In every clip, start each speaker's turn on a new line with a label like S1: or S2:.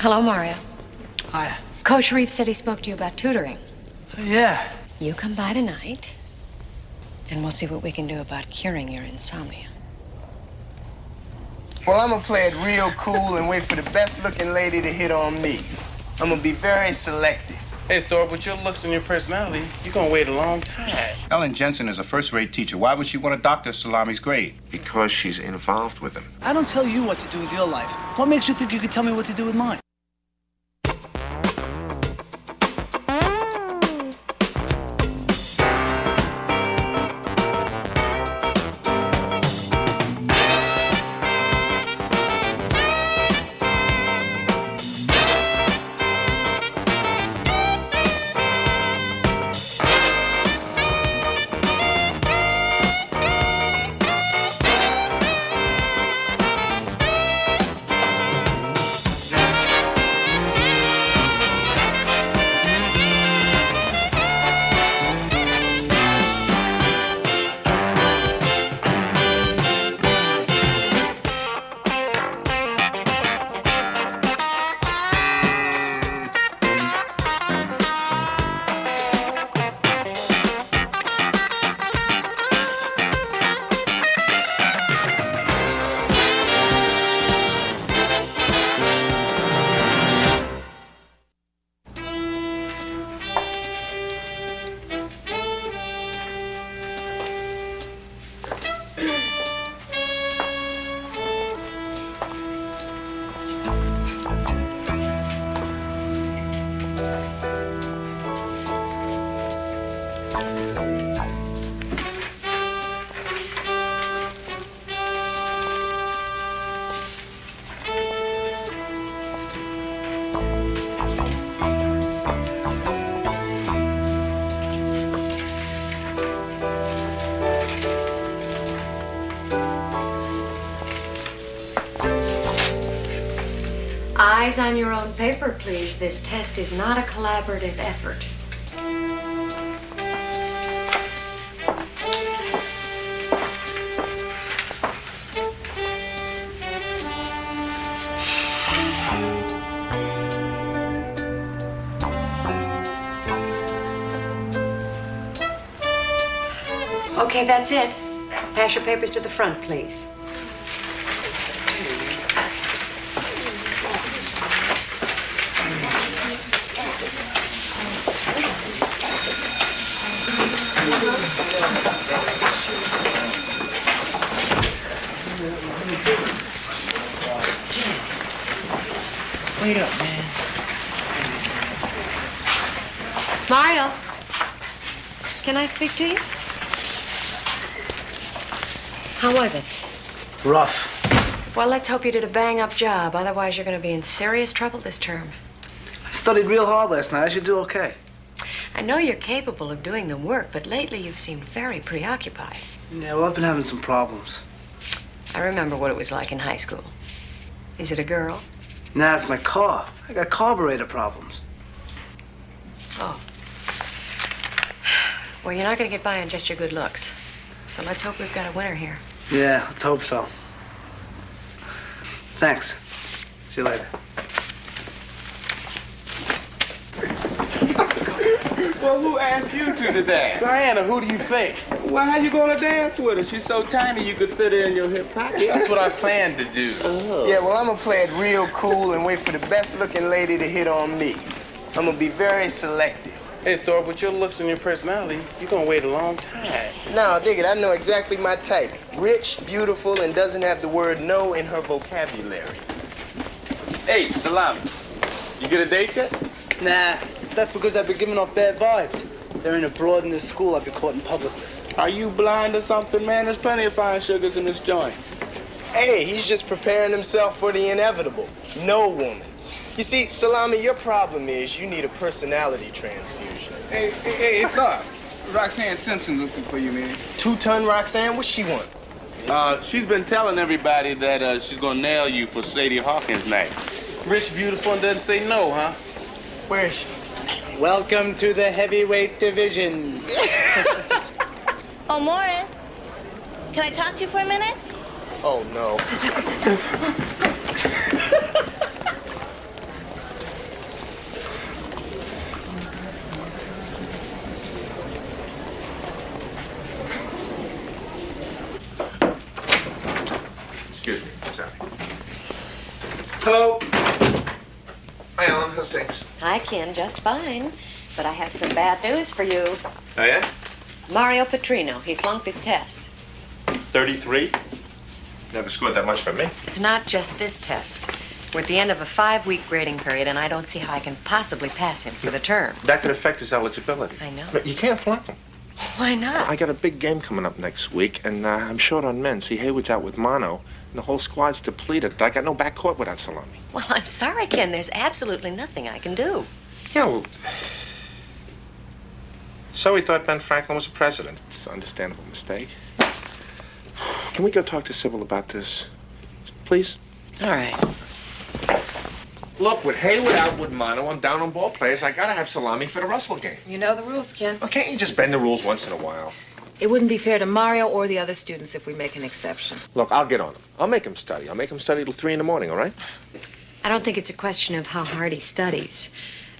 S1: Hello, Mario.
S2: Hi.
S1: Coach Reeves said he spoke to you about tutoring.
S2: Yeah.
S1: You come by tonight, and we'll see what we can do about curing your insomnia.
S3: Well, I'm gonna play it real cool and wait for the best-looking lady to hit on me. I'm gonna be very selective.
S4: Hey, Thor, with your looks and your personality, you're gonna wait a long time.
S5: Ellen Jensen is a first-rate teacher. Why would she want to doctor Salami's grade?
S6: Because she's involved with him.
S2: I don't tell you what to do with your life. What makes you think you could tell me what to do with mine?
S1: Eyes on your own paper, please. This test is not a collaborative effort. Okay, that's it. Pass your papers to the front, please.
S4: Wait up, man.
S1: Mario, can I speak to you? How was it?
S2: Rough.
S1: Well, let's hope you did a bang-up job. Otherwise, you're going to be in serious trouble this term.
S2: I studied real hard last night. I should do okay.
S1: I know you're capable of doing the work, but lately you've seemed very preoccupied.
S2: Yeah, well, I've been having some problems.
S1: I remember what it was like in high school. Is it a girl?
S2: Nah, it's my car. I got carburetor problems.
S1: Oh. Well, you're not going to get by on just your good looks. So let's hope we've got a winner here.
S2: Yeah, let's hope so. Thanks. See you later.
S7: Well, who asked you to dance?
S4: Diana, who do you think?
S7: Well, how you gonna dance with her? She's so tiny you could fit her in your hip pocket.
S4: That's what I planned to do.
S7: Oh.
S3: Yeah, well, I'm gonna play it real cool and wait for the best-looking lady to hit on me. I'm gonna be very selective.
S4: Hey, Thor, with your looks and your personality, you're gonna wait a long time.
S3: Now, dig it, I know exactly my type. Rich, beautiful, and doesn't have the word no in her vocabulary.
S7: Hey, Salami, you get a date yet?
S2: Nah, that's because I've been giving off bad vibes. There ain't a broad in this school I'd be caught in public with.
S7: Are you blind or something, man? There's plenty of fine sugars in this joint.
S3: Hey, he's just preparing himself for the inevitable. No woman. You see, Salami, your problem is you need a personality transfusion.
S7: Hey, Thor. Roxanne Simpson's looking for you, man.
S3: 2-ton Roxanne, what she want?
S7: She's been telling everybody that she's gonna nail you for Sadie Hawkins' name.
S4: Rich, beautiful, and doesn't say no, huh?
S3: Where is she?
S2: Welcome to the heavyweight division.
S8: Oh, Morris, can I talk to you for a minute?
S3: Oh, no.
S6: Hello. Hi, Ellen. How's things?
S1: Hi, Ken. Just fine. But I have some bad news for you.
S6: Oh, yeah?
S1: Mario Petrino. He flunked his test.
S6: 33? Never scored that much from me.
S1: It's not just this test. We're at the end of a 5-week grading period, and I don't see how I can possibly pass him for the term.
S6: That could affect his eligibility.
S1: I know.
S6: But you can't flunk him.
S1: Why not?
S6: I got a big game coming up next week, and I'm short on men. See, Hayward's out with mono, and the whole squad's depleted. I got no backcourt without Salami.
S1: Well, I'm sorry, Ken. There's absolutely nothing I can do.
S6: Yeah, well... So he thought Ben Franklin was a president. It's an understandable mistake. Can we go talk to Sybil about this? Please?
S1: All right.
S6: Look, with Hayward out with mono, I'm down on ball players. I gotta have Salami for the Russell game.
S9: You know the rules, Ken.
S6: Well, can't you just bend the rules once in a while?
S9: It wouldn't be fair to Mario or the other students if we make an exception.
S6: Look, I'll get on him. I'll make him study. I'll make him study till 3 in the morning, all right?
S1: I don't think it's a question of how hard he studies.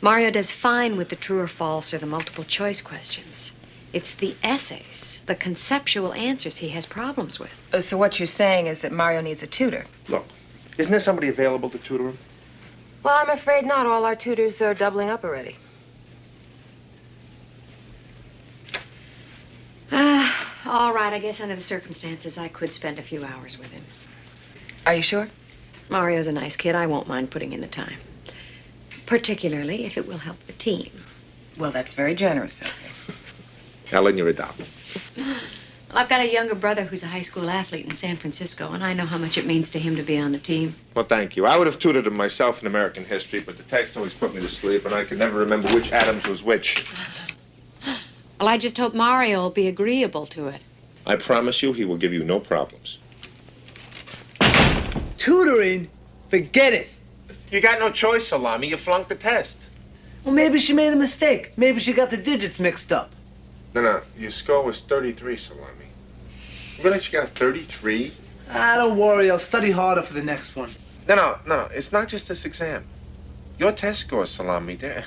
S1: Mario does fine with the true or false or the multiple choice questions. It's the essays, the conceptual answers he has problems with.
S9: So what you're saying is that Mario needs a tutor?
S6: Look, isn't there somebody available to tutor him?
S9: Well, I'm afraid not. All our tutors are doubling up already.
S1: All right, I guess under the circumstances, I could spend a few hours with him.
S9: Are you sure?
S1: Mario's a nice kid. I won't mind putting in the time. Particularly if it will help the team.
S9: Well, that's very generous of you.
S6: Ellen, you're a doll.
S1: Well, I've got a younger brother who's a high school athlete in San Francisco, and I know how much it means to him to be on the team.
S6: Well, thank you. I would have tutored him myself in American history, but the text always put me to sleep, and I could never remember which Adams was which.
S1: Well, I just hope Mario will be agreeable to it.
S6: I promise you he will give you no problems.
S2: Tutoring? Forget it.
S6: You got no choice, Salami. You flunked the test.
S2: Well, maybe she made a mistake. Maybe she got the digits mixed up.
S6: No. Your score was 33, Salami. You realize you got a 33?
S2: Don't worry. I'll study harder for the next one.
S6: No. It's not just this exam. Your test scores, Salami, they're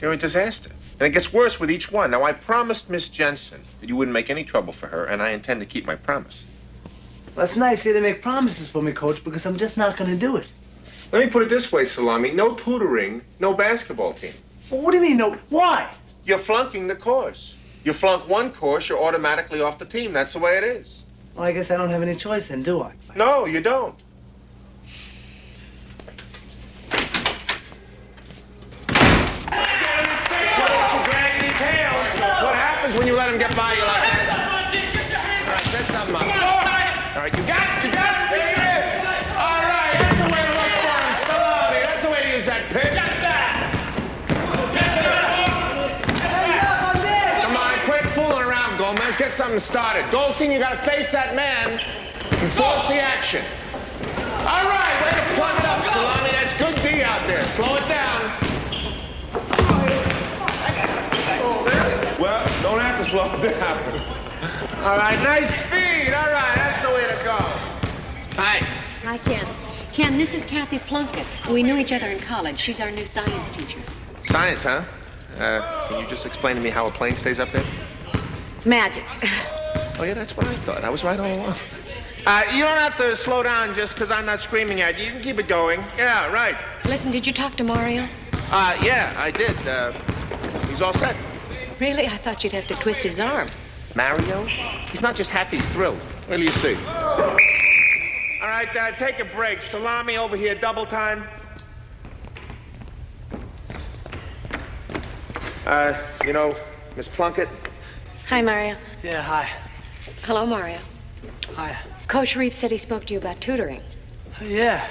S6: a disaster. And it gets worse with each one. Now, I promised Miss Jensen that you wouldn't make any trouble for her, and I intend to keep my promise.
S2: Well, it's nice of you to make promises for me, Coach, because I'm just not going to do it.
S6: Let me put it this way, Salami. No tutoring, no basketball team.
S2: Well, what do you mean, no? Why?
S6: You're flunking the course. You flunk one course, you're automatically off the team. That's the way it is.
S2: Well, I guess I don't have any choice then, do I?
S6: No, you don't.
S3: That's what happens when you let him get by you like that. All right, set something up. All right, you got it. All right, that's the way to look for him, Salami. That's the way to use that pitch. Come on, quit fooling around, Gomez. Get something started. Goldstein, you got to face that man and force the action. All right, way to plug it up, Salami. That's good D out there. Slow it down. Well, don't have to slow it down. All right, nice speed. All right, that's the way to go. Hi.
S1: Hi, Ken. Ken, this is Kathy Plunkett. We knew each other in college. She's our new science teacher.
S6: Science, huh? Can you just explain to me how a plane stays up there?
S1: Magic.
S6: Oh, yeah, that's what I thought. I was right all along.
S3: You don't have to slow down just because I'm not screaming at you. You can keep it going. Yeah, right.
S1: Listen, did you talk to Mario?
S3: Yeah, I did. He's all set.
S1: Really? I thought you'd have to twist his arm.
S3: Mario? He's not just happy, he's thrilled. Wait till you see. All right, take a break. Salami over here, double time. Miss Plunkett.
S1: Hi, Mario.
S2: Yeah, hi.
S1: Hello, Mario.
S2: Hi.
S1: Coach Reeves said he spoke to you about tutoring.
S2: Yeah.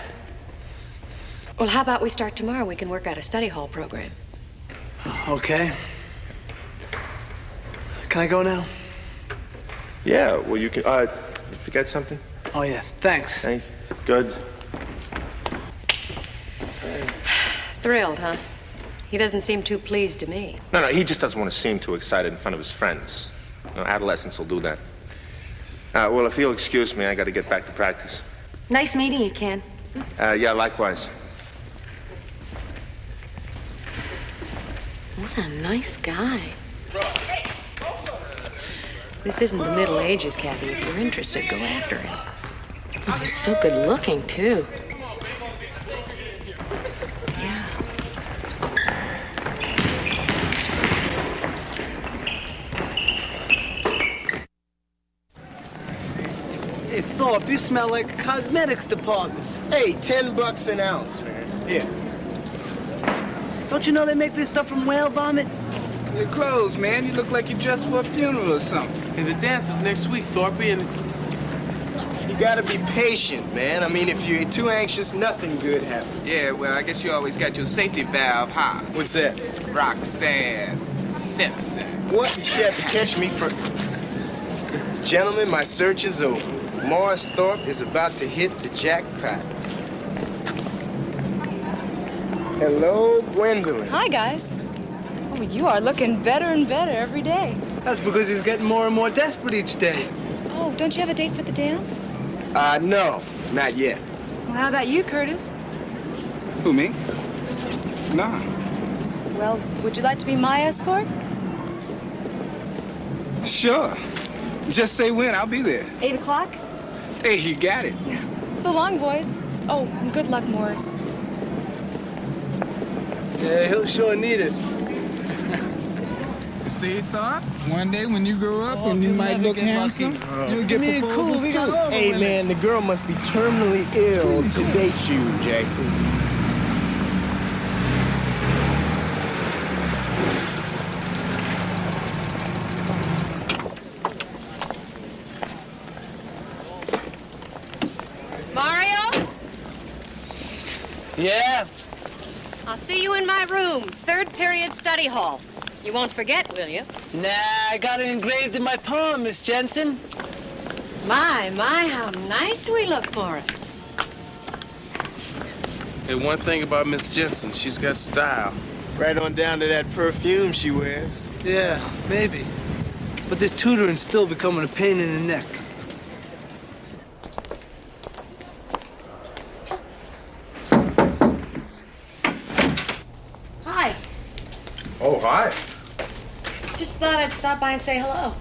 S1: Well, how about we start tomorrow? We can work out a study hall program.
S2: Okay. Can I go now?
S6: Yeah, well, you can, you forget something?
S2: Oh, yeah. Thanks.
S6: Hey, good.
S1: Thrilled, huh? He doesn't seem too pleased to me.
S6: No, he just doesn't want to seem too excited in front of his friends. Adolescents will do that. Well, if you'll excuse me, I got to get back to practice.
S1: Nice meeting you, Ken.
S6: Yeah, likewise.
S1: What a nice guy. This isn't the Middle Ages, Kathy. If you're interested, go after him. Oh, he's so good looking, too.
S2: off. You smell like a cosmetics department.
S10: Hey, $10 an ounce, man.
S2: Here. Don't you know they make this stuff from whale vomit?
S11: Your clothes, man. You look like you dressed for a funeral or something.
S4: And the dance is next week, Thorpe, and
S10: You gotta be patient, man. I mean, if you're too anxious, nothing good happens.
S11: Yeah, well, I guess you always got your safety valve high.
S10: What's that?
S11: Roxanne Simpson.
S10: What? You have to catch me for... Gentlemen, my search is over. Morris Thorpe is about to hit the jackpot. Hello, Gwendolyn.
S12: Hi, guys. Oh, you are looking better and better every day.
S2: That's because he's getting more and more desperate each day.
S12: Oh, don't you have a date for the dance?
S10: No, not yet.
S12: Well, how about you, Curtis?
S11: Who, me? Nah.
S12: Well, would you like to be my escort?
S11: Sure. Just say when, I'll be there.
S12: 8 o'clock?
S11: Hey, you got it.
S12: So long, boys. Oh, and good luck, Morris.
S2: Yeah, he'll sure need it.
S11: See, Thorpe? One day when you grow up and you might look handsome, you'll get proposals too.
S10: Hey, man, the girl must be terminally ill to date you, Jackson.
S1: Mario?
S2: Yeah?
S1: I'll see you in my room, third period study hall. You won't forget, will you?
S2: Nah, I got it engraved in my palm, Miss Jensen.
S1: My, how nice we look, Morris.
S4: hey, one thing about Miss Jensen, she's got style.
S10: Right on down to that perfume she wears.
S2: Yeah, maybe. But this tutoring's still becoming a pain in the neck.
S1: Hi.
S6: Oh, hi.
S1: Just thought I'd stop by and say hello.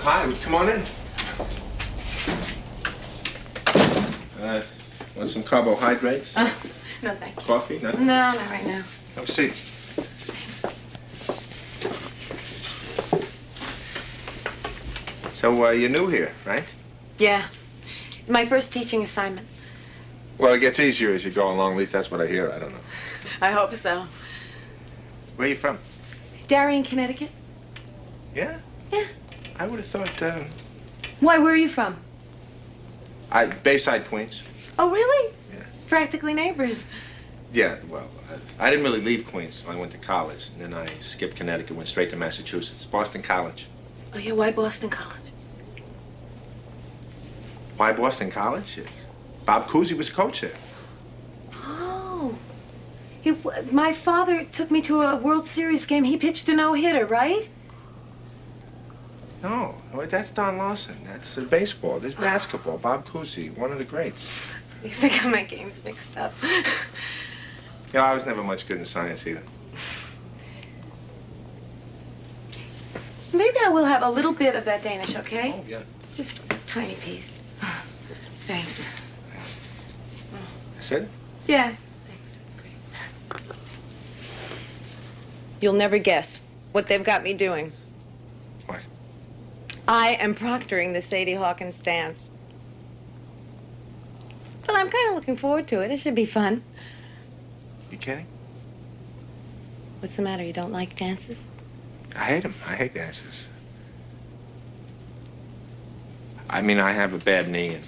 S6: Hi, would you come on in? Want some carbohydrates?
S1: No, thank you.
S6: Coffee? No?
S1: No, not right now.
S6: Have a seat.
S1: Thanks.
S6: So, you're new here, right?
S1: Yeah. My first teaching assignment.
S6: Well, it gets easier as you go along. At least that's what I hear. I don't know.
S1: I hope so.
S6: Where are you from?
S1: Darien, Connecticut.
S6: Yeah?
S1: Yeah.
S6: I would have thought,
S1: Why, where are you from?
S6: Bayside, Queens.
S1: Oh, really?
S6: Yeah.
S1: Practically neighbors.
S6: Yeah, well, I didn't really leave Queens until I went to college. And then I skipped Connecticut, went straight to Massachusetts. Boston College.
S1: Oh, yeah, why Boston College?
S6: Why Boston College? Bob Cousy was coach there.
S1: Oh. My father took me to a World Series game. He pitched a no-hitter, right?
S6: No, that's Don Lawson. That's baseball. There's basketball. Bob Cousy, one of the greats.
S1: You think I got my games mixed up.
S6: Yeah, I was never much good in science either.
S1: Maybe I will have a little bit of that Danish, okay?
S6: Oh, yeah.
S1: Just a tiny piece. Thanks.
S6: That's it?
S1: Yeah. Thanks, that's great.
S9: You'll never guess what they've got me doing.
S6: What?
S9: I am proctoring the Sadie Hawkins dance. But I'm kind of looking forward to it. It should be fun.
S6: You kidding?
S9: What's the matter? You don't like dances?
S6: I hate them. I hate dances. I mean, I have a bad knee and...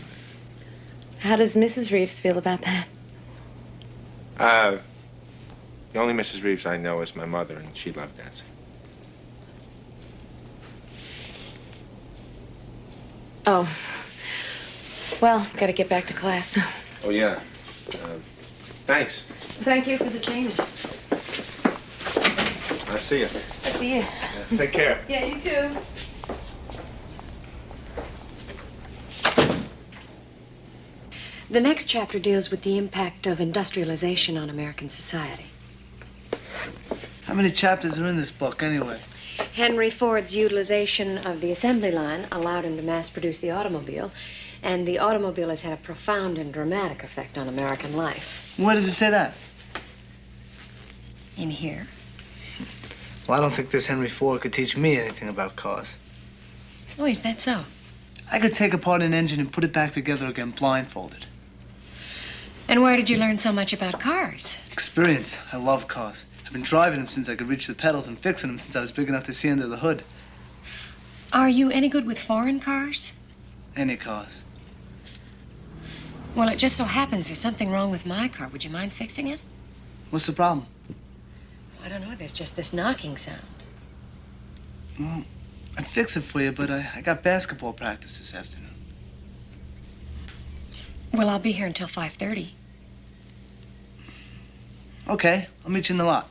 S9: How does Mrs. Reeves feel about that?
S6: The only Mrs. Reeves I know is my mother, and she loved dancing.
S9: Oh. Well, gotta get back to class.
S6: Oh, yeah. Thanks.
S1: Thank you for the Danish.
S6: I'll see you.
S1: I see you.
S6: Yeah, take care.
S1: Yeah, you too. The next chapter deals with the impact of industrialization on American society.
S2: How many chapters are in this book, anyway?
S1: Henry Ford's utilization of the assembly line allowed him to mass-produce the automobile, and the automobile has had a profound and dramatic effect on American life.
S2: Where does it say that?
S1: In here.
S2: Well, I don't think this Henry Ford could teach me anything about cars.
S1: Oh, is that so?
S2: I could take apart an engine and put it back together again blindfolded.
S1: And where did you learn so much about cars?
S2: Experience. I love cars. I've been driving them since I could reach the pedals and fixing them since I was big enough to see under the hood.
S1: Are you any good with foreign cars?
S2: Any cars.
S1: Well, it just so happens there's something wrong with my car. Would you mind fixing it?
S2: What's the problem?
S1: I don't know. There's just this knocking sound.
S2: Well, I'd fix it for you, but I got basketball practice this afternoon.
S1: Well, I'll be here until 5:30.
S2: Okay, I'll meet you in the lot.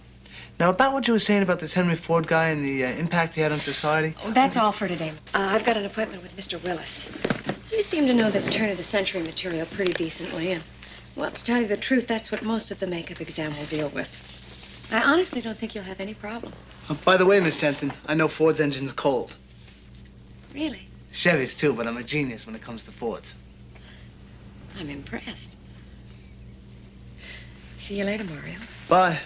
S2: Now, about what you were saying about this Henry Ford guy and the impact he had on society.
S1: Oh, that's all for today. I've got an appointment with Mr. Willis. You seem to know this turn-of-the-century material pretty decently, and, well, to tell you the truth, that's what most of the makeup exam will deal with. I honestly don't think you'll have any problem.
S2: Oh, by the way, Miss Jensen, I know Ford's engine's cold.
S1: Really?
S2: Chevy's too, but I'm a genius when it comes to Fords.
S1: I'm impressed. See you later, Mario.
S2: Bye.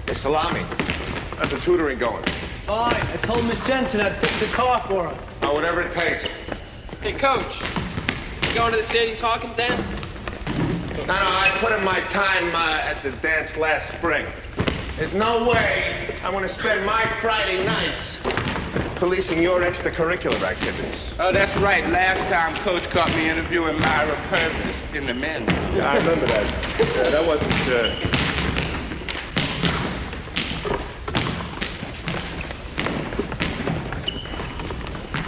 S6: Hey, Salami, how's the tutoring going?
S2: Fine. I told Miss Jensen I'd fix the car for her.
S6: Oh, whatever it takes.
S13: Hey, Coach, you going to the Sadie's Hawkins dance?
S6: No, I put in my time at the dance last spring. There's no way I want to spend my Friday nights policing your extracurricular activities.
S7: Oh, that's right. Last time, Coach caught me interviewing Myra Purvis in the men.
S6: Yeah, I remember that. Yeah, that wasn't...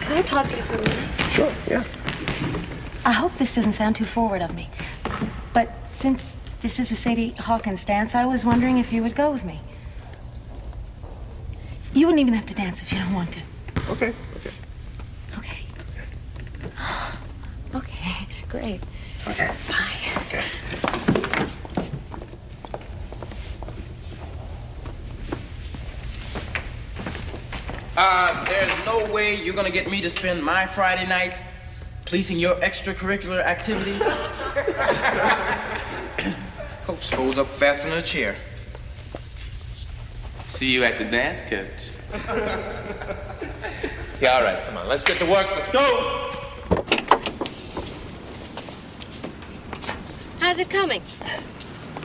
S14: Can I talk to you for a minute?
S6: Sure, yeah.
S14: I hope this doesn't sound too forward of me, but since this is a Sadie Hawkins dance, I was wondering if you would go with me. You wouldn't even have to dance if you don't want to.
S6: Okay.
S14: Okay. Okay, great.
S6: Okay.
S14: Bye.
S6: Okay.
S13: There's no way you're gonna get me to spend my Friday nights policing your extracurricular activities. Coach goes up faster than a chair.
S7: See you at the dance, Coach.
S6: Yeah, all right, come on. Let's get to work. Let's go.
S1: How's it coming?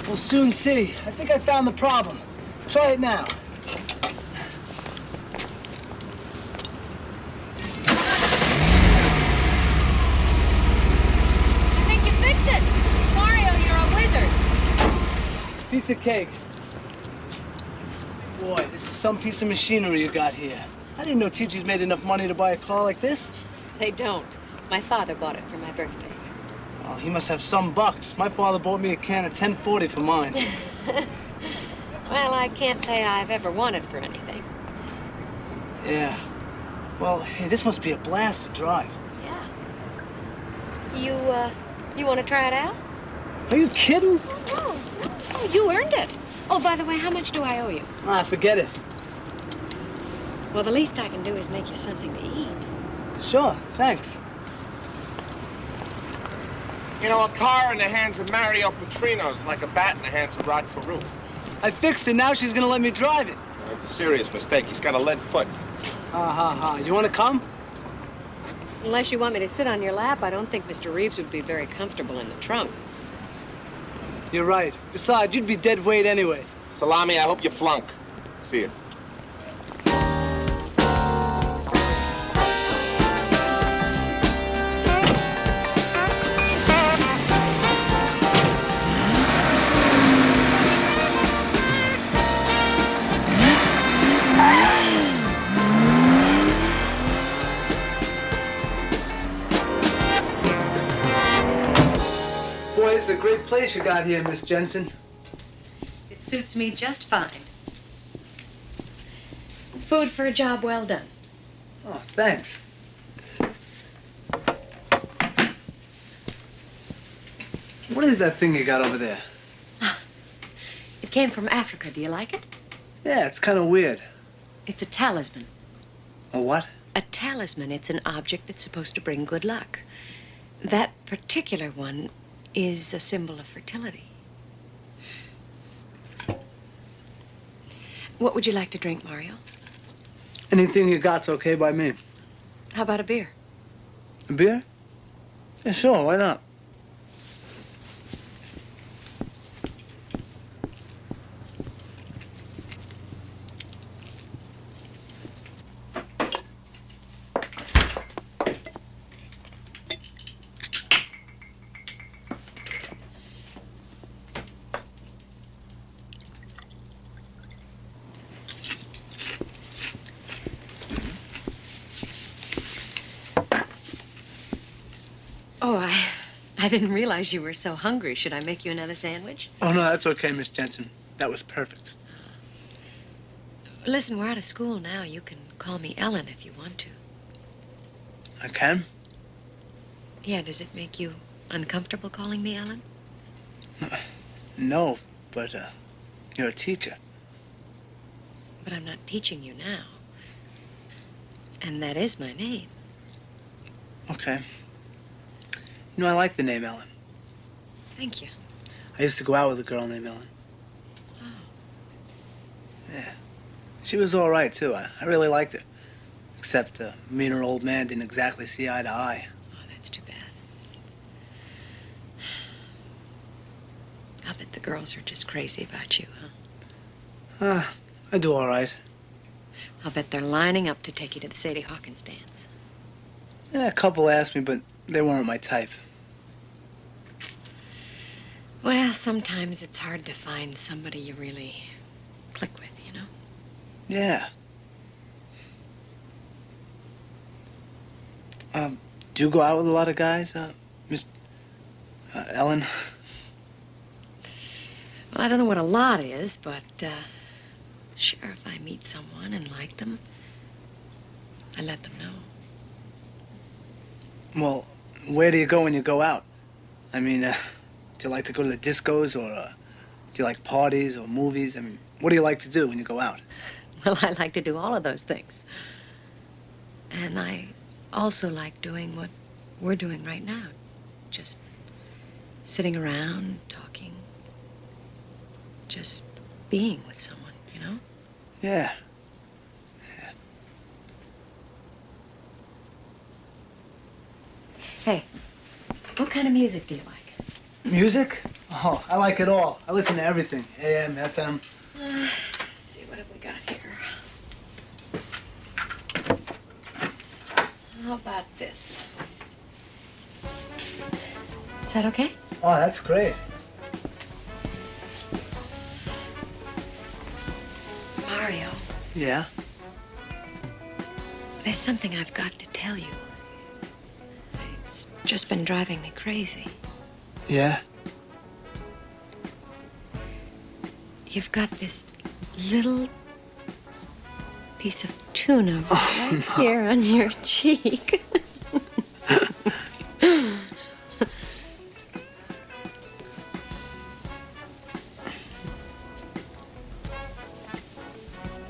S2: We'll soon see. I think I found the problem. Try it now.
S1: I think you fixed it. Mario, you're a wizard.
S2: Piece of cake. Boy, this is some piece of machinery you got here. I didn't know teachers made enough money to buy a car like this.
S1: They don't. My father bought it for my birthday.
S2: Oh, he must have some bucks. My father bought me a can of 1040 for mine.
S1: Well, I can't say I've ever wanted for anything.
S2: Yeah. Well, hey, this must be a blast to drive.
S1: Yeah. You want to try it out?
S2: Are you kidding?
S1: Oh, no. Oh, you earned it. Oh, by the way, how much do I owe you?
S2: Ah, forget it.
S1: Well, the least I can do is make you something to eat.
S2: Sure, thanks.
S6: You know, a car in the hands of Mario Petrino is like a bat in the hands of Rod Carew.
S2: I fixed it. Now she's gonna let me drive it.
S6: It's a serious mistake. He's got a lead foot.
S2: You want to come?
S1: Unless you want me to sit on your lap, I don't think Mr. Reeves would be very comfortable in the trunk.
S2: You're right. Besides, you'd be dead weight anyway.
S6: Salami, I hope you flunk. See you.
S2: Boy, it's a great place you got here, Miss Jensen.
S1: It suits me just fine. Food for a job well done.
S2: Oh, thanks. What is that thing you got over there?
S1: It came from Africa. Do you like it?
S2: Yeah, it's kind of weird.
S1: It's a talisman.
S2: A what?
S1: A talisman. It's an object that's supposed to bring good luck. That particular one is a symbol of fertility. What would you like to drink, Mario?
S2: Anything you got's okay by me.
S1: How about a beer?
S2: A beer? Yeah, sure, why not?
S1: Oh, I didn't realize you were so hungry. Should I make you another sandwich?
S2: Oh, no, that's okay, Miss Jensen. That was perfect.
S1: Listen, we're out of school now. You can call me Ellen if you want to.
S2: I can?
S1: Yeah, does it make you uncomfortable calling me Ellen?
S2: No, but, you're a teacher.
S1: But I'm not teaching you now. And that is my name.
S2: Okay. You know, I like the name Ellen.
S1: Thank you.
S2: I used to go out with a girl named Ellen.
S1: Oh.
S2: Yeah. She was all right, too. I really liked her. Except me and her old man didn't exactly see eye to eye.
S1: Oh, that's too bad. I bet the girls are just crazy about you, huh?
S2: I do all right.
S1: I'll bet they're lining up to take you to the Sadie Hawkins dance.
S2: Yeah, a couple asked me, but they weren't my type.
S1: Well, sometimes it's hard to find somebody you really click with, you know?
S2: Yeah. Do you go out with a lot of guys, Miss Ellen?
S1: Well, I don't know what a lot is, but, sure, if I meet someone and like them, I let them know.
S2: Well, where do you go when you go out? I mean, do you like to go to the discos, or do you like parties or movies? I mean, what do you like to do when you go out?
S1: Well, I like to do all of those things. And I also like doing what we're doing right now. Just sitting around, talking. Just being with someone, you know?
S2: Yeah.
S1: Hey, what kind of music do you like?
S2: Music? Oh, I like it all. I listen to everything. AM, FM.
S1: Let's see, what have we got here? How about this? Is that okay?
S2: Oh, that's great.
S1: Mario,
S2: Yeah?
S1: there's something I've got to tell you. It's just been driving me crazy.
S2: Yeah?
S1: You've got this little piece of tuna right here on your cheek.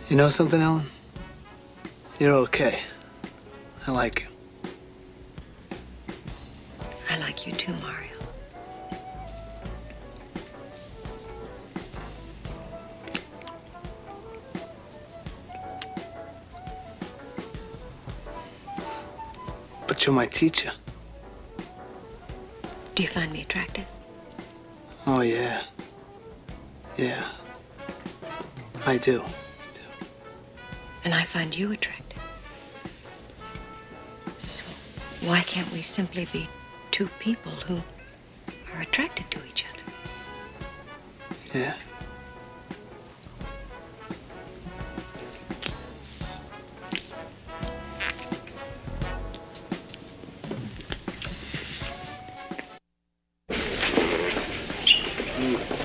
S2: You know something, Ellen? You're okay. I like you.
S1: I like you too, Mario.
S2: But you're my teacher.
S1: Do you find me attractive?
S2: Oh, yeah. Yeah. I do.
S1: And I find you attractive. So why can't we simply be two people who are attracted to each other?
S2: Yeah.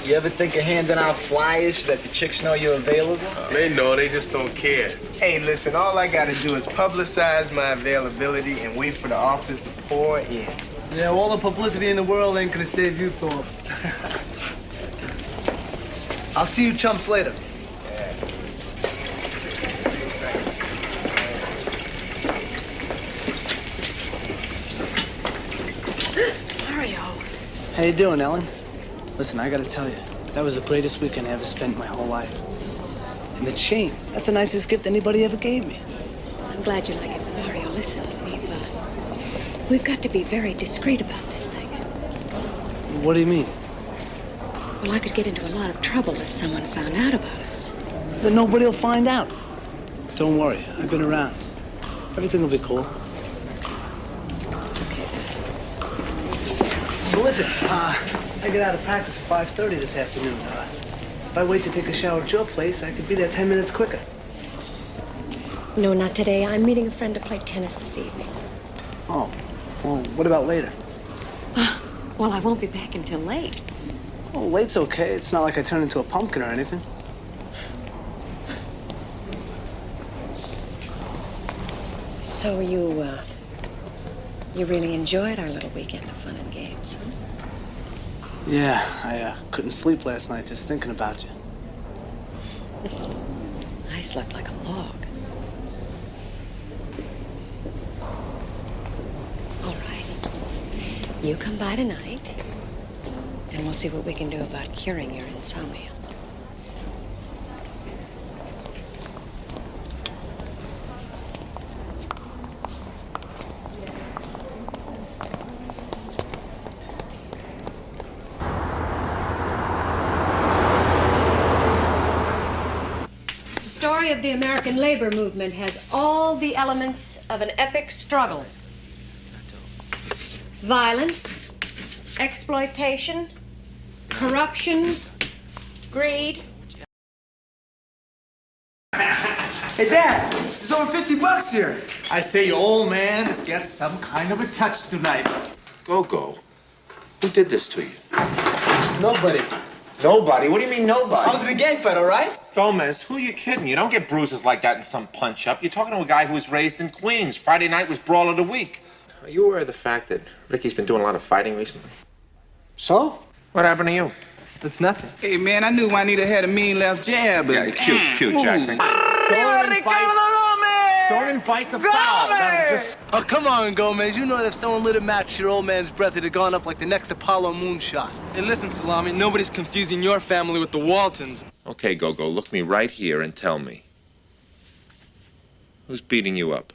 S15: You ever think of handing out flyers so that the chicks know you're available?
S10: They know, they just don't care. Hey, listen, all I gotta do is publicize my availability and wait for the offers to pour in.
S2: Yeah, all the publicity in the world ain't gonna save you, Thorpe. I'll see you chumps later.
S1: Mario.
S2: How you doing, Ellen? Listen, I gotta tell you, that was the greatest weekend I ever spent in my whole life. And it's Shane. That's the nicest gift anybody ever gave me.
S1: I'm glad you like it, Mario. Listen, we've got to be very discreet about this thing.
S2: What do you mean?
S1: Well, I could get into a lot of trouble if someone found out about us.
S2: Then nobody will find out. Don't worry, I've been around. Everything will be cool.
S1: Okay,
S2: So listen, I get out of practice at 5:30 this afternoon. If I wait to take a shower at your place, I could be there 10 minutes quicker.
S1: No, not today. I'm meeting a friend to play tennis this evening.
S2: Oh, well, what about later?
S1: Well, I won't be back until late.
S2: Well, late's okay. It's not like I turn into a pumpkin or anything.
S1: So you really enjoyed our little weekend of fun and games, huh?
S2: Yeah, I couldn't sleep last night just thinking about you.
S1: I slept like a log. All right. You come by tonight, and we'll see what we can do about curing your insomnia.
S16: The story of the American labor movement has all the elements of an epic struggle. Violence, exploitation, corruption, greed.
S17: Hey, Dad, there's over $50 here. I say your old man has got some kind of a touch tonight.
S6: Go. Who did this to you?
S17: Nobody.
S6: Nobody? What do you mean nobody?
S17: I was in a gang fight, all right?
S6: Gomez, who are you kidding? You don't get bruises like that in some punch-up. You're talking to a guy who was raised in Queens. Friday night was Brawl of the Week. Are you aware of the fact that Ricky's been doing a lot of fighting recently?
S17: So?
S6: What happened to you?
S17: It's nothing.
S11: Hey, man, I knew Juanita had a mean left jab.
S6: Yeah, cute, Jackson.
S2: Don't invite the foul. Oh, come on, Gomez. You know that if someone lit a match to your old man's breath, it'd have gone up like the next Apollo moonshot.
S17: Hey, listen, Salami, nobody's confusing your family with the Waltons.
S6: Okay, Go. Look me right here and tell me. Who's beating you up?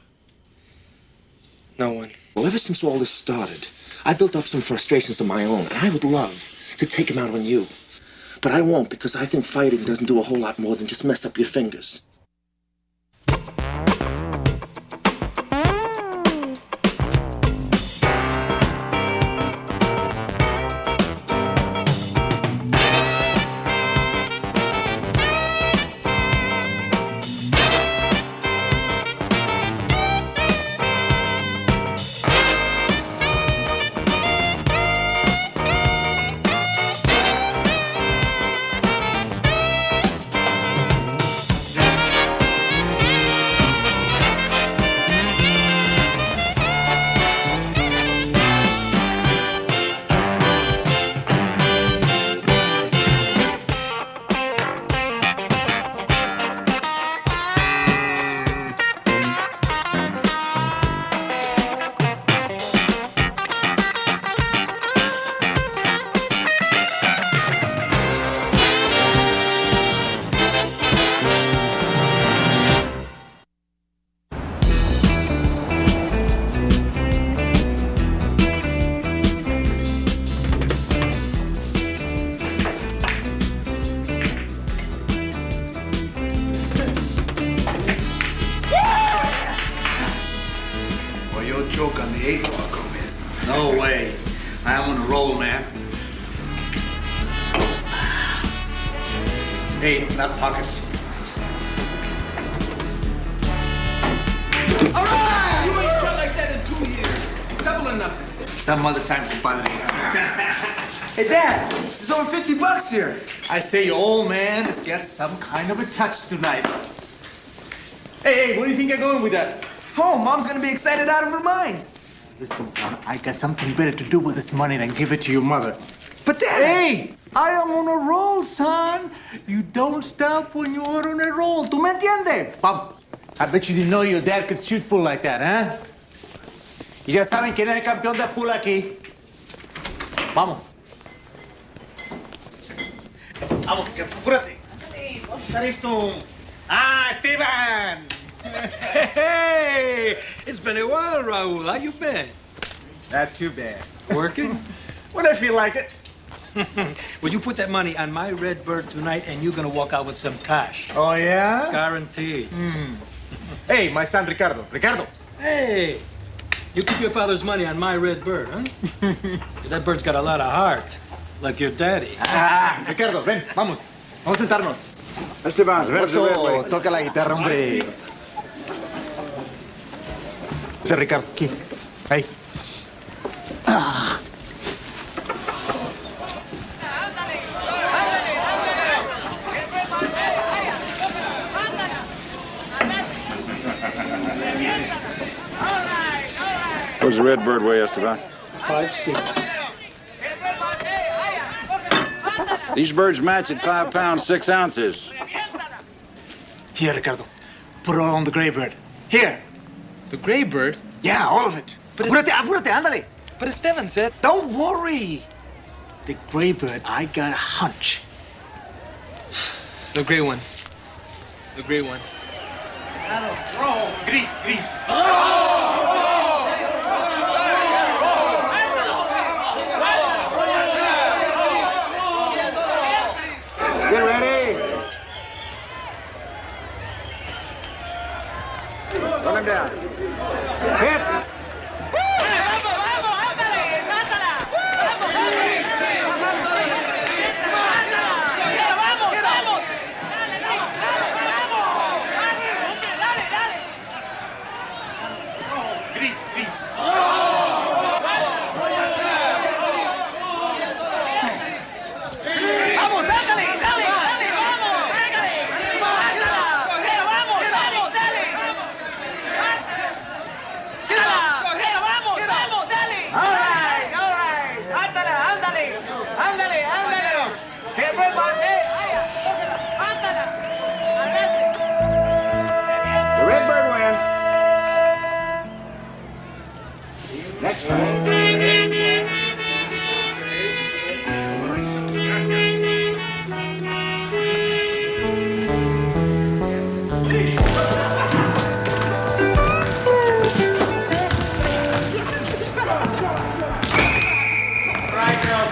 S17: No one.
S18: Well, ever since all this started, I built up some frustrations of my own, and I would love to take them out on you. But I won't, because I think fighting doesn't do a whole lot more than just mess up your fingers.
S17: Joke on the 8 ball, Gomez. No way. I'm on a roll, man. Hey, not pockets.
S11: All right! You ain't shot like that in 2 years. Double or nothing.
S17: Some other time, compadre.
S11: Hey, Dad, there's over $50 here.
S17: I say your old man has got some kind of a touch tonight. Hey, where do you think you're going with that?
S11: Home. Mom's gonna be excited out of her mind.
S17: Listen, son, I got something better to do with this money than give it to your mother.
S11: But Dad...
S17: Hey, I am on a roll, son. You don't stop when you're on a roll. ¿Tú me entiendes? Vamos. I bet you didn't know your dad could shoot pool like that, huh? Y ya saben quién es el campeón de pool aquí. Vamos. Vamos, que apúrate. Hey, vamos a usar esto. Ah, Esteban! Hey! It's been a while, Raul. How you been?
S10: Not too bad.
S17: Working?
S10: Well, if you like it.
S17: Well, you put that money on my red bird tonight, and you're gonna walk out with some cash.
S10: Oh, yeah?
S17: Guaranteed.
S10: Hey, my son Ricardo. Ricardo.
S17: Hey! You keep your father's money on my red bird, huh? That bird's got a lot of heart, like your daddy.
S10: Ah, Ricardo, ven, vamos. Vamos a sentarnos. Esteban,
S18: Alberto, toca la guitarra, hombre.
S10: Ricardo, aquí. Ahí.
S5: What's the red bird weigh, Esteban?
S17: 5'6".
S5: These birds match at 5 pounds, 6 ounces.
S2: Here, Ricardo. Put it all on the gray bird. Here.
S13: The gray bird?
S2: Yeah, all of it. Apúrate, ándale.
S13: But Esteban said...
S2: Don't worry. The gray bird, I got a hunch.
S13: The gray one. The gray one.
S10: Gris, gris.
S3: Get ready. Run him down. Hit.
S10: Gris, gris.
S17: Vamos, dale, dale, dale, vamos, pégale. Vamos, vamos, dale. Vamos, vamos, dale.
S3: All right. Ándale. Siempre The red bird wins. Next time.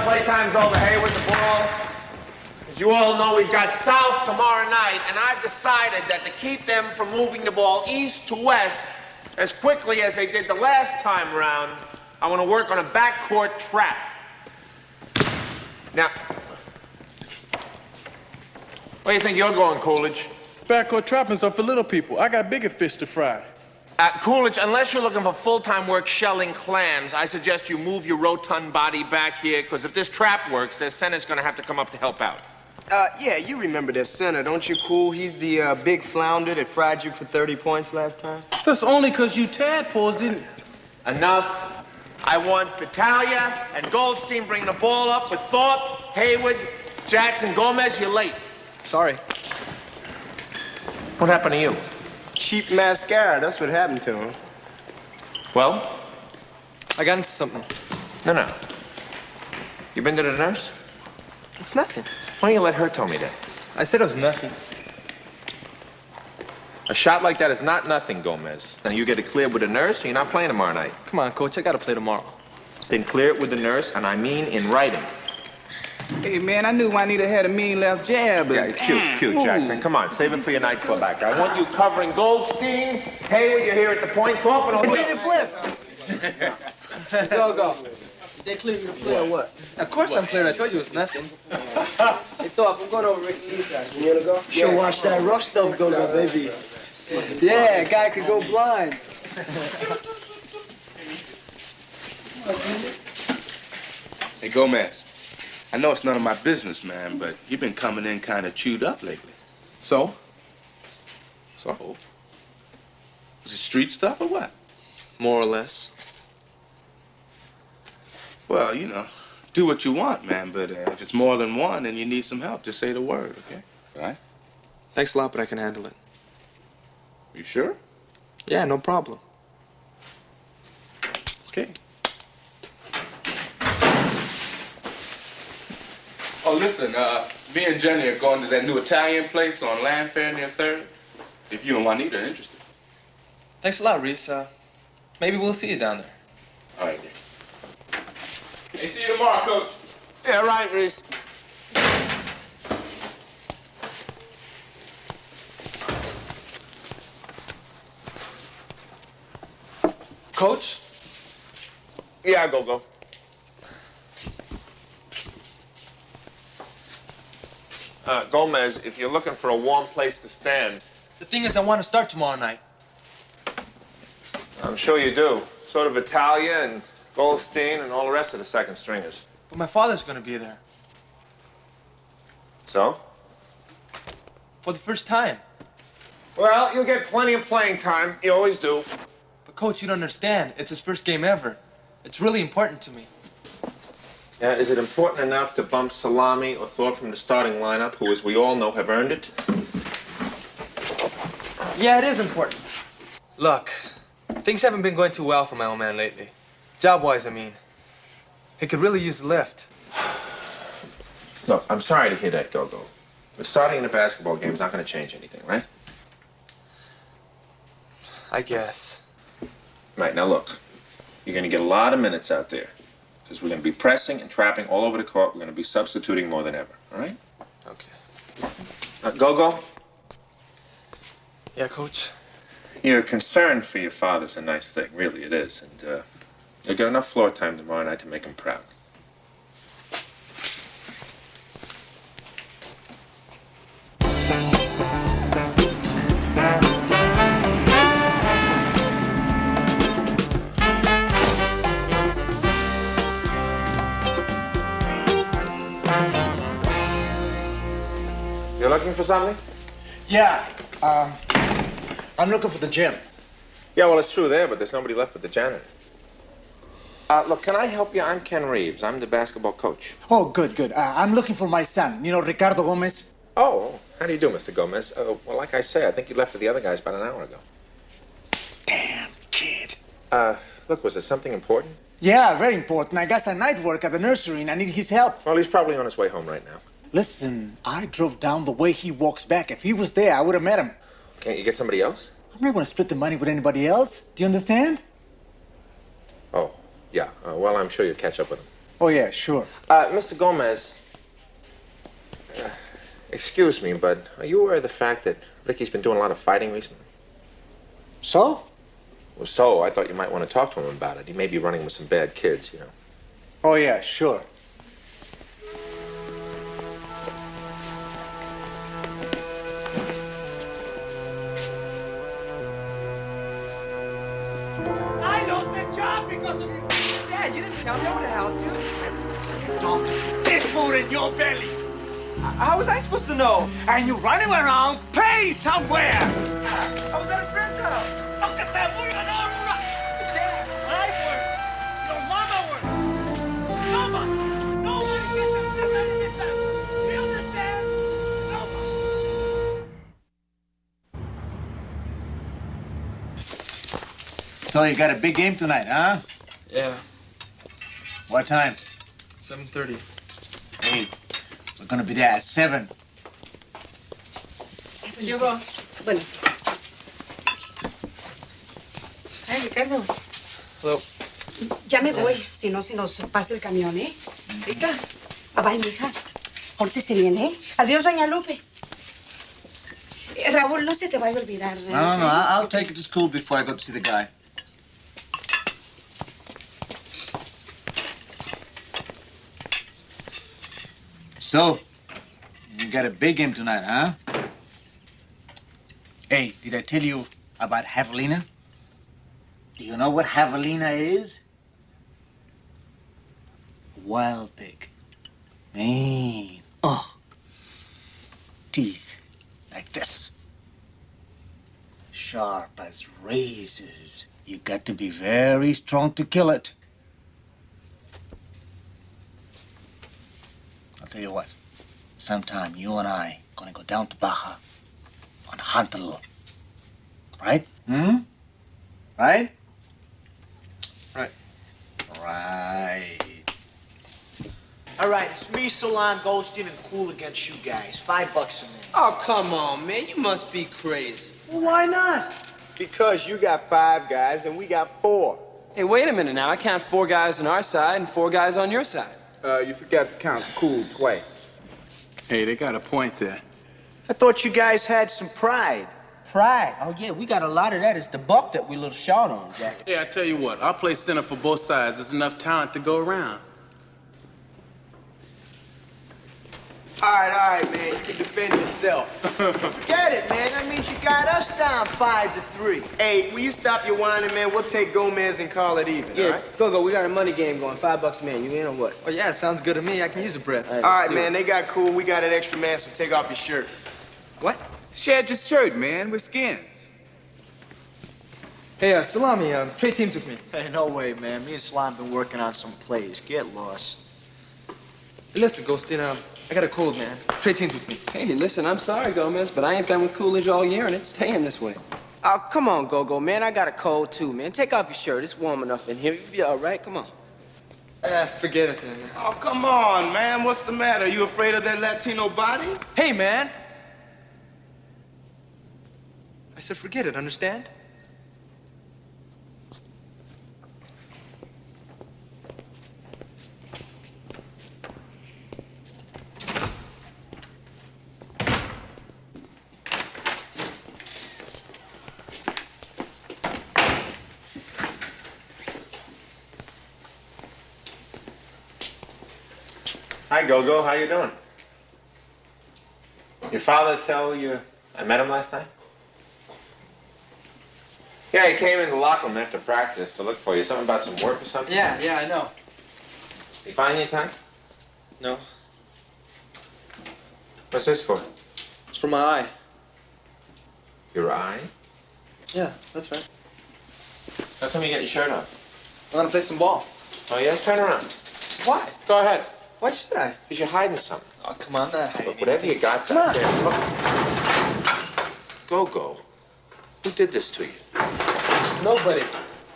S3: Playtime's over. Hey, with the ball. As you all know, we've got South tomorrow night, and I've decided that to keep them from moving the ball east to west as quickly as they did the last time around, I want to work on a backcourt trap. Now, where do you think you're going, Coolidge?
S7: Backcourt trappings are for little people. I got bigger fish to fry.
S3: Coolidge, unless you're looking for full-time work shelling clams, I suggest you move your rotund body back here, because if this trap works, their center's going to have to come up to help out.
S10: Yeah, you remember that center, don't you, Cool? He's the big flounder that fried you for 30 points last time.
S7: That's only because you tadpoles didn't...
S3: Enough. I want Vitalia and Goldstein bring the ball up with Thorpe, Hayward, Jackson, Gomez. You're late.
S10: Sorry.
S3: What happened to you?
S10: Cheap mascara, that's what happened to him.
S3: Well?
S13: I got into something.
S3: No. You been to the nurse?
S13: It's nothing.
S3: Why don't you let her tell me that?
S13: I said it was nothing.
S3: A shot like that is not nothing, Gomez. Now, you get it cleared with the nurse, or you're not playing tomorrow night.
S13: Come on, Coach. I got to play tomorrow.
S3: Then clear it with the nurse, and I mean in writing.
S4: Hey, man, I knew Juanita had a mean left jab.
S3: Yeah, cute, Jackson. Come on, save it for your nightclub act. I want you covering Goldstein. Hayward, you're here at the point. Thorpe, and
S13: Flip. Go. They clear you to play or what? Of course I'm clear. I told you it was nothing. Hey, Thorpe, I'm going over Ricky Lee's house. You want to go?
S2: Sure, watch that rough stuff go, baby. Yeah, a guy could go blind.
S19: Hey, Gomez. I know it's none of my business, man, but you've been coming in kind of chewed up lately.
S13: So?
S19: So? Was it street stuff or what?
S13: More or less.
S19: Well, you know, do what you want, man, but if it's more than one and you need some help, just say the word, okay? All right?
S13: Thanks a lot, but I can handle it.
S19: You sure?
S13: Yeah, no problem.
S19: Okay. Oh, listen, me and Jenny are going to that new Italian place on Landfair near 3rd. If you and Juanita are interested.
S13: Thanks a lot, Reese. Maybe we'll see you down there.
S19: All right, dear. Hey, see you tomorrow, Coach.
S3: Yeah, right, Reese.
S13: Coach?
S3: Yeah, go. Gomez, if you're looking for a warm place to stand...
S13: The thing is, I want to start tomorrow night.
S3: I'm sure you do. So do Vitalia and Goldstein and all the rest of the second stringers.
S13: But my father's going to be there.
S3: So?
S13: For the first time.
S3: Well, you'll get plenty of playing time. You always do.
S13: But, Coach, you don't understand. It's his first game ever. It's really important to me.
S6: Yeah, is it important enough to bump Salami or Thorpe from the starting lineup, who, as we all know, have earned it?
S13: Yeah, it is important. Look, things haven't been going too well for my old man lately. Job-wise, I mean. He could really use the lift.
S6: Look, I'm sorry to hear that, Go-Go. But starting in a basketball game is not going to change anything, right?
S13: I guess.
S6: Right, now look. You're going to get a lot of minutes out there. Because we're going to be pressing and trapping all over the court. We're going to be substituting more than ever, all right?
S13: Okay.
S6: Go-Go?
S13: Yeah, Coach?
S6: Your concern for your father's a nice thing, really it is. And you'll get enough floor time tomorrow night to make him proud. You're looking for something?
S17: Yeah, I'm looking for the gym.
S6: Yeah, well, it's true there, but there's nobody left but the janitor. Look, can I help you? I'm Ken Reeves. I'm the basketball coach.
S17: Oh, good. I'm looking for my son, Ricardo Gomez.
S6: Oh, how do you do, Mr. Gomez? Well, like I say, I think you left for the other guys about an hour ago.
S17: Damn, kid.
S6: Look, was it something important?
S17: Yeah, very important. I got some night work at the nursery and I need his help.
S6: Well, he's probably on his way home right now.
S17: Listen, I drove down the way he walks back. If he was there, I would have met him.
S6: Can't you get somebody else?
S17: I'm not going to split the money with anybody else. Do you understand?
S6: Oh, yeah. Well, I'm sure you'll catch up with him.
S17: Oh, yeah, sure.
S6: Mr. Gomez, excuse me, but are you aware of the fact that Ricky's been doing a lot of fighting recently?
S17: So?
S6: Well, so I thought you might want to talk to him about it. He may be running with some bad kids, you know.
S17: Oh, yeah, sure.
S20: I lost the job because of you.
S13: Dad, you didn't tell me I would have helped you.
S20: I work like a dog. This food in your belly.
S13: How was I supposed to know?
S20: And you running around playing somewhere.
S13: I was at a friend's house.
S20: Look at that. Dad, I work. Your mama works. Nobody gets upset at this time. Do you understand?
S17: So you got a big game tonight, huh?
S13: Yeah.
S17: What time?
S13: 7:30.
S17: Hey, we're gonna be there at 7.
S9: Llegó. Bueno. Ay, Ricardo.
S13: Hello.
S9: Ya me voy, si no se nos pasa el camión, ¿eh? ¿Lista? Bye, mija. Pórtese bien, ¿eh? Adiós, doña Lupe. Raúl, no se te vaya a olvidar.
S2: No, I'll take it to school before I go to see the guy. So, you got a big game tonight, huh? Hey, did I tell you about javelina? Do you know what javelina is? A wild pig. Man, teeth like this. Sharp as razors. You got to be very strong to kill it. I'll tell you what. Sometime you and I gonna go down to Baja and hunt a little. Right? Right?
S13: Right.
S2: Right.
S15: All right, it's me, Salami, Goldstein, and Cool against you guys. $5 a man.
S13: Oh, come on, man. You must be crazy.
S15: Well, why not?
S10: Because you got 5 guys and we got 4.
S13: Hey, wait a minute now. I count 4 guys on our side and 4 guys on your side.
S17: You forgot to count Cool twice.
S11: Hey, they got a point there.
S15: I thought you guys had some pride.
S13: Pride? Oh, yeah, we got a lot of that. It's the buck that we a little short on, Jack.
S4: Yeah, I tell you what, I'll play center for both sides. There's enough talent to go around.
S15: All right, man. You can defend yourself. Forget it, man. That means you got us down 5-3.
S10: Hey, will you stop your whining, man? We'll take Gomez and call it even, all
S13: Yeah,
S10: right?
S13: go. We got a money game going. $5 a man. You in or what?
S21: Oh, yeah, sounds good to me. I can use a breath.
S10: All right, man. They got Cool. We got an extra man, so take off your shirt.
S21: What?
S11: Shed your shirt, man. We're skins.
S21: Hey, Salami, trade teams with me.
S15: Hey, no way, man. Me and Slime been working on some plays. Get lost.
S21: Hey, listen, Goldstein, I got a cold, man. Trade teams with me.
S13: Hey, listen, I'm sorry, Gomez, but I ain't been with Coolidge all year, and it's staying this way. Oh, come on, Go-Go, man. I got a cold, too, man. Take off your shirt. It's warm enough in here. You'll be all right. Come on.
S21: Forget it, then.
S7: Oh, come on, man. What's the matter? You afraid of that Latino body?
S21: Hey, man. I said forget it, understand?
S6: Hi, Go-Go. How you doing? Your father tell you I met him last night? Yeah, he came in the locker room after practice to look for you. Something about some work or something?
S21: Yeah, I know.
S6: You find any time?
S21: No,
S6: What's this for?
S21: it's for my eye.
S6: Your eye?
S21: Yeah, that's right.
S6: How come you get your shirt off?
S21: I want to play some ball.
S6: Oh, yeah? Turn around.
S21: Why?
S6: Go ahead.
S21: Why should I?
S6: Because you're hiding something.
S21: Oh, come on, not hiding.
S6: Look, whatever you got back there. Go-Go. Who did this to you?
S21: Nobody.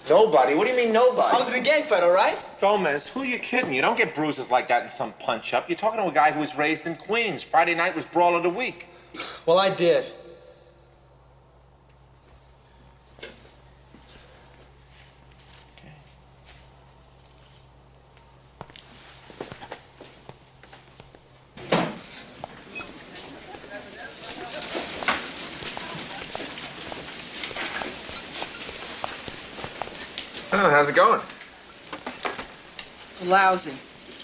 S6: Nobody? What do you mean nobody?
S21: I was in a gang fight, all right?
S6: Gomez, who are you kidding? You don't get bruises like that in some punch-up. You're talking to a guy who was raised in Queens. Friday night was Brawl of the Week.
S21: Well, I did.
S6: Oh, how's it going?
S12: Lousy.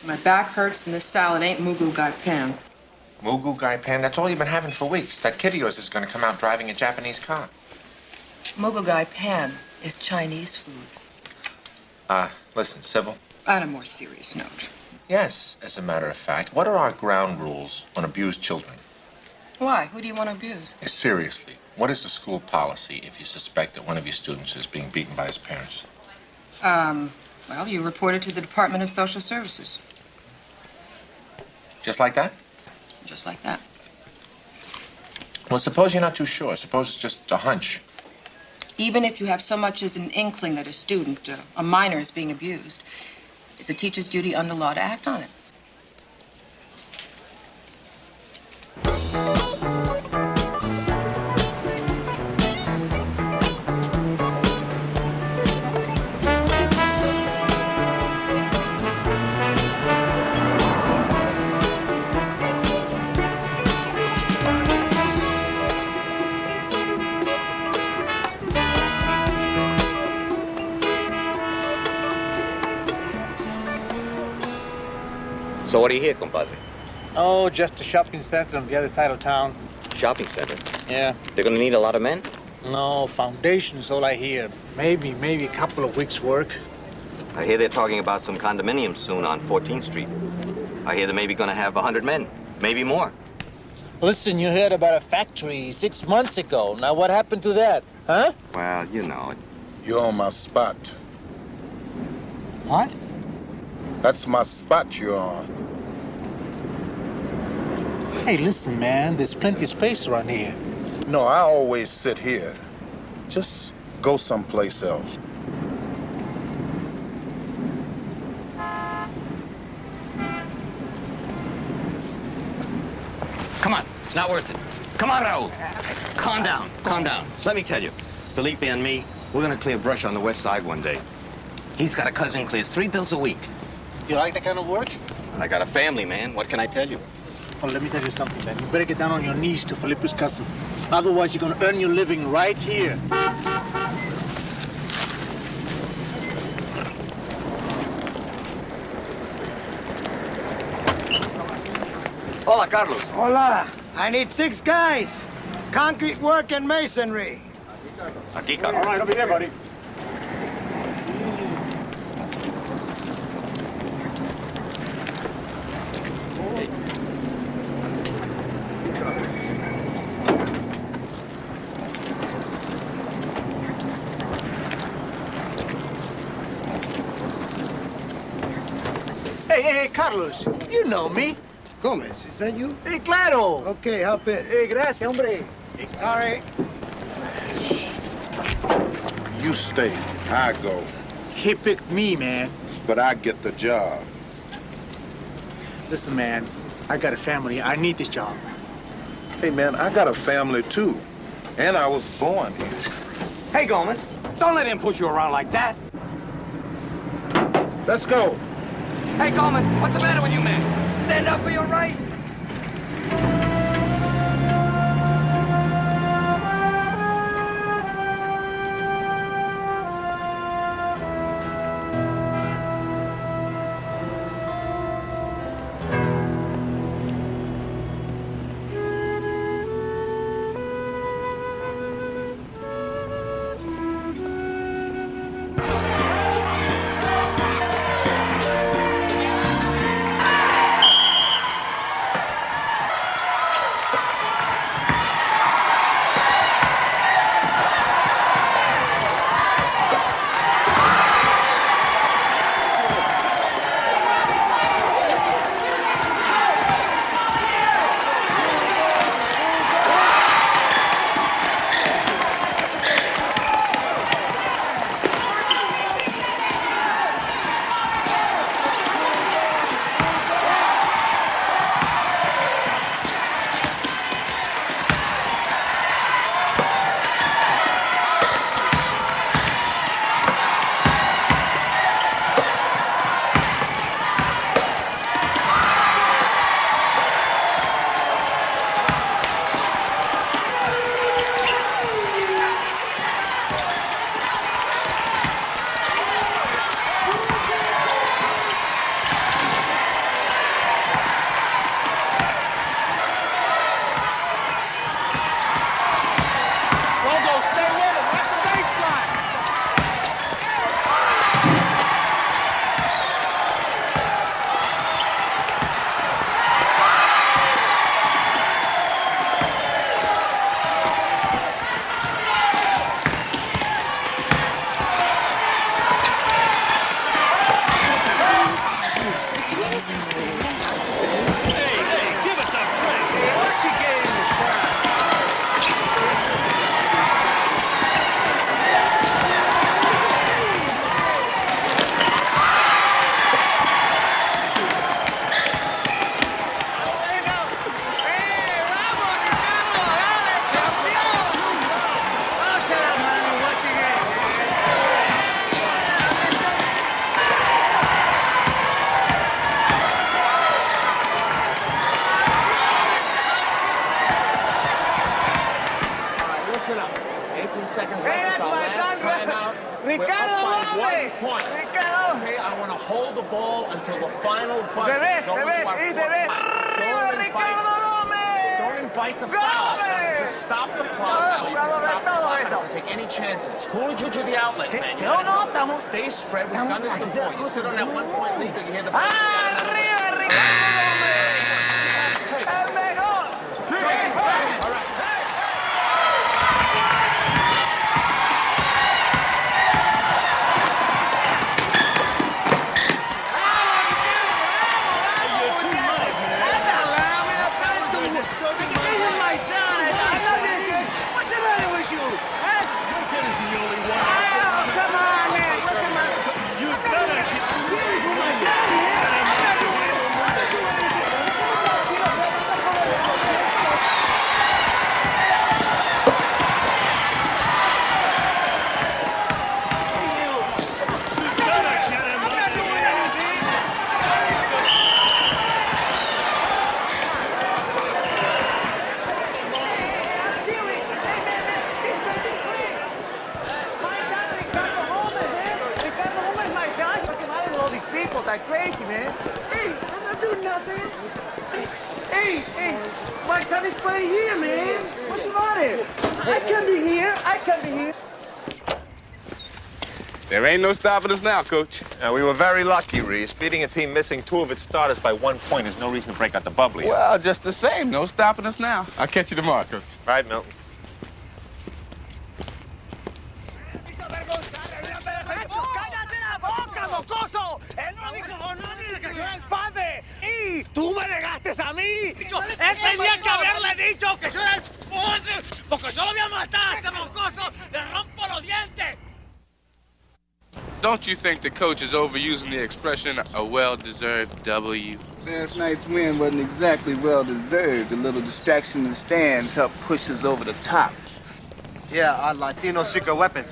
S12: My back hurts and this salad ain't Mugu Gai Pan.
S6: Mugu Gai Pan, that's all you've been having for weeks. That kid of yours is going to come out driving a Japanese car.
S12: Mugu Gai Pan is Chinese food.
S6: Listen, Sybil.
S12: On a more serious note.
S6: Yes, as a matter of fact. What are our ground rules on abused children?
S12: Why? Who do you want to abuse?
S6: Seriously, what is the school policy if you suspect that one of your students is being beaten by his parents?
S12: Well, you report it to the Department of Social Services.
S6: Just like that?
S12: Just like that.
S6: Well, suppose you're not too sure. Suppose it's just a hunch.
S12: Even if you have so much as an inkling that a student, a minor, is being abused, it's a teacher's duty under law to act on it.
S22: So what do you hear, compadre?
S17: Oh, just a shopping center on the other side of town.
S22: Shopping center?
S17: Yeah.
S22: They're gonna need a lot of men?
S17: No, foundation is all I hear. Maybe a couple of weeks' work.
S22: I hear they're talking about some condominiums soon on 14th Street. I hear they're maybe gonna have 100 men, maybe more.
S17: Listen, you heard about a factory 6 months ago. Now what happened to that, huh?
S22: Well, you know it.
S23: You're on my spot.
S17: What?
S23: That's my spot you're on.
S17: Hey, listen, man, there's plenty of space around here.
S23: No, I always sit here. Just go someplace else.
S22: It's not worth it. Come on, Raul. Calm down. Calm down. Let me tell you, Felipe and me, we're gonna clear brush on the west side one day. He's got a cousin who clears 3 bills a week.
S17: Do you like that kind of work?
S22: I got a family, man. What can I tell you?
S17: Well, let me tell you something, man. You better get down on your knees to Felipe's cousin. Otherwise, you're gonna earn your living right here.
S22: Hola, Carlos.
S15: Hola. I need 6 guys. Concrete work and masonry.
S22: Aquí, Carlos.
S3: All right, I'll be there, buddy.
S17: Hey, Carlos. You know me.
S15: Gomez, is that you?
S17: Hey, claro.
S15: Okay, hop in.
S17: Hey, gracias, hombre.
S15: Sorry.
S23: You stay. I go.
S17: He picked me, man.
S23: But I get the job.
S17: Listen, man, I got a family. I need this job.
S23: Hey, man, I got a family, too. And I was born here.
S22: Hey, Gomez. Don't let him push you around like that.
S23: Let's go.
S22: Hey, Gomez, what's the matter with you, man? Stand up for your rights.
S3: hold the ball until the final buzzer.
S20: Debes, debes.
S3: Don't invite the foul. Just stop the clock. You can stop the clock. I don't take any chances. Cool it to the outlet, man.
S20: estamos.
S3: Stay spread. We've done this before. You sit on that 1 point lead, you hear the
S20: ¡Arriba, ¡El mejor!
S3: All right.
S15: like crazy, man. Hey, I'm not doing nothing. Hey, my son is playing here, man. What's the matter? I can be here.
S7: There ain't no stopping us now, Coach.
S6: We were very lucky, Reese. Beating a team missing 2 of its starters by 1 point is no reason to break out the bubbly.
S7: Well, just the same, no stopping us now. I'll catch you tomorrow, Coach.
S6: All right, Milton.
S20: ¡Cállate la boca, mocoso! Él no dijo nada de que yo era el padre. ¡Y tú me negaste a mí! Él tenía que haberle dicho que yo era el padre, porque yo lo voy a matar a este mocoso. ¡Le rompo los dientes!
S7: Don't you think the coach is overusing the expression a well-deserved W?
S4: Last night's win wasn't exactly well-deserved. A little distraction in the stands helped push us over the top.
S13: Yeah, our Latino secret weapon.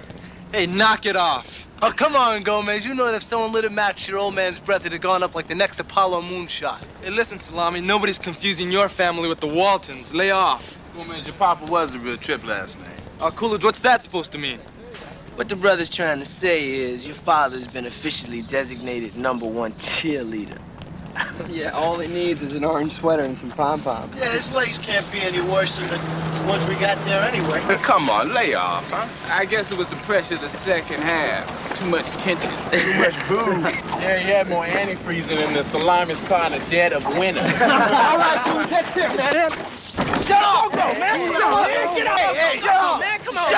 S13: Hey, knock it off. Oh, come on, Gomez. You know that if someone lit a match to your old man's breath, it'd have gone up like the next Apollo moonshot. Hey, listen, Salami, nobody's confusing your family with the Waltons. Lay off.
S7: Gomez, your papa was a real trip last night.
S13: Oh, Coolidge, what's that supposed to mean?
S15: What the brother's trying to say is your father's been officially designated #1 cheerleader.
S13: Yeah, all he needs is an orange sweater and some pom-poms.
S15: Yeah, his legs can't be any worse than the ones we got there anyway.
S7: Come on, lay off, huh?
S4: I guess it was the pressure of the second half. Too much tension, too much booze.
S7: Yeah, he had more antifreezing than the Salami's part of dead of winter.
S15: All right, dude, that's it, man. Shut up, man. Shut up, man. Get out. Hey, shut up, man. Come on.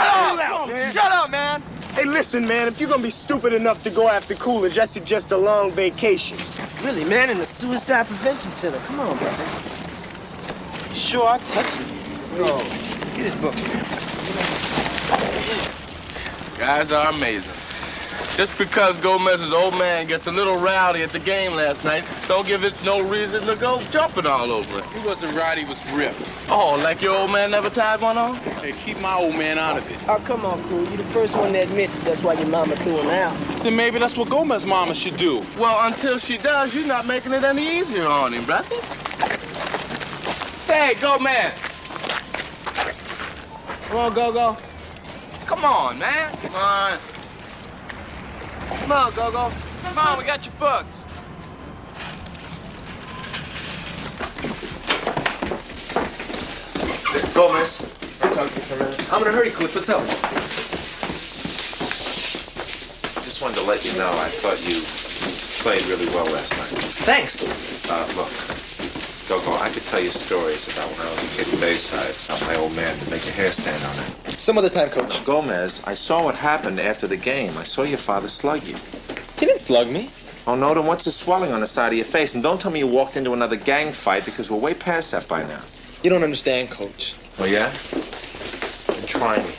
S15: Shut up, man.
S10: Hey, listen, man, if you're gonna be stupid enough to go after Coolidge, I suggest a long vacation.
S15: Really, man, in the suicide prevention center. Come on, brother. Sure, I'll touch you. Oh, get his book.
S7: Guys are amazing. Just because Gomez's old man gets a little rowdy at the game last night, don't give it no reason to go jumping all over it.
S4: He wasn't rowdy, he was ripped.
S7: Oh, like your old man never tied one on?
S4: Hey, keep my old man out of it.
S15: Oh, come on, Cool. You're the first one to admit that's why your mama threw him out.
S4: Then maybe that's what Gomez's mama should do.
S7: Well, until she does, you're not making it any easier on him, brother. Say, Gomez.
S15: Come on, Go-Go.
S7: Come on, man. Come on.
S15: Come on, Go-Go.
S13: Come on, we got your books.
S6: Gomez.
S13: I'm in a hurry, Coach. What's up?
S6: Just wanted to let you know I thought you played really well last night.
S13: Thanks.
S6: Look, Go-Go, I could tell you stories about when I was a kid in Bayside, about my old man to make your hair stand on end.
S13: Some other time, Coach.
S6: Gomez, I saw what happened after the game. I saw your father slug you.
S13: He didn't slug me.
S6: Oh, no, then what's the swelling on the side of your face? And don't tell me you walked into another gang fight, because we're way past that by now.
S13: You don't understand, Coach.
S6: Oh, yeah? Then try me.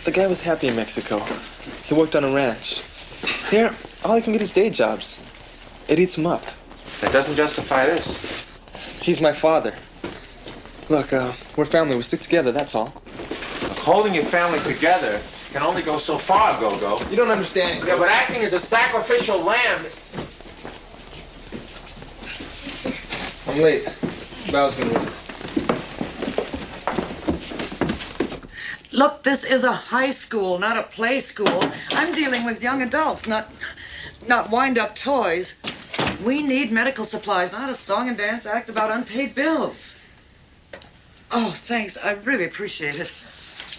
S13: The guy was happy in Mexico. He worked on a ranch. Here, all he can get is day jobs. It eats him up.
S6: That doesn't justify this.
S13: He's my father. Look, we're family. We stick together, that's all.
S6: Look, holding your family together can only go so far, Go-Go.
S13: You don't understand, Coach.
S6: Yeah, but acting as a sacrificial lamb...
S13: I'm late. Bell's gonna work.
S9: Look, this is a high school, not a play school. I'm dealing with young adults, not wind-up toys. We need medical supplies, not a song and dance act about unpaid bills. Oh, thanks. I really appreciate it.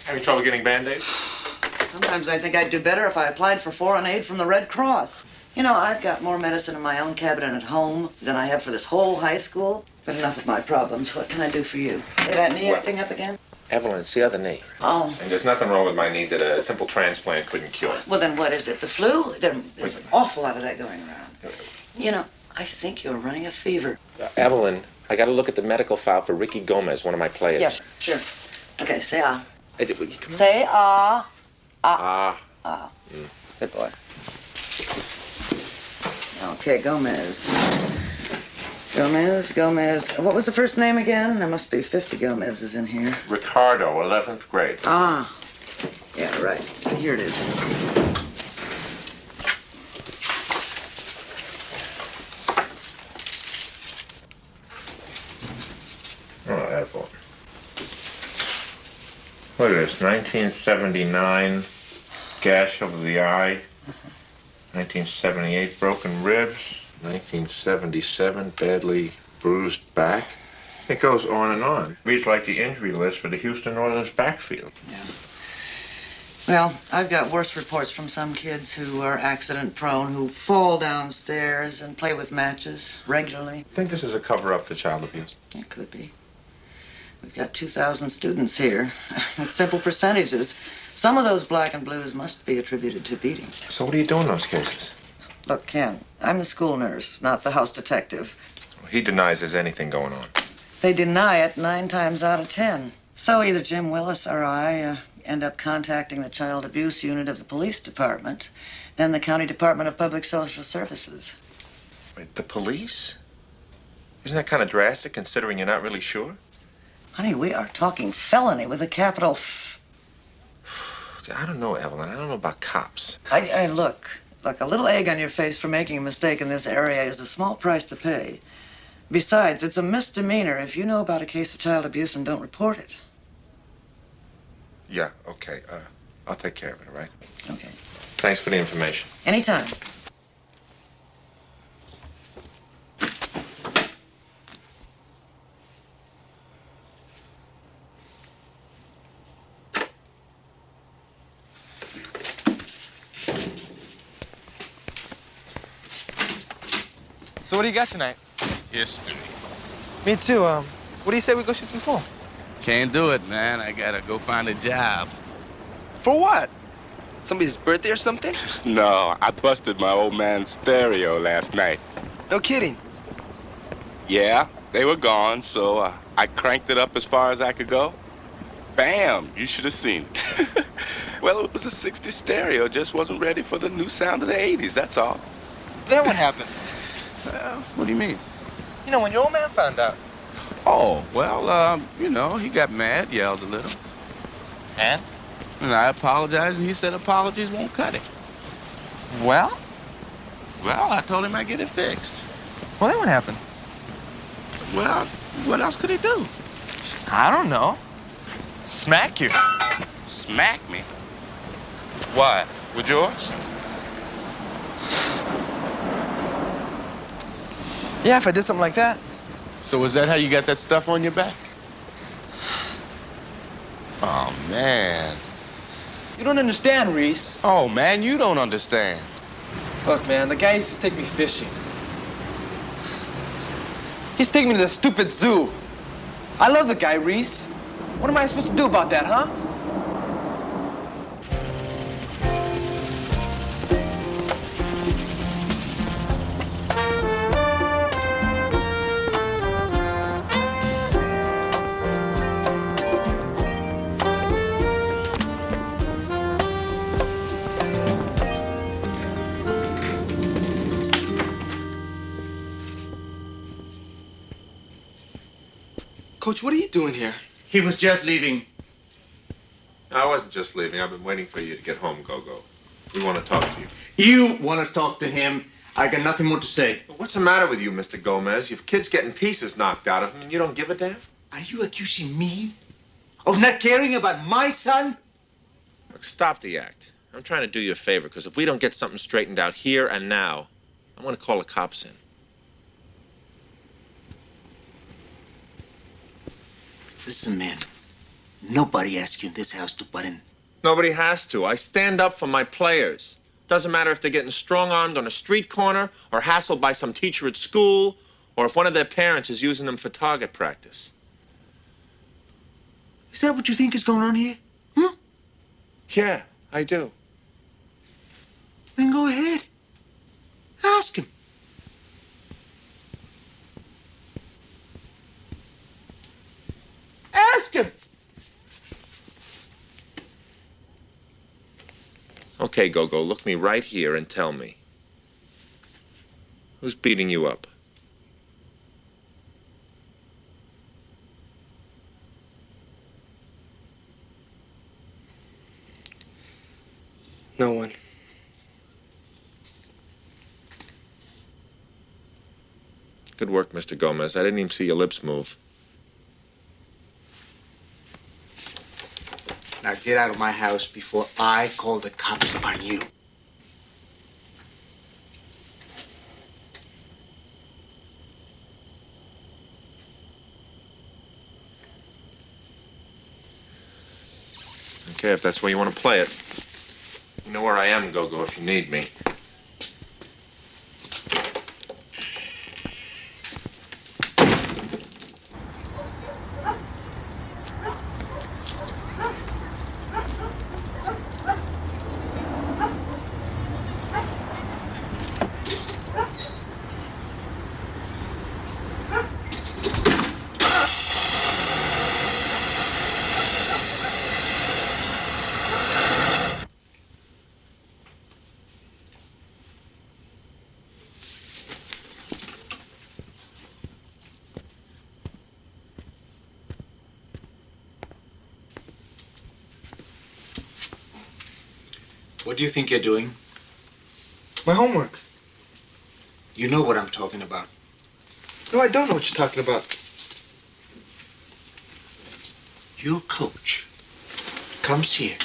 S6: Having trouble getting Band-Aids?
S9: Sometimes I think I'd do better if I applied for foreign aid from the Red Cross. You know, I've got more medicine in my own cabinet at home than I have for this whole high school. But enough of my problems. What can I do for you? Hey, that knee acting up again?
S6: Evelyn, it's the other knee.
S9: Oh.
S6: And there's nothing wrong with my knee that a simple transplant couldn't cure.
S9: Well, then what is it? The flu? There's an awful lot of that going around. You know, I think you're running a fever.
S6: Evelyn, I got to look at the medical file for Ricky Gomez, one of my players.
S9: Yes, sure. Okay, say ah.
S6: Hey, will you come on?
S9: Say ah.
S6: Ah.
S9: Ah. Good boy. Okay, Gomez. Gomez. What was the first name again? There must be 50 Gomez's in here.
S6: Ricardo, 11th grade.
S9: Ah. Yeah, right. Here it is.
S6: Oh, that boy. What is this, 1979, gash over the eye, 1978, broken ribs. 1977, badly bruised back. It goes on and on. Reads like the injury list for the Houston Northern's backfield.
S9: Yeah. Well, I've got worse reports from some kids who are accident-prone, who fall downstairs and play with matches regularly.
S6: Think this is a cover-up for child abuse?
S9: It could be. We've got 2,000 students here with simple percentages. Some of those black and blues must be attributed to beating.
S6: So what do you do in those cases?
S9: Look, Ken, I'm the school nurse, not the house detective.
S6: He denies there's anything going on.
S9: They deny it 9 times out of 10. So either Jim Willis or I end up contacting the child abuse unit of the police department, then the County Department of Public Social Services.
S6: Wait, the police? Isn't that kind of drastic, considering you're not really sure?
S9: Honey, we are talking felony with a capital F.
S6: I don't know, Evelyn. I don't know about cops.
S9: Look, a little egg on your face for making a mistake in this area is a small price to pay. Besides, it's a misdemeanor if you know about a case of child abuse and don't report it.
S6: Yeah, okay. I'll take care of it, all right?
S9: Okay.
S6: Thanks for the information.
S9: Anytime.
S13: So what do you got tonight?
S7: History.
S13: Me too. What do you say we go shoot some pool?
S7: Can't do it, man. I gotta go find a job.
S13: For what? Somebody's birthday or something?
S7: No, I busted my old man's stereo last night.
S13: No kidding.
S7: Yeah, they were gone, so I cranked it up as far as I could go. Bam! You should have seen it. Well, it was a 60 stereo, just wasn't ready for the new sound of the 80s, that's all.
S13: Then what happened?
S7: What do you mean?
S13: You know, when your old man found out.
S7: Oh, well, you know, he got mad, yelled a little.
S13: And?
S7: And I apologized, and he said apologies won't cut it.
S13: Well?
S7: Well, I told him I'd get it fixed.
S13: Well, then what happened?
S7: Well, what else could he do?
S13: I don't know. Smack you.
S7: Smack me? Why? With yours?
S13: Yeah, if I did something like that.
S7: So is that how you got that stuff on your back? Oh, man.
S13: You don't understand, Reese.
S7: Oh, man, you don't understand.
S13: Look, man, the guy used to take me fishing. He's taking me to the stupid zoo. I love the guy, Reese. What am I supposed to do about that, huh? Coach, what are you doing here?
S1: He was just leaving.
S6: I wasn't just leaving. I've been waiting for you to get home, Go-Go. We want to talk to you.
S1: You want to talk to him. I got nothing more to say.
S6: What's the matter with you, Mr. Gomez? Your kid's getting pieces knocked out of him, and you don't give a damn?
S1: Are you accusing me of not caring about my son?
S6: Look, stop the act. I'm trying to do you a favor, because if we don't get something straightened out here and now, I'm going to call the cops in.
S1: Listen, man. Nobody asked you in this house to butt in.
S6: Nobody has to. I stand up for my players. Doesn't matter if they're getting strong-armed on a street corner or hassled by some teacher at school or if one of their parents is using them for target practice.
S1: Is that what you think is going on here?
S6: Yeah, I do.
S1: Then go ahead. Ask him. Ask him.
S6: Okay, Go-Go, look me right here and tell me. Who's beating you up?
S13: No one.
S6: Good work, Mr. Gomez. I didn't even see your lips move.
S1: Now get out of my house before I call the cops on you.
S6: Okay, if that's the way you want to play it. You know where I am, Go-Go, if you need me.
S17: What do you think you're doing?
S13: My homework.
S17: You know what I'm talking about.
S13: No, I don't know what you're talking about.
S17: Your coach comes here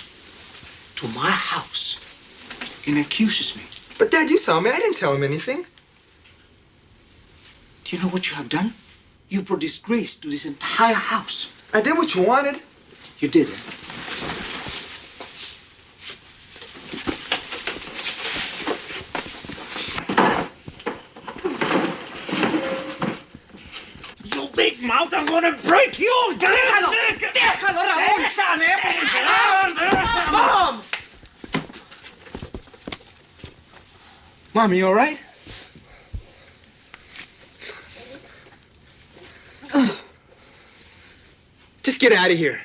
S17: to my house and accuses me.
S13: But Dad, you saw me. I didn't tell him anything.
S17: Do you know what you have done? You brought disgrace to this entire house.
S13: I did what you wanted.
S17: You did it.
S20: You big mouth, I'm gonna break you!
S9: Déjalo! ¡Déjalo, Raúl!
S20: ¡Déjame!
S13: Mom! Mom, you all right? Just get out of here.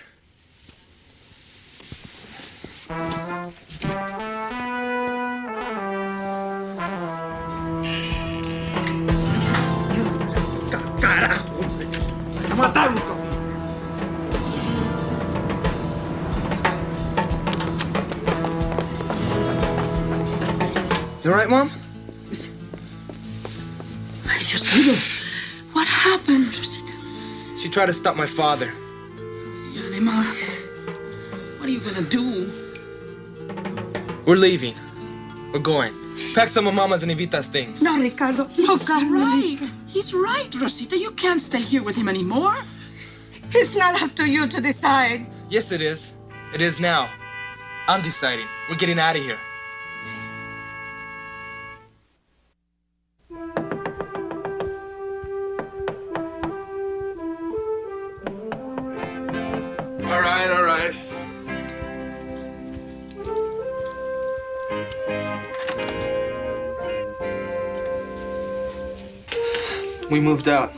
S20: ¡Carajo! ¡A matarlo!
S13: You all right, Mom?
S9: Ay, Dios mío. What happened?
S13: She tried to stop my father.
S9: Y además, what are you gonna do?
S13: We're leaving. We're going. Pack some of Mama's and Evita's things.
S9: No, Ricardo.
S8: He's right. He's right, Rosita. You can't stay here with him anymore.
S9: It's not up to you to decide.
S13: Yes, it is. It is now. I'm deciding. We're getting out of here.
S6: All right, all right.
S13: We moved out.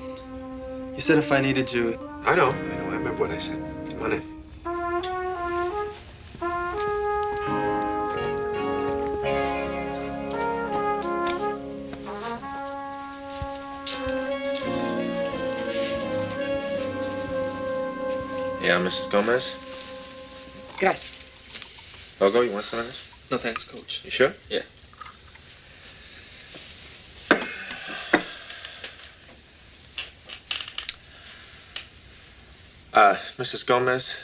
S13: You said if I needed you.
S6: I know. I remember what I said. Come on in. Yeah, Mrs. Gomez?
S9: Gracias.
S6: Go-Go, you want some of this?
S13: No thanks, Coach.
S6: You sure?
S13: Yeah.
S6: Mrs. Gomez,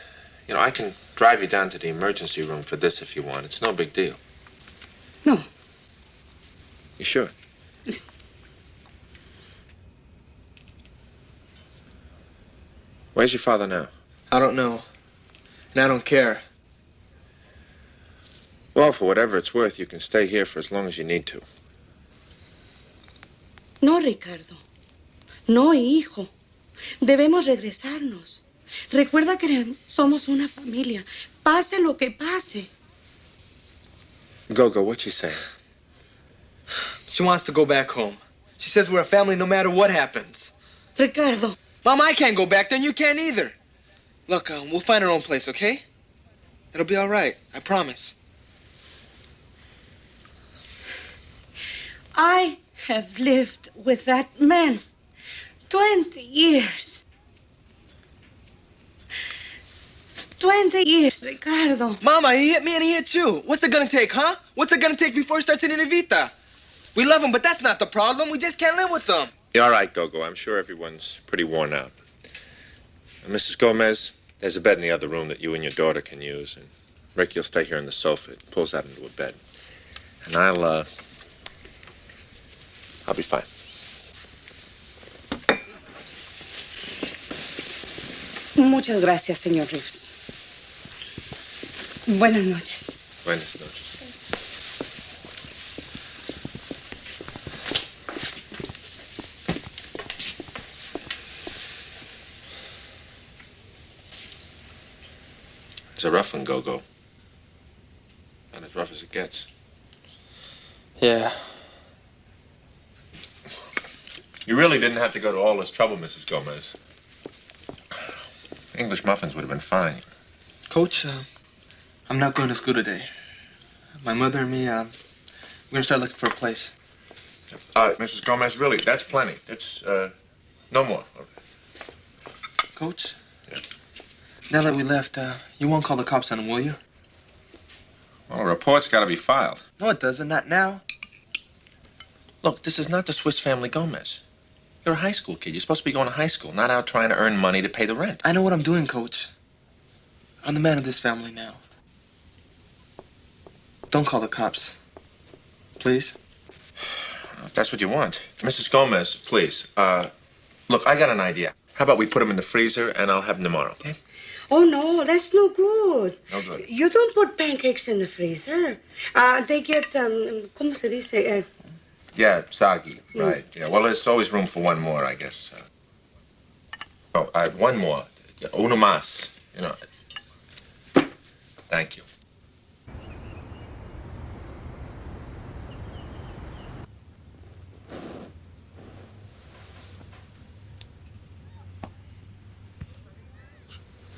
S6: you know, I can drive you down to the emergency room for this if you want. It's no big deal.
S9: No.
S6: You sure? Where's your father now?
S13: I don't know. And I don't care.
S6: Well, for whatever it's worth, you can stay here for as long as you need to.
S14: No, Ricardo. No, hijo. Debemos regresarnos. Recuerda que somos una familia. Pase lo que pase.
S6: Go-Go, what you say?
S13: She wants to go back home. She says we're a family no matter what happens.
S14: Ricardo.
S13: Mom, I can't go back, then you can't either. Look, we'll find our own place, okay? It'll be all right. I promise.
S14: I have lived with that man 20 years. 20 years, Ricardo.
S13: Mama, he hit me and he hit you. What's it gonna take, huh? What's it gonna take before he starts hitting Evita? We love him, but that's not the problem. We just can't live with them.
S6: You're all right, Go-Go. I'm sure everyone's pretty worn out. And Mrs. Gomez, there's a bed in the other room that you and your daughter can use. And Rick, you'll stay here on the sofa. It pulls out into a bed. And I'll be fine.
S14: Muchas gracias, señor Reeves. Buenas noches.
S6: Buenas noches. It's a rough one, Go-Go. And as rough as it gets.
S13: Yeah.
S6: You really didn't have to go to all this trouble, Mrs. Gomez. English muffins would have been fine.
S13: Coach, I'm not going to school today. My mother and me, we're going to start looking for a place.
S6: Mrs. Gomez, really, that's plenty. It's, no more.
S13: Coach?
S6: Yeah.
S13: Now that we left, you won't call the cops on him, will you?
S6: Well, a report's got to be filed.
S13: No, it doesn't. Not now.
S6: Look, this is not the Swiss Family Gomez. You're a high school kid. You're supposed to be going to high school, not out trying to earn money to pay the rent.
S13: I know what I'm doing, Coach. I'm the man of this family now. Don't call the cops. Please?
S6: If that's what you want. Mrs. Gomez, please. Look, I got an idea. How about we put them in the freezer and I'll have them tomorrow, okay?
S14: Oh, no, that's no good.
S6: No good.
S14: You don't put pancakes in the freezer. They get, ¿cómo se dice?
S6: Yeah, soggy, right. Yeah, well, there's always room for one more, I guess. One more. Uno más. You know. Thank you.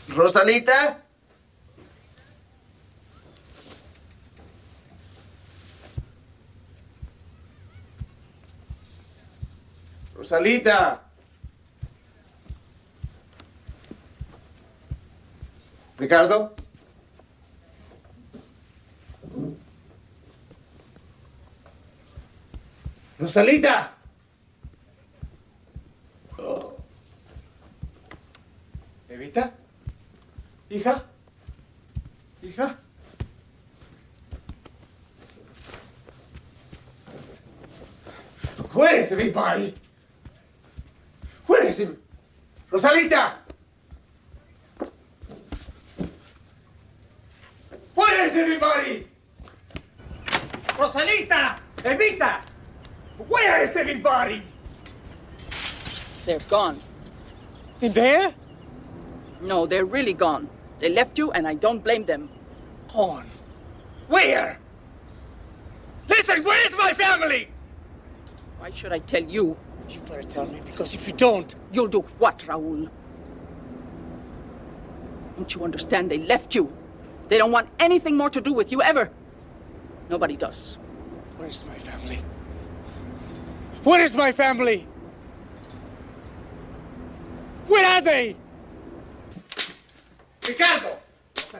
S10: Rosalita? Rosalita. Ricardo? Rosalita. Evita? Hija? Hija? Where is everybody? Where is him? Rosalita! Where is everybody? Rosalita! Evita! Where is everybody?
S8: They're gone.
S10: In there?
S8: No, they're really gone. They left you, and I don't blame them.
S10: Gone? Where? Listen, where is my family?
S8: Why should I tell you?
S10: You better tell me, because if you don't...
S8: You'll do what, Raul? Don't you understand? They left you. They don't want anything more to do with you, ever. Nobody does.
S10: Where's my family? Where is my family? Where are they? Ricardo!
S6: It's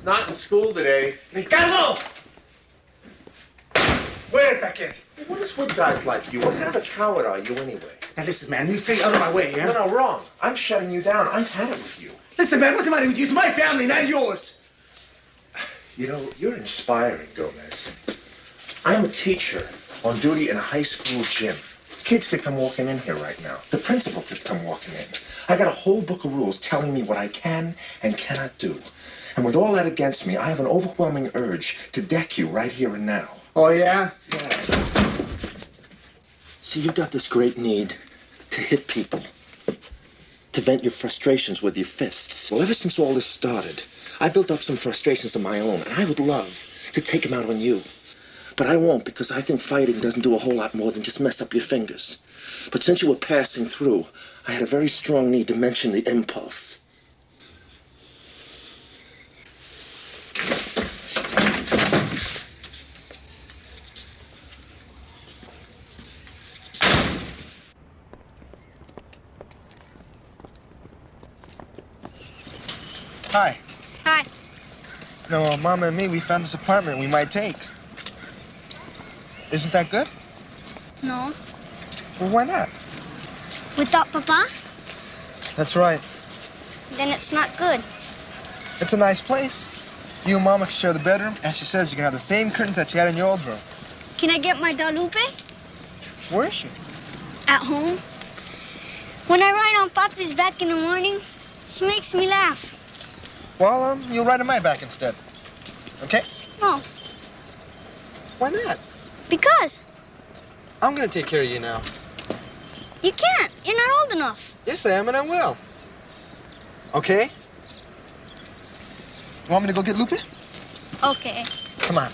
S6: not in school today.
S10: Ricardo! Where is that kid?
S6: What is with guys like you? What kind of a coward are you anyway?
S10: Now listen, man, you stay out of my way, yeah?
S6: No, wrong. I'm shutting you down. I've had it with you.
S10: Listen, man, what's the matter with you? It's my family, not yours.
S6: You know, you're inspiring, Gomez. I'm a teacher on duty in a high school gym. Kids could come walking in here right now. The principal could come walking in. I got a whole book of rules telling me what I can and cannot do. And with all that against me, I have an overwhelming urge to deck you right here and now.
S10: Oh, yeah?
S1: See, you've got this great need to hit people, to vent your frustrations with your fists. Well, ever since all this started, I built up some frustrations of my own, and I would love to take them out on you. But I won't, because I think fighting doesn't do a whole lot more than just mess up your fingers. But since you were passing through, I had a very strong need to mention the impulse.
S10: Hi.
S5: Hi.
S10: No, Mama and me, we found this apartment we might take. Isn't that good?
S5: No.
S10: Well, why not?
S5: Without Papa?
S10: That's right.
S5: Then it's not good.
S10: It's a nice place. You and Mama can share the bedroom, and she says you can have the same curtains that you had in your old room.
S5: Can I get my Dalupe?
S10: Where is she?
S5: At home. When I ride on Papa's back in the morning, he makes me laugh.
S13: Well, you'll ride on my back instead. Okay?
S5: No,
S13: Why not?
S5: because
S13: I'm gonna take care of you now.
S5: you can't. You're not old enough.
S13: Yes, I am, and I will. Okay? You want me to go get Lupe?
S5: Okay.
S13: Come on.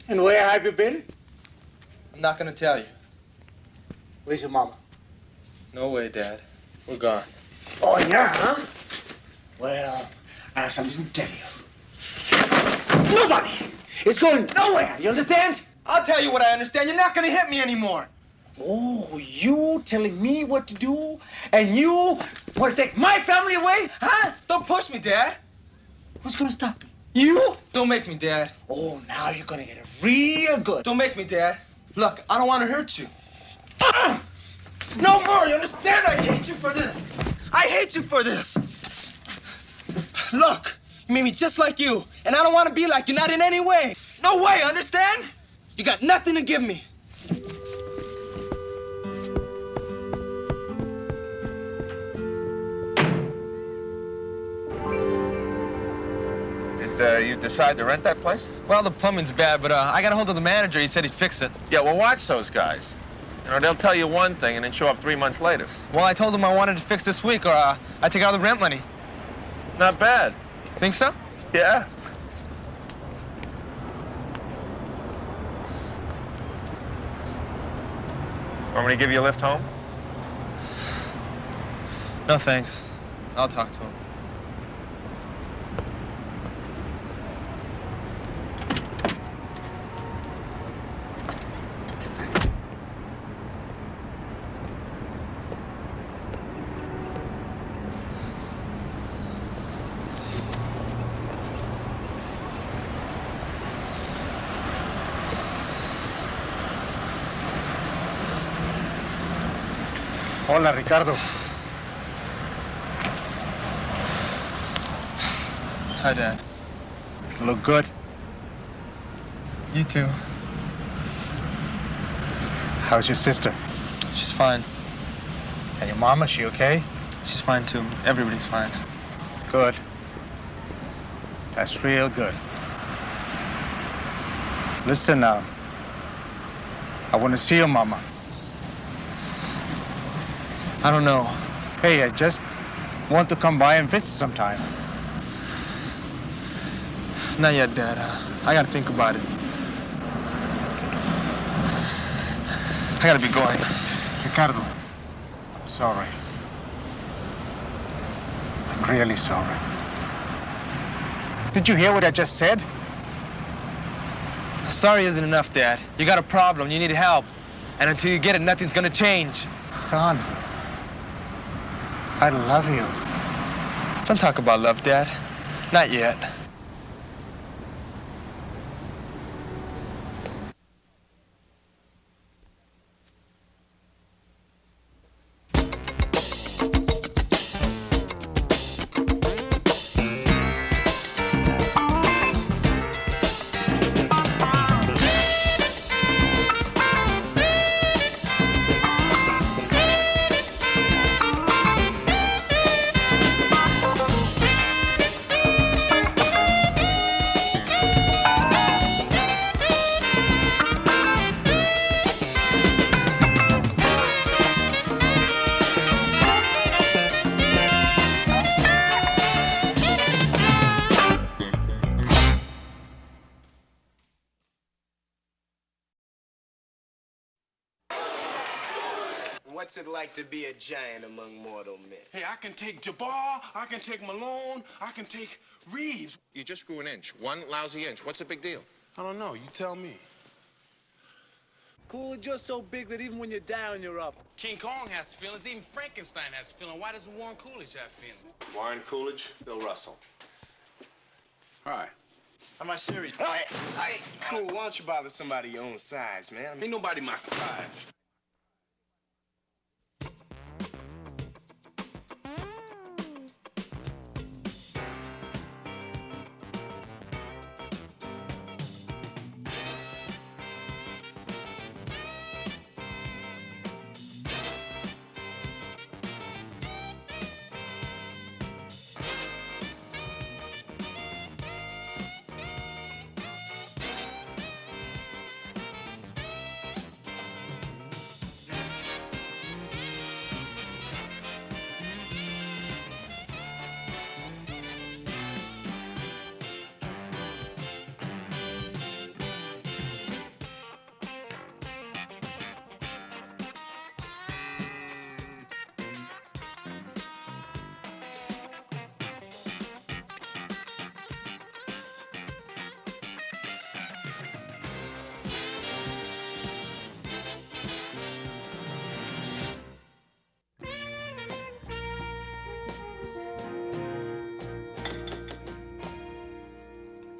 S21: And where have you been?
S13: I'm not gonna tell you.
S21: Where's your mama?
S13: No way, Dad. We're gone.
S21: Oh, yeah, huh? Well, I have something to tell you. Nobody is going nowhere, you understand?
S13: I'll tell you what I understand. You're not gonna hit me anymore.
S21: Oh, you telling me what to do? And you want to take my family away?
S13: Huh? Don't push me, Dad.
S21: Who's gonna stop me?
S13: You? Don't make me, Dad.
S21: Oh, now you're gonna get it real good.
S13: Don't make me, Dad. Look, I don't want to hurt you. No more, you understand? I hate you for this. I hate you for this. Look, you made me just like you, and I don't want to be like you, not in any way. No way, understand? You got nothing to give me.
S6: Did you decide to rent that place?
S13: Well, the plumbing's bad, but I got a hold of the manager. He said he'd fix it.
S6: Yeah, well, watch those guys. You know, they'll tell you one thing and then show up 3 months later.
S13: Well, I told him I wanted to fix this week, or I take out the rent money.
S6: Not bad.
S13: Think so?
S6: Yeah. Want me to give you a lift home?
S13: No, thanks. I'll talk to him.
S21: Hola, Ricardo.
S13: Hi, Dad.
S21: Look good.
S13: You too.
S21: How's your sister?
S13: She's fine.
S21: And your mama, she okay?
S13: She's fine too. Everybody's fine.
S21: Good. That's real good. Listen, I want to see your mama.
S13: I don't know.
S21: Hey, I just want to come by and visit sometime.
S13: Not yet, Dad. I gotta think about it. I gotta be going.
S21: Ricardo, I'm sorry. I'm really sorry. Did you hear what I just said?
S13: Sorry isn't enough, Dad. You got a problem. You need help. And until you get it, nothing's gonna change.
S21: Son, I love you.
S13: Don't talk about love, Dad. Not yet.
S10: What's it like to be a giant among mortal men?
S3: Hey, I can take Jabbar, I can take Malone, I can take Reeves.
S6: You just grew an inch. One lousy inch. What's the big deal?
S3: I don't know. You tell me.
S13: Coolidge, you're so big that even when you're down, you're up.
S16: King Kong has feelings. Even Frankenstein has feelings. Why doesn't Warren Coolidge have feelings?
S6: Warren Coolidge, Bill Russell.
S16: Hi.
S10: How my sherry? Hey, cool. Why don't you bother somebody your own size, man?
S16: Ain't nobody my size.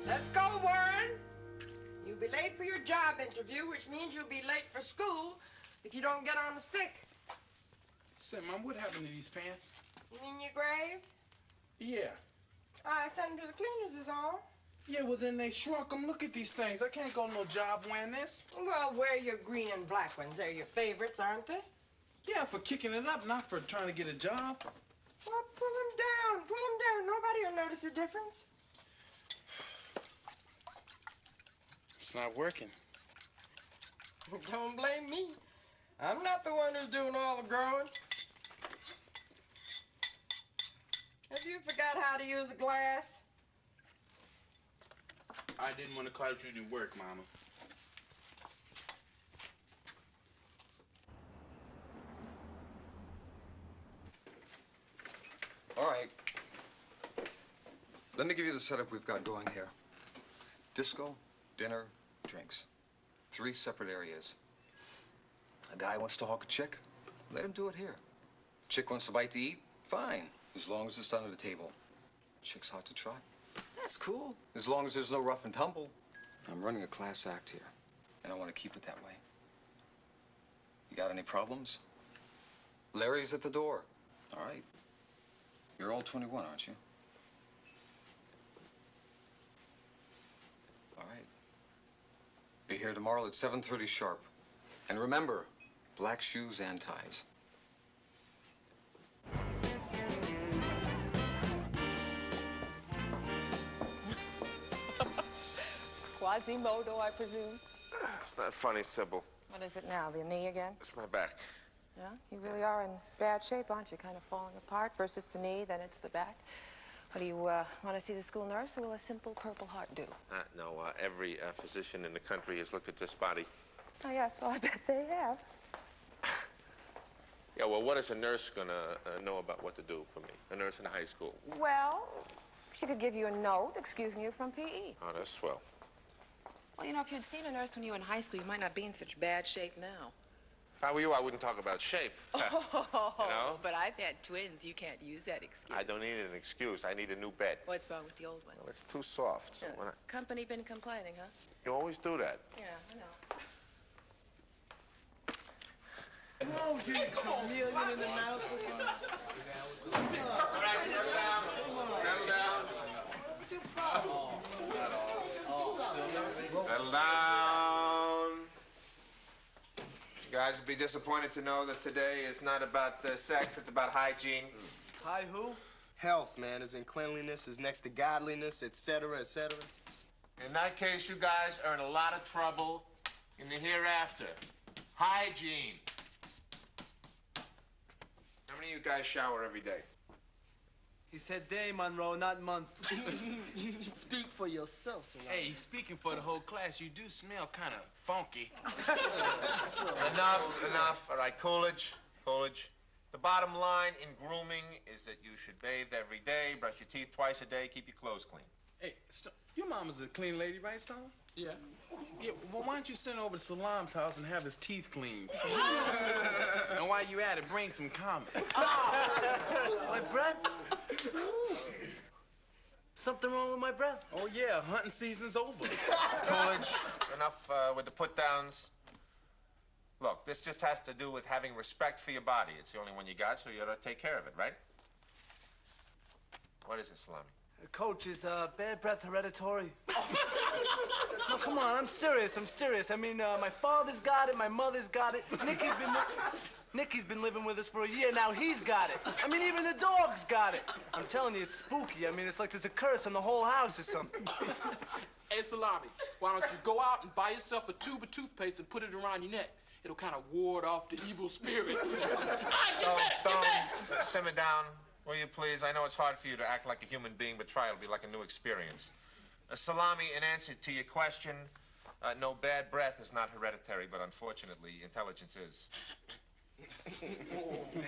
S9: Let's go, Warren. You'll be late for your job interview, which means you'll be late for school if you don't get on the stick.
S16: Say, Mom, what happened to these pants?
S9: You mean your grays?
S16: Yeah.
S9: I sent them to the cleaners is all.
S16: Yeah, well, then they shrunk them. Look at these things. I can't go to no job wearing this.
S9: Well, wear your green and black ones. They're your favorites, aren't they?
S16: Yeah, for kicking it up, not for trying to get a job.
S9: Well, pull them down. Pull them down. Nobody will notice a difference.
S16: It's not working.
S9: Don't blame me. I'm not the one who's doing all the growing. Have you forgot how to use a glass?
S16: I didn't want to cause you any work, Mama.
S18: All right. Let me give you the setup we've got going here. Disco, dinner, drinks. 3 separate areas. A guy wants to hawk a chick, let him do it here. Chick wants a bite to eat, fine, as long as it's done at the table. Chick's hot to trot. That's cool. As long as there's no rough and tumble. I'm running a class act here, and I want to keep it that way. You got any problems? Larry's at the door. All right. You're all 21, aren't you? All right. Be here tomorrow at 7:30 sharp. And remember, black shoes and ties.
S12: Quasimodo, I presume.
S6: It's not funny, Sybil.
S12: What is it now, the knee again?
S6: It's my back.
S12: Yeah, you really are in bad shape, aren't you? Kind of falling apart. First it's the knee, then it's the back. What, do you want to see the school nurse, or will a simple Purple Heart do?
S6: No, every physician in the country has looked at this body.
S12: Oh, yes, well, I bet they have.
S6: Yeah, well, what is a nurse gonna know about what to do for me? A nurse in high school?
S12: Well, she could give you a note excusing you from PE.
S6: Oh, that's swell.
S12: Well, you know, if you'd seen a nurse when you were in high school, you might not be in such bad shape now.
S6: If I were you, I wouldn't talk about shape.
S12: Oh,
S6: You know?
S12: but I've had twins. You can't use that excuse.
S6: I don't need an excuse. I need a new bed.
S12: What's wrong with the old one?
S6: Well, it's too soft. So when
S12: Company been complaining, huh?
S6: you always do that.
S12: Yeah, I know.
S13: Oh, you chameleon in the mouth.
S6: All right, settle down. Settle down.
S13: What's your problem?
S6: Settle down. You guys will be disappointed to know that today is not about sex, it's about hygiene.
S10: Hi, who? Health, man, is in cleanliness, is next to godliness, etc., etc.
S6: In that case, you guys are in a lot of trouble in the hereafter. Hygiene. How many of you guys shower every day?
S13: He said day, Monroe, not month.
S10: Speak for yourself, Salami.
S16: Hey, speaking for the whole class, you do smell kind of funky.
S6: Enough. All right, Coolidge. The bottom line in grooming is that you should bathe every day, brush your teeth twice a day, keep your clothes clean.
S16: Hey, your mama's a clean lady, right, Stone? Yeah. Yeah, well, why don't you send her over to Salam's house and have his teeth cleaned? And while you at it, bring some comic.
S13: My breath? Something wrong with my breath?
S16: Oh, yeah, hunting season's over.
S6: Coolidge, enough with the put-downs. Look, this just has to do with having respect for your body. It's the only one you got, so you ought to take care of it, right? What is it, Salami?
S13: Coach, is bad breath hereditary? No, come on, I'm serious. I mean, my father's got it, my mother's got it. Nicky's been living with us for a year now. He's got it. I mean, even the dog's got it. I'm telling you, it's spooky. I mean, it's like there's a curse on the whole house or something.
S2: Hey, Salami, why don't you go out and buy yourself a tube of toothpaste and put it around your neck? It'll kind of ward off the evil spirit.
S6: Stone, simmer down, will you please? I know it's hard for you to act like a human being, but try. It'll be like a new experience. Salami, in answer to your question, no, bad breath is not hereditary, but unfortunately, intelligence is.
S2: Oh, man.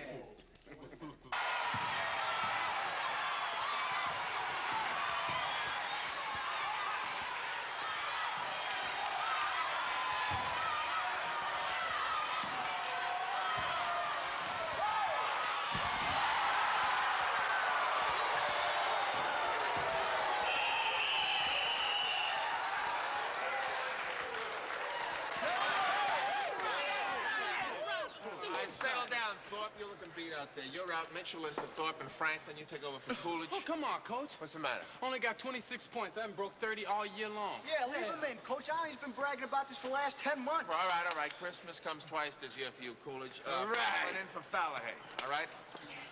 S2: You're looking beat out there. You're out. Mitchell in for Thorpe and Franklin. You take over for Coolidge.
S16: Oh, come on, Coach.
S6: What's the matter?
S16: Only got 26 points. I haven't broke 30 all year long.
S21: Yeah, leave him in, Coach. Ali's been bragging about this for the last 10 months.
S6: Well, all right. Christmas comes twice this year for you, Coolidge.
S16: All right.
S6: Franklin in for Fallahay. All right?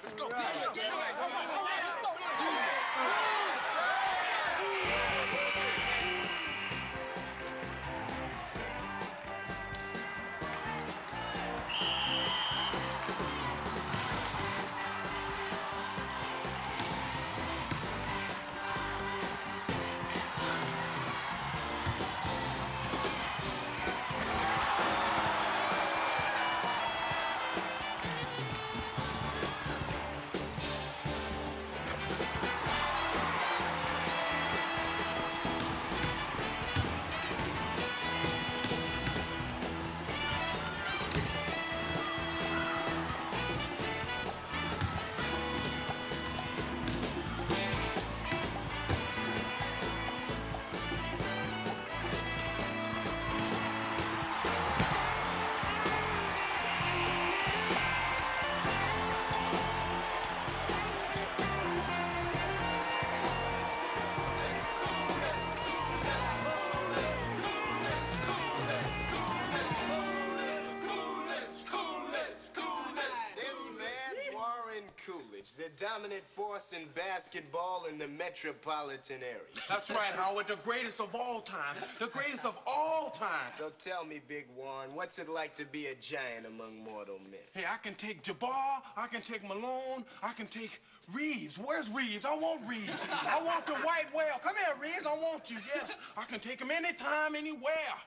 S6: Let's go.
S10: The dominant force in basketball in the metropolitan area.
S16: That's right, Howard. The greatest of all time. The greatest of all time.
S10: So tell me, Big Warren, what's it like to be a giant among mortal men?
S16: Hey, I can take Jabbar, I can take Malone, I can take Reeves. Where's Reeves? I want Reeves. I want the white whale. Come here, Reeves. I want you. Yes, I can take him anytime, anywhere.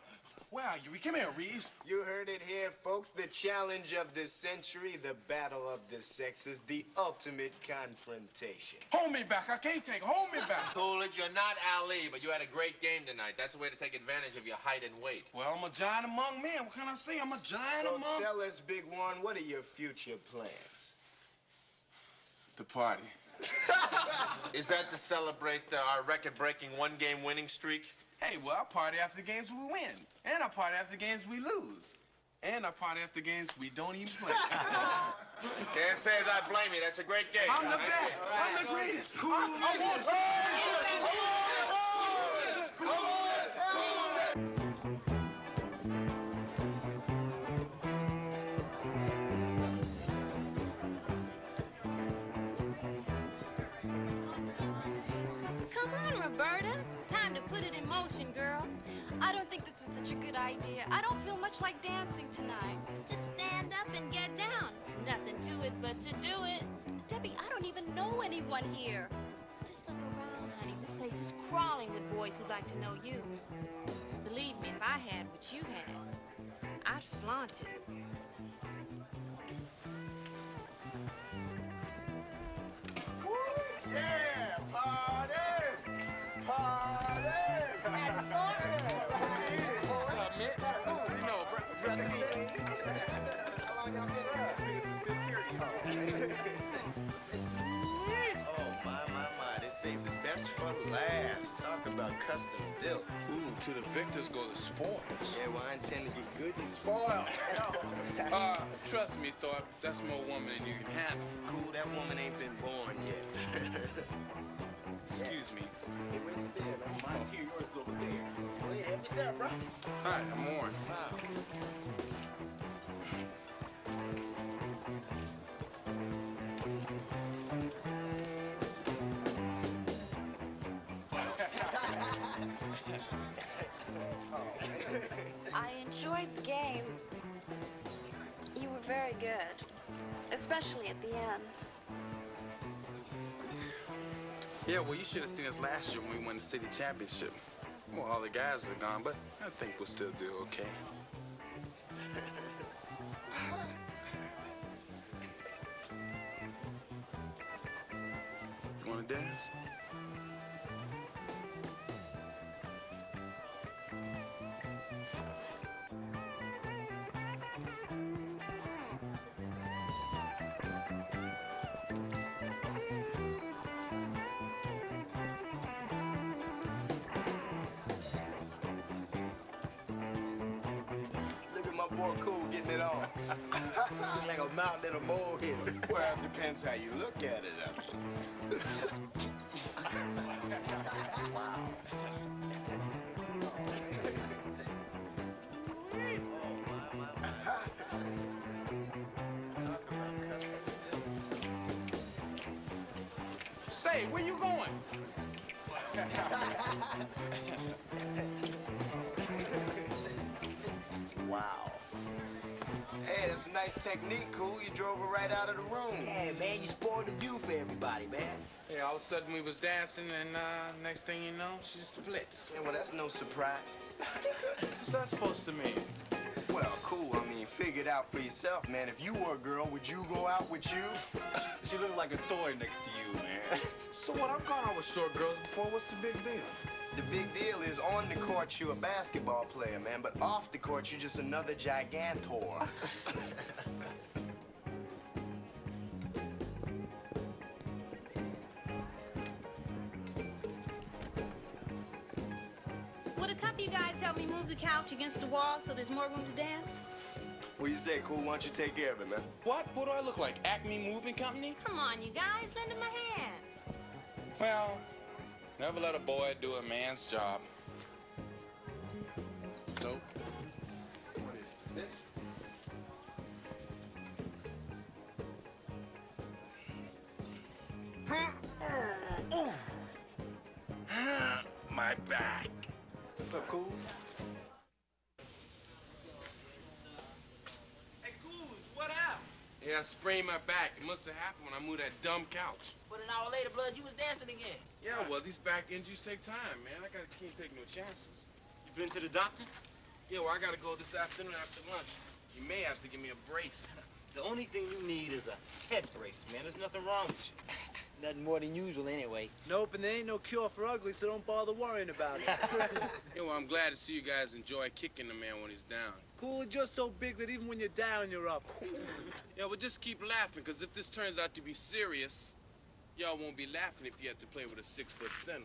S16: Where are you? Come here, Reeves.
S10: You heard it here, folks. The challenge of the century, the battle of the sexes, the ultimate confrontation.
S16: Hold me back. I can't take. Hold me back.
S6: Coolidge, you're not Ali, but you had a great game tonight. That's the way to take advantage of your height and weight.
S16: Well, I'm a giant among men. What can I say? I'm a giant among...
S10: So tell us, Big One, what are your future plans?
S16: To party.
S6: Is that to celebrate our record-breaking one-game winning streak?
S16: Hey, well, I party after the games we win. And I party after the games we lose. And I party after the games we don't even play.
S6: Can't say as I blame you. That's a great game.
S16: I'm the best. I'm the greatest. Cool. I want
S11: Come on, Roberta. Time to put it in motion, girl. I don't think this was such a good idea. I don't feel much like dancing tonight. Just stand up and get down. There's nothing to it but to do it. Debbie, I don't even know anyone here. Just look around, honey. This place is crawling with boys who'd like to know you. Believe me, if I had what you had, I'd flaunt it.
S10: Yeah, party! Party! custom built.
S16: Ooh, to the victors go the spoils.
S10: Yeah, well, I intend to get good and spoiled.
S16: Trust me, Thorpe, that's more woman than you can handle.
S10: Cool, that woman ain't been born yet.
S16: Excuse me.
S10: Hey, where's the beer, man? Mine's here, yours is over there. Oh, yeah, help yourself, bro.
S16: Hi, I'm Warren.
S10: Wow.
S11: I enjoyed the game. You were very good, especially at the end.
S16: Yeah, well, you should have seen us last year when we won the city championship. Well, all the guys are gone, but I think we'll still do okay. You want to dance?
S10: Look at my boy Cool getting it on. Like a mountain in a molehill. Well, it depends how you look at it. Wow.
S16: Say, where you going?
S10: Wow. Hey, that's a nice technique, Cool. You drove her right out of the room.
S21: Yeah, man, you spoiled the view for everybody, man.
S16: Yeah, all of a sudden we was dancing, and next thing you know, she splits.
S10: Yeah, well, that's no surprise.
S16: What's that supposed to mean?
S10: Well, Cool, I mean, figure it out for yourself, man. If you were a girl, would you go out with you?
S21: She looks like a toy next to you, man.
S16: So what? I've gone out with short girls before. What's the big deal?
S10: The big deal is on the court, you're a basketball player, man. But off the court, you're just another gigantor.
S5: Would a couple of you guys help me move the couch against the wall so there's more room to dance?
S10: What do you say, Cool? Why don't you take care of it, man?
S16: What? What do I look like? Acme Moving Company?
S5: Come on, you guys, lend him a hand.
S16: Well, never let a boy do a man's job. Nope. What is this? My back. What's up, Cool?
S20: Hey, Cool, what happened?
S16: Yeah, I sprained my back. It must have happened when I moved that dumb couch.
S21: But an hour later, Blood, you was dancing again.
S16: Yeah, well, these back injuries take time, man. Can't take no chances.
S21: You been to the doctor?
S16: Yeah, well, I gotta go this afternoon after lunch. You may have to give me a brace.
S21: The only thing you need is a head brace, man. There's nothing wrong with you. Nothing more than usual, anyway.
S13: Nope, and there ain't no cure for ugly, so don't bother worrying about it.
S16: Yeah, well, I'm glad to see you guys enjoy kicking the man when he's down.
S13: Cool, you're so big that even when you're down, you're up.
S16: Yeah, well, just keep laughing, because if this turns out to be serious, y'all won't be laughing if you have to play with a 6-foot center.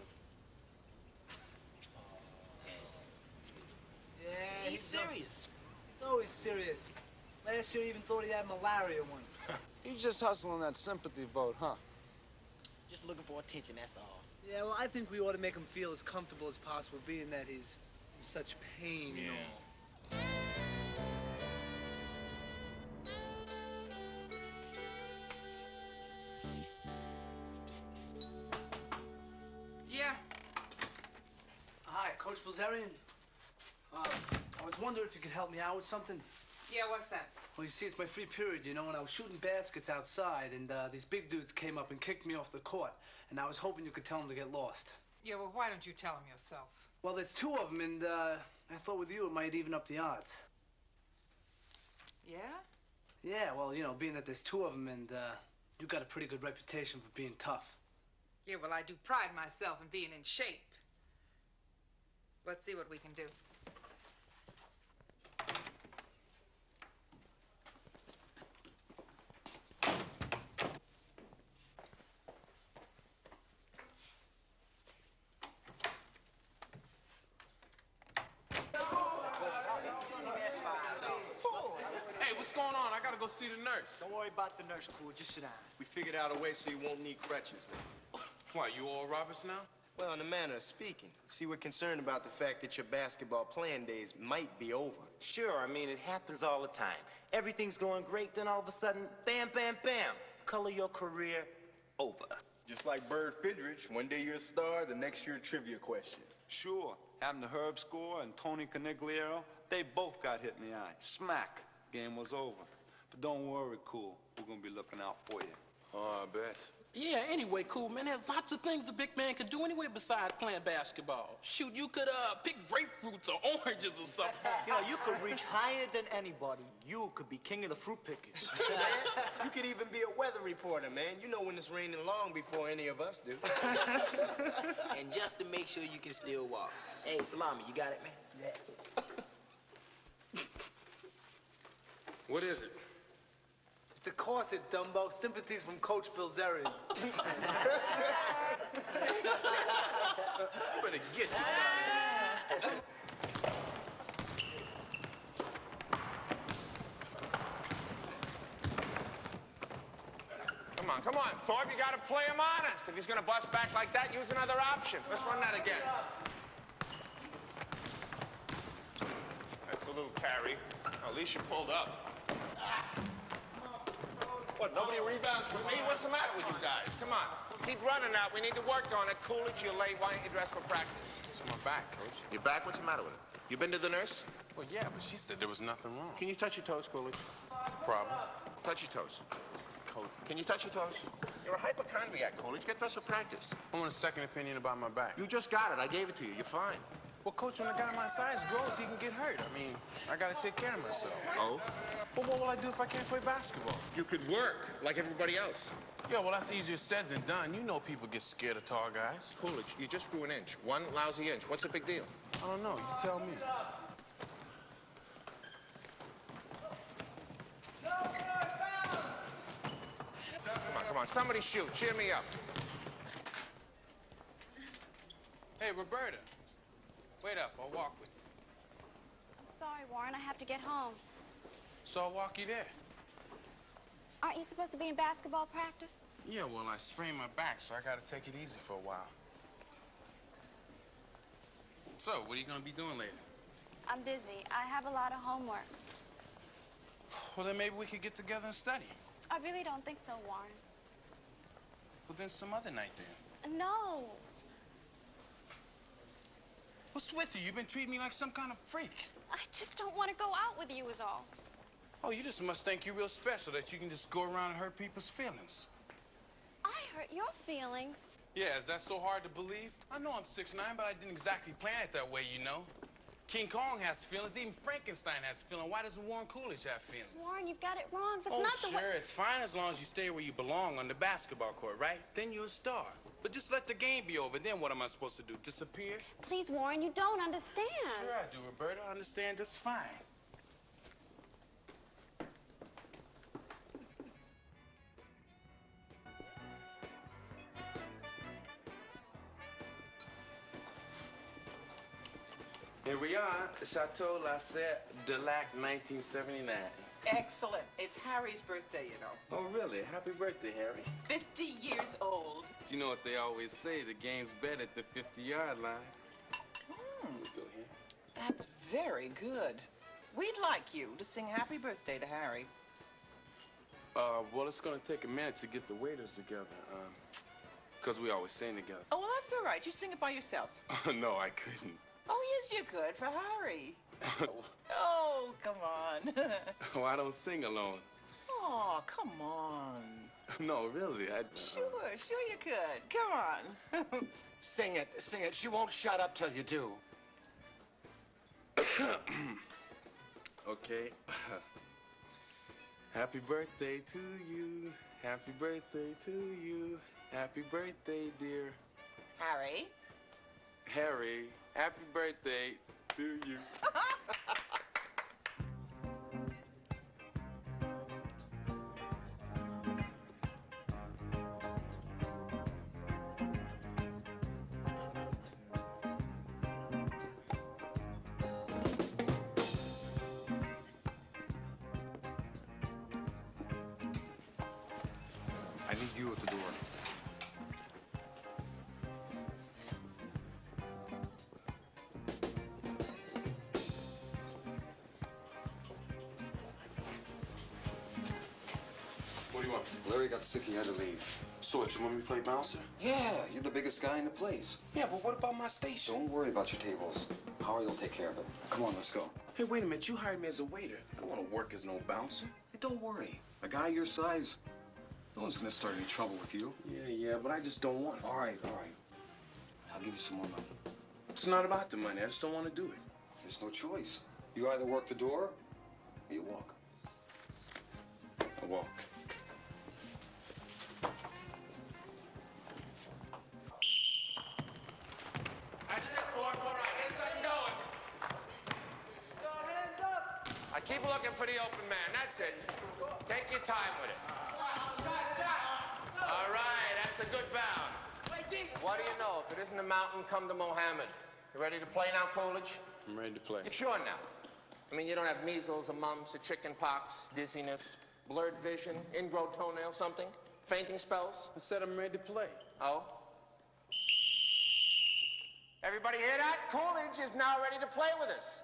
S13: Yeah,
S21: He's serious.
S13: He's always serious. Last year, he even thought he had malaria once.
S4: He's just hustling that sympathy vote, huh?
S21: Just looking for attention, that's all.
S13: Yeah, well, I think we ought to make him feel as comfortable as possible, being that he's in such pain, you know.
S2: Yeah.
S13: Hi, Coach Bilzerian. I was wondering if you could help me out with something.
S2: Yeah, what's that?
S13: Well, you see, it's my free period, you know, and I was shooting baskets outside, and these big dudes came up and kicked me off the court, and I was hoping you could tell them to get lost.
S2: Yeah, well, why don't you tell him yourself?
S13: Well, there's two of them, and I thought with you it might even up the odds.
S2: Yeah?
S13: Yeah, well, you know, being that there's two of them, and you got a pretty good reputation for being tough.
S2: Yeah, well, I do pride myself in being in shape. Let's see what we can do. going on? I gotta go see the nurse.
S21: Don't worry about the nurse, Cool. Just sit down.
S10: We figured out a way so you won't need crutches, man.
S2: Why, you all Roberts now?
S10: Well, in a manner of speaking. See, we're concerned about the fact that your basketball playing days might be over.
S21: Sure, I mean, it happens all the time. Everything's going great, then all of a sudden, bam, bam, bam. Color your career over.
S19: Just like Bird Fidrich, one day you're a star, the next year a trivia question.
S22: Sure. Happened to Herb Score and Tony Canigliero. They both got hit in the eye. Smack. Game was over. But don't worry, Cool. We're gonna be looking out for you.
S19: Oh, I bet.
S2: Yeah, anyway, cool, man. There's lots of things a big man could do anyway besides playing basketball. Shoot, you could pick grapefruits or oranges or something.
S21: You know, you could reach higher than anybody. You could be king of the fruit pickers.
S10: Man, you could even be a weather reporter, man. You know when it's raining long before any of us do.
S21: And just to make sure you can still walk. Hey, Salami, you got it, man? Yeah.
S2: What is it?
S13: It's a corset, Dumbo. Sympathies from Coach Bilzeri.
S2: You better get this out of here.
S3: Come on, Thorpe, you gotta play him honest. If he's gonna bust back like that, use another option. Let's run that again.
S7: That's a little carry. At least you pulled up.
S3: What, nobody rebounds for me? What's the matter with you guys? Come on. Keep running now. We need to work on it. Coolidge, you're late. Why ain't you dressed for practice?
S2: It's my back, Coach.
S3: Your back? What's the matter with it? You been to the nurse?
S2: Well, yeah, but she said there was nothing wrong.
S3: Can you touch your toes, Coolidge?
S2: Problem?
S3: Touch your toes.
S2: Coach.
S3: Can you touch your toes? You're a hypochondriac, Coolidge. Get dressed for practice.
S2: I want a second opinion about my back.
S3: You just got it. I gave it to you. You're fine.
S2: Well, Coach, when a guy my size grows, he can get hurt. I mean, I gotta take care of myself.
S3: Oh?
S2: Well, what will I do if I can't play basketball?
S3: You could work like everybody else.
S2: Yeah, well, that's easier said than done. You know people get scared of tall guys.
S3: Coolidge, you just grew an inch. One lousy inch. What's the big deal?
S2: I don't know. You tell me.
S3: Come on. Somebody shoot. Cheer me up.
S2: Hey, Roberta. Wait up. I'll walk with you.
S11: I'm sorry, Warren. I have to get home.
S2: So I'll walk you there.
S11: Aren't you supposed to be in basketball practice?
S2: Yeah, well, I sprained my back, so I gotta take it easy for a while. So, what are you gonna be doing later?
S11: I'm busy. I have a lot of homework.
S2: Well, then maybe we could get together and study.
S11: I really don't think so, Warren.
S2: Well, then some other night then.
S11: No.
S2: What's with you? You've been treating me like some kind of freak.
S11: I just don't want to go out with you is all.
S2: Oh, you just must think you're real special that you can just go around and hurt people's feelings.
S11: I hurt your feelings.
S2: Yeah, is that so hard to believe? I know I'm 6'9", but I didn't exactly plan it that way, you know. King Kong has feelings. Even Frankenstein has feelings. Why doesn't Warren Coolidge have feelings?
S11: Warren, you've got it wrong. That's
S2: oh,
S11: not the way.
S2: sure. It's fine as long as you stay where you belong on the basketball court, right? Then you're a star. But just let the game be over. Then what am I supposed to do? Disappear?
S11: Please, Warren, you don't understand.
S2: Sure I do, Roberta. I understand just fine. Here we are, Chateau Lacette de Lac 1979.
S23: Excellent. It's Harry's birthday, you know.
S2: Oh, really? Happy birthday, Harry.
S23: 50 years old.
S2: You know what they always say, the game's bet at the 50-yard line. Let's go here.
S23: That's very good. We'd like you to sing happy birthday to Harry.
S2: Well, it's gonna take a minute to get the waiters together, because we always sing together.
S23: Oh, well, that's all right. You sing it by yourself.
S2: No, I couldn't.
S23: Oh, yes, you could, for Harry. Oh, come on.
S2: Oh, I don't sing alone.
S23: Oh, come on.
S2: No, really,
S23: Sure you could. Come on.
S21: Sing it. She won't shut up till you do.
S2: Okay. Happy birthday to you. Happy birthday to you. Happy birthday, dear.
S23: Harry?
S2: Harry, happy birthday to you.
S22: I need you at the door.
S2: What do you want?
S18: Larry got sick, he had to leave.
S2: So what, you want me to play bouncer?
S18: Yeah, you're the biggest guy in the place.
S2: Yeah, but what about my station?
S18: Don't worry about your tables. Howie will take care of it. Come on, let's go.
S2: Hey, wait a minute. You hired me as a waiter. I don't want to work as no bouncer.
S18: Hey, don't worry. A guy your size, no one's gonna start any trouble with you.
S2: Yeah, but I just don't want it.
S18: All right. I'll give you some more money.
S2: It's not about the money. I just don't want to do it.
S18: There's no choice. You either work the door or you walk.
S2: I walk.
S3: That's it, boy. All right, get something going.
S20: Hands up!
S3: I keep looking for the open man. That's it. Take your time with it. All right, that's a good bound. What do you know? If it isn't the mountain, come to Mohammed. You ready to play now, Coolidge?
S2: I'm ready to play.
S3: You sure now? I mean, you don't have measles or mumps or chicken pox, dizziness, blurred vision, ingrown toenail, something? Fainting spells?
S2: I said I'm ready to play.
S3: Oh? Everybody hear that? Coolidge is now ready to play with us.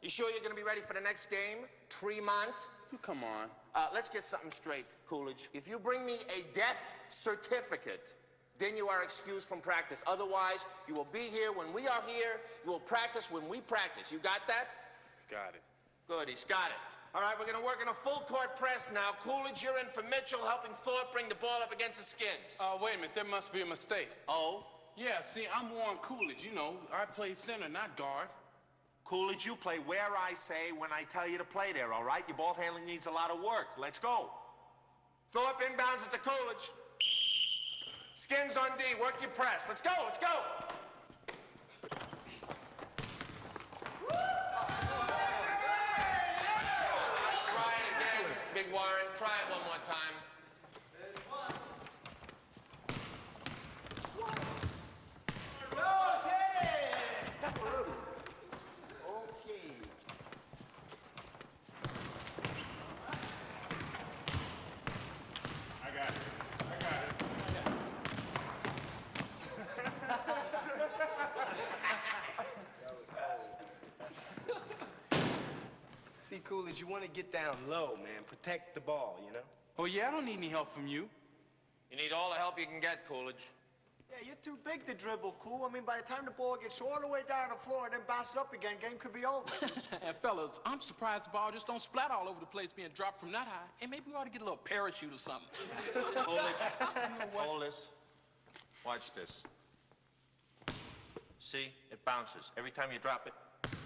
S3: You sure you're going to be ready for the next game? Tremont?
S2: Come on.
S3: Let's get something straight, Coolidge. If you bring me a death certificate, then you are excused from practice. Otherwise, you will be here when we are here. You will practice when we practice. You got that?
S2: Got it.
S3: Good, he's got it. All right, we're going to work in a full court press now. Coolidge, you're in for Mitchell, helping Thorpe bring the ball up against the Skins.
S2: Wait a minute. There must be a mistake.
S3: Oh?
S2: Yeah, see, I'm Warren Coolidge. You know, I play center, not guard.
S3: Coolidge, you play where I say when I tell you to play there, all right? Your ball handling needs a lot of work. Let's go. Thorpe inbounds at the Coolidge. Skins on D, work your press. Let's go, let's go. Try it again, Big Warren. Try it one more time. Okay.
S2: I got it.
S10: See, Coolidge, you want to get down low, man. Protect the ball, you know?
S2: Oh, yeah, I don't need any help from you.
S3: You need all the help you can get, Coolidge.
S20: Yeah, you're too big to dribble, Cool. I mean, by the time the ball gets all the way down the floor and then bounces up again, game could be over.
S2: And fellas, I'm surprised the ball just don't splat all over the place being dropped from that high. Hey, maybe we ought to get a little parachute or something.
S3: Coolidge, hold this. Watch this. See? It bounces. Every time you drop it,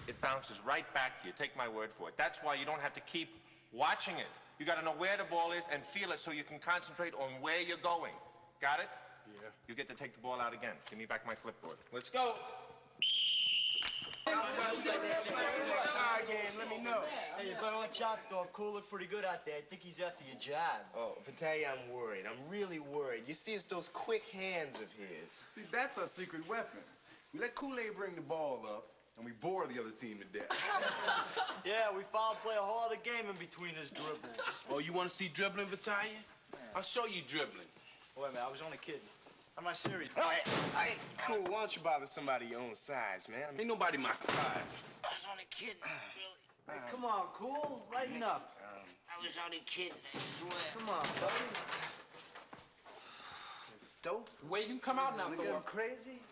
S3: it bounces right back to you. Take my word for it. That's why you don't have to keep watching it. You got to know where the ball is and feel it so you can concentrate on where you're going. Got it?
S2: Yeah.
S3: You get to take the ball out again. Give me back my clipboard. Let's go.
S10: Again, let me know.
S20: Hey, you better watch out, though. Cool looked pretty good out there. I think he's after your jab.
S10: Oh, if I tell you I'm worried. I'm really worried. You see, it's those quick hands of his.
S19: See, that's our secret weapon. We let Kool-Aid bring the ball up, and we bore the other team to death.
S20: Yeah, we foul play a whole other game in between his dribbles.
S2: Oh, you want to see dribbling, Vitalia? I'll show you dribbling.
S20: Wait a minute, I was only kidding. I'm not serious.
S10: Hey, Cool, why don't you bother somebody your own size, man?
S2: Ain't nobody my size.
S20: I was only kidding, really. Hey, come on, Cool. Lighten up.
S21: I was only kidding, I swear.
S20: Come on, buddy. Dope?
S2: Wait, you can come out now,
S20: We getting
S2: Thorpe.
S20: crazy?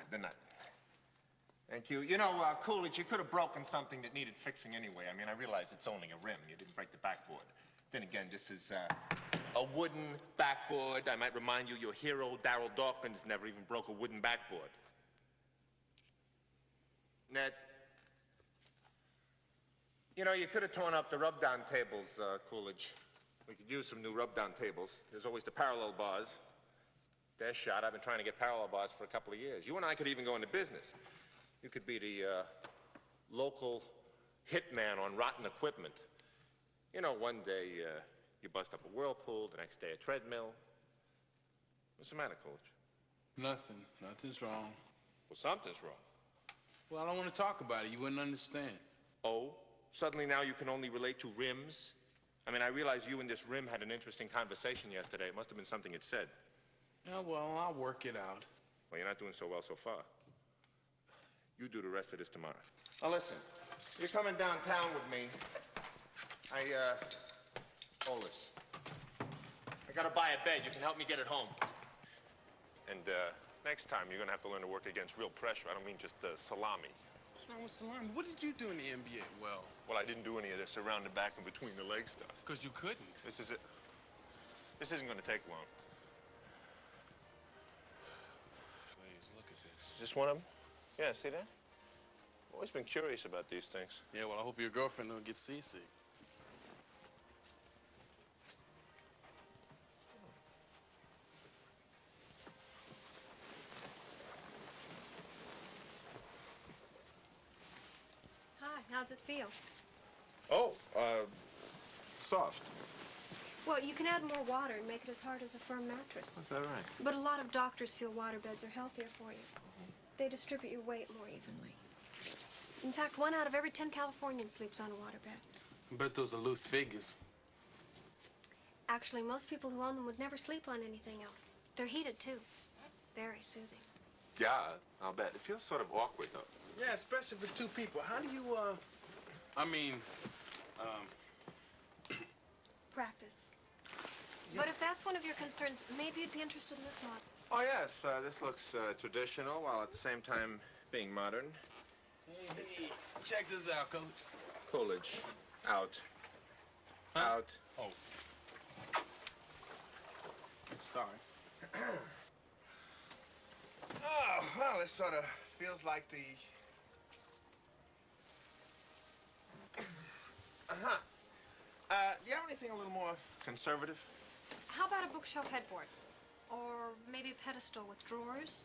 S3: The nut. Thank you. You know, Coolidge, you could have broken something that needed fixing anyway. I mean, I realize it's only a rim. You didn't break the backboard. Then again, this is a wooden backboard. I might remind you, your hero, Darryl Dawkins, never even broke a wooden backboard. Ned, you know, you could have torn up the rub-down tables, Coolidge.
S6: We could use some new rub-down tables. There's always the parallel bars. They're shot. I've been trying to get parallel bars for a couple of years. You and I could even go into business. You could be the local hitman on rotten equipment. You know, one day you bust up a whirlpool, the next day a treadmill. What's the matter, Coach?
S2: Nothing. Nothing's wrong.
S6: Well, something's wrong.
S2: Well, I don't want to talk about it. You wouldn't understand.
S6: Oh? Suddenly now you can only relate to rims? I mean, I realize you and this rim had an interesting conversation yesterday. It must have been something it said.
S2: Yeah, well, I'll work it out.
S6: Well, you're not doing so well so far. You do the rest of this tomorrow. Now, listen. You're coming downtown with me. Hold this. I gotta buy a bed. You can help me get it home. And, next time, you're gonna have to learn to work against real pressure. I don't mean just salami.
S2: What's wrong with Salami? What did you do in the NBA? Well,
S6: I didn't do any of this around the back and between the leg stuff.
S2: because you couldn't.
S6: This is it. This isn't gonna take long.
S2: Please, look at this.
S6: Is this one of them? Yeah, see that? I've always been curious about these things.
S2: Yeah, well, I hope your girlfriend don't get seasick.
S14: Hi, how's it feel?
S6: Oh, soft.
S14: Well, you can add more water and make it as hard as a firm mattress.
S6: Is that right?
S14: But a lot of doctors feel water beds are healthier for you. They distribute your weight more evenly. In fact, 1 out of every 10 Californians sleeps on a water bed.
S2: I bet those are loose figures.
S14: Actually, most people who own them would never sleep on anything else. They're heated, too. Very soothing.
S6: Yeah, I'll bet. It feels sort of awkward, though.
S2: Yeah, especially for two people. How do you,
S14: Practice. But if that's one of your concerns, maybe you'd be interested in this model.
S6: Oh, yes. This looks traditional while at the same time being modern.
S2: Hey, check this out, Coach.
S6: Coolidge. Out.
S2: Huh?
S6: Out.
S2: Oh. Sorry.
S19: Oh, well, this sort of feels like the...
S6: Uh-huh. Do you have anything a little more conservative?
S14: How about a bookshelf headboard? Or maybe a pedestal with drawers?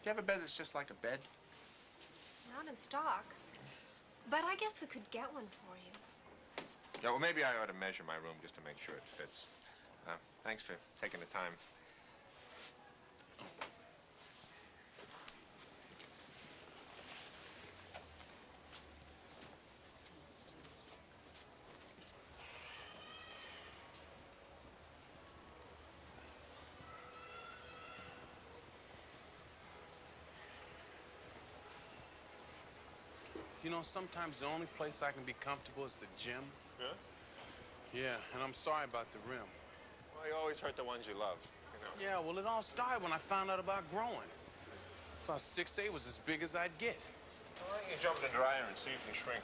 S6: Do you have a bed that's just like a bed?
S14: Not in stock. But I guess we could get one for you.
S6: Yeah, well, maybe I ought to measure my room just to make sure it fits. Thanks for taking the time.
S2: You know, sometimes the only place I can be comfortable is the gym.
S6: Yeah?
S2: Yeah, and I'm sorry about the rim.
S6: Well, you always hurt the ones you love, you know.
S2: Yeah, well, it all started when I found out about growing. Thought 6'8" was as big as I'd get.
S6: Well, you can jump in the dryer and see if you shrink.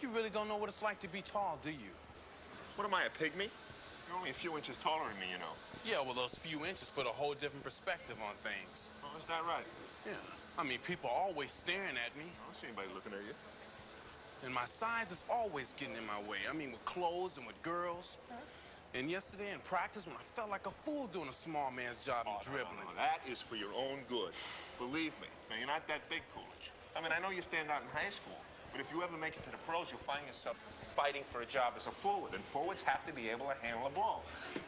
S2: You really don't know what it's like to be tall, do you?
S6: What am I, a pygmy? You're only a few inches taller than me, you know.
S2: Yeah, well, those few inches put a whole different perspective on things.
S6: Oh, is that right?
S2: Yeah. I mean, people are always staring at me.
S6: I don't see anybody looking at you.
S2: And my size is always getting in my way. I mean, with clothes and with girls. And yesterday in practice, when I felt like a fool doing a small man's job and dribbling.
S6: No, that is for your own good. Believe me. Now, you're not that big, Coolidge. I mean, I know you stand out in high school, but if you ever make it to the pros, you'll find yourself fighting for a job as a forward, and forwards have to be able to handle a ball.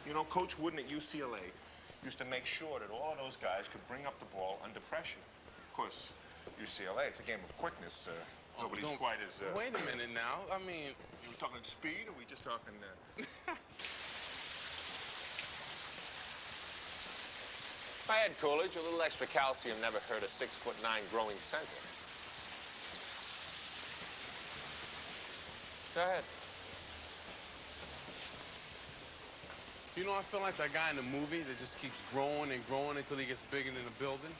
S6: You know, Coach Wooden at UCLA used to make sure that all of those guys could bring up the ball under pressure. Of course, UCLA, it's a game of quickness. Nobody's quite as...
S2: Wait a minute now. I mean...
S6: Are we talking speed, or are we just talking... If I had Coolidge, a little extra calcium never hurt a 6'9" growing center. Go ahead.
S2: You know, I feel like that guy in the movie that just keeps growing and growing until he gets bigger than the building.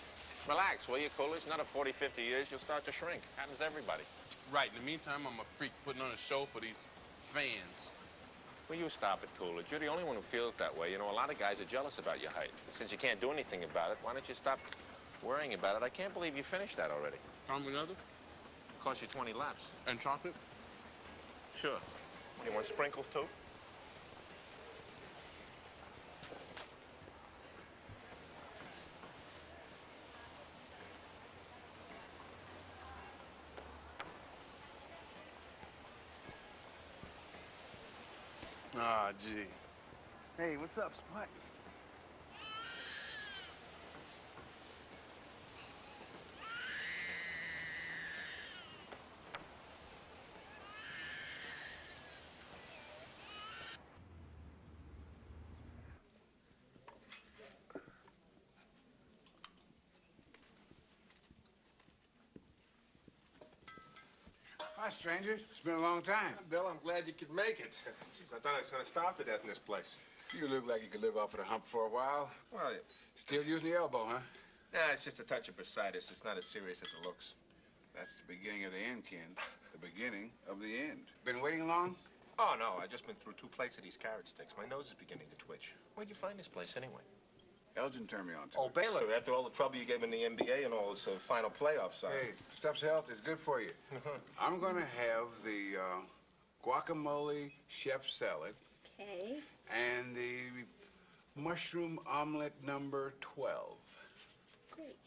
S6: Relax, will you, Coolidge? Another 40, 50 years, you'll start to shrink. Happens to everybody.
S2: Right. In the meantime, I'm a freak putting on a show for these fans.
S6: Will you stop it, Coolidge? You're the only one who feels that way. You know, a lot of guys are jealous about your height. Since you can't do anything about it, why don't you stop worrying about it? I can't believe you finished that already.
S2: Come another?
S6: Cost you 20 laps.
S2: And chocolate?
S6: Sure. You want sprinkles, too?
S16: gee.
S4: Hey, what's up, Spot?
S3: Hi, stranger. It's been a long time.
S6: Bill, I'm glad you could make it. Jeez, I thought I was going to starve to death in this place.
S3: You look like you could live off of the hump for a while.
S6: Well,
S3: Still using the elbow, huh?
S6: nah, it's just a touch of bursitis. It's not as serious as it looks.
S3: That's the beginning of the end, Ken. The beginning of the end. Been waiting long?
S6: Oh, no, I just been through 2 plates of these carrot sticks. My nose is beginning to twitch. Where'd you find this place, anyway?
S3: Elgin turned me on to
S6: Oh,
S3: it.
S6: Baylor, after all the trouble you gave in the NBA and all those final playoffs.
S3: Hey, stuff's health is good for you. I'm going to have the guacamole chef salad.
S14: Okay.
S3: And the mushroom omelet number 12.
S14: Great.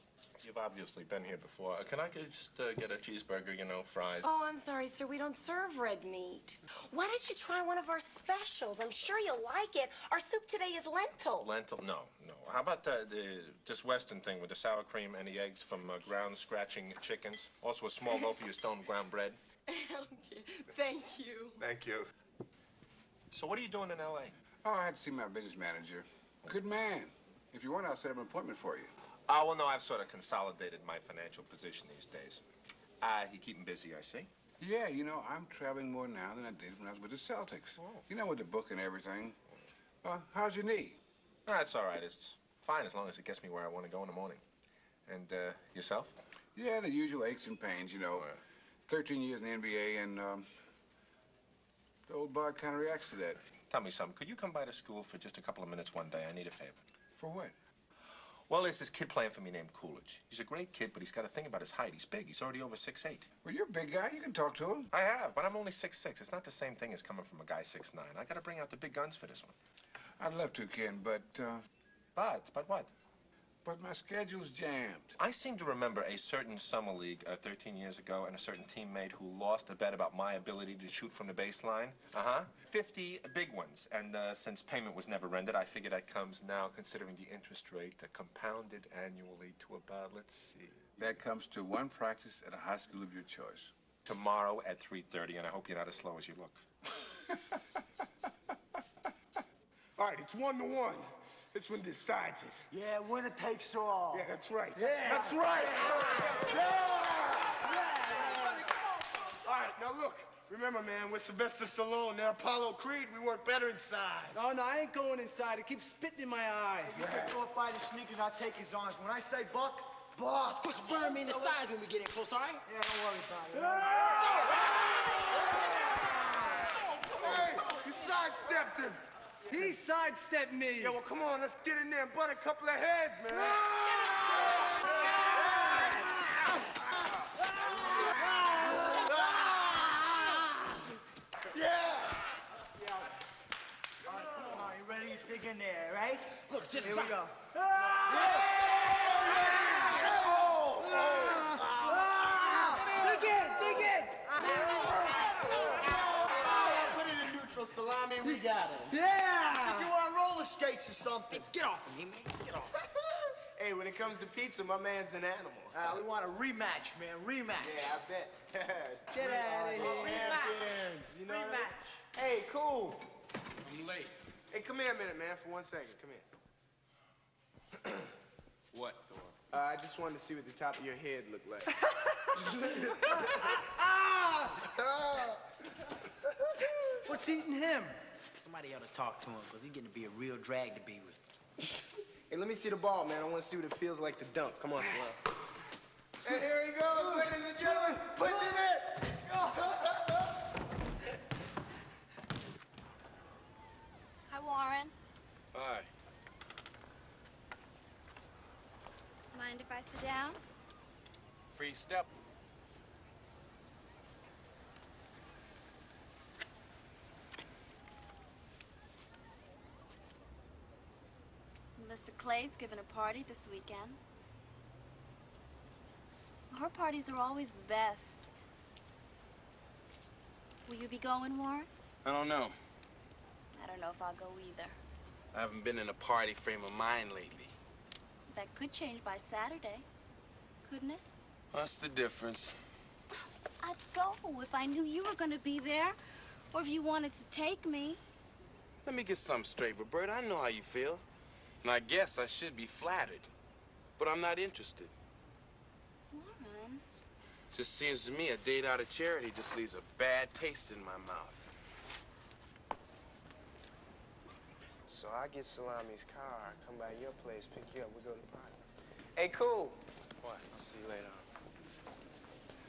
S6: You've obviously been here before. Can I just get a cheeseburger, you know, fries?
S8: Oh, I'm sorry, sir. We don't serve red meat. Why don't you try one of our specials? I'm sure you'll like it. Our soup today is lentil.
S6: Lentil? No. How about this Western thing with the sour cream and the eggs from ground scratching chickens? Also a small loaf of your stone ground bread.
S8: Okay. Thank you.
S6: Thank you. So what are you doing in L.A.?
S3: Oh, I had to see my business manager. Good man. If you want, I'll set up an appointment for you.
S6: Oh, well, no, I've sort of consolidated my financial position these days. You keep him busy, I see.
S3: Yeah, you know, I'm traveling more now than I did when I was with the Celtics.
S6: Oh.
S3: You know, with the book and everything. How's your knee?
S6: That's all right. It's fine as long as it gets me where I want to go in the morning. And yourself?
S3: Yeah, the usual aches and pains, you know. 13 years in the NBA, and the old bod kind of reacts to that.
S6: Tell me something. Could you come by the school for just a couple of minutes one day? I need a favor.
S3: For what?
S6: Well, there's this kid playing for me named Coolidge. He's a great kid, but he's got a thing about his height. He's big. He's already over 6'8".
S3: Well, you're a big guy. You can talk to him.
S6: I have, but I'm only 6'6". It's not the same thing as coming from a guy 6'9". I got to bring out the big guns for this one.
S3: I'd love to, Ken, but...
S6: But what?
S3: But my schedule's jammed.
S6: I seem to remember a certain summer league 13 years ago and a certain teammate who lost a bet about my ability to shoot from the baseline. 50 big ones. And since payment was never rendered, I figure that comes now, considering the interest rate, compounded annually to about, let's see.
S3: That comes to one practice at a high school of your choice.
S6: Tomorrow at 3:30, and I hope you're not as slow as you look.
S16: All right, it's 1-1. This one decides it.
S21: Yeah, winner takes all.
S16: Yeah, that's right.
S21: Yeah.
S16: That's right. All right, now look. Remember, man, we're Sylvester Stallone. They're Apollo Creed. We work better inside.
S13: No, I ain't going inside. It keeps spitting in my eye.
S21: You can go up by the sneakers, I'll take his arms. When I say buck, boss.
S20: Quit spurring me in the sides when we get in close, all right?
S21: Yeah, don't worry about it.
S16: Hey, you sidestepped him.
S13: He sidestepped me.
S16: Yeah, well, come on, let's get in there and butt a couple of heads, man.
S21: Yeah. All right, come on, you ready? Let's dig in there, right?
S20: Look, just
S21: Here we go.
S13: Dig in.
S21: Put it in neutral, Salami. We got it.
S13: Yeah.
S21: You on roller skates or something?
S20: Get off of me, man. Get off.
S10: Hey, when it comes to pizza, my man's an animal.
S21: We want a rematch, man. Rematch.
S10: Yeah, I bet.
S21: Get out of here.
S10: Rematch. You know what I mean? Hey, cool.
S2: I'm late.
S10: Hey, come here a minute, man, for 1 second. Come here.
S2: What, Thor?
S10: I just wanted to see what the top of your head looked like.
S21: What's eating him?
S20: Somebody ought to talk to him, because he's getting to be a real drag to be with.
S10: Hey, let me see the ball, man. I want to see what it feels like to dunk. Come on, Salam. And here he goes, ladies and gentlemen. Put him in.
S11: Hi, Warren.
S6: Hi.
S11: Mind if I sit down?
S6: Free step.
S11: Melissa Clay's giving a party this weekend. Her parties are always the best. Will you be going, Warren?
S2: I don't know.
S11: At don't know if I'll go either.
S2: I haven't been in a party frame of mind lately.
S11: That could change by Saturday, couldn't it?
S2: What's the difference?
S11: I'd go if I knew you were going to be there, or if you wanted to take me.
S2: Let me get something straight, Roberta. I know how you feel. And I guess I should be flattered. But I'm not interested.
S11: Warren.
S2: Just seems to me a date out of charity just leaves a bad taste in my mouth.
S10: So I get Salami's car, come by your place, pick you up, we go to the party. Hey, cool.
S2: What? See you later.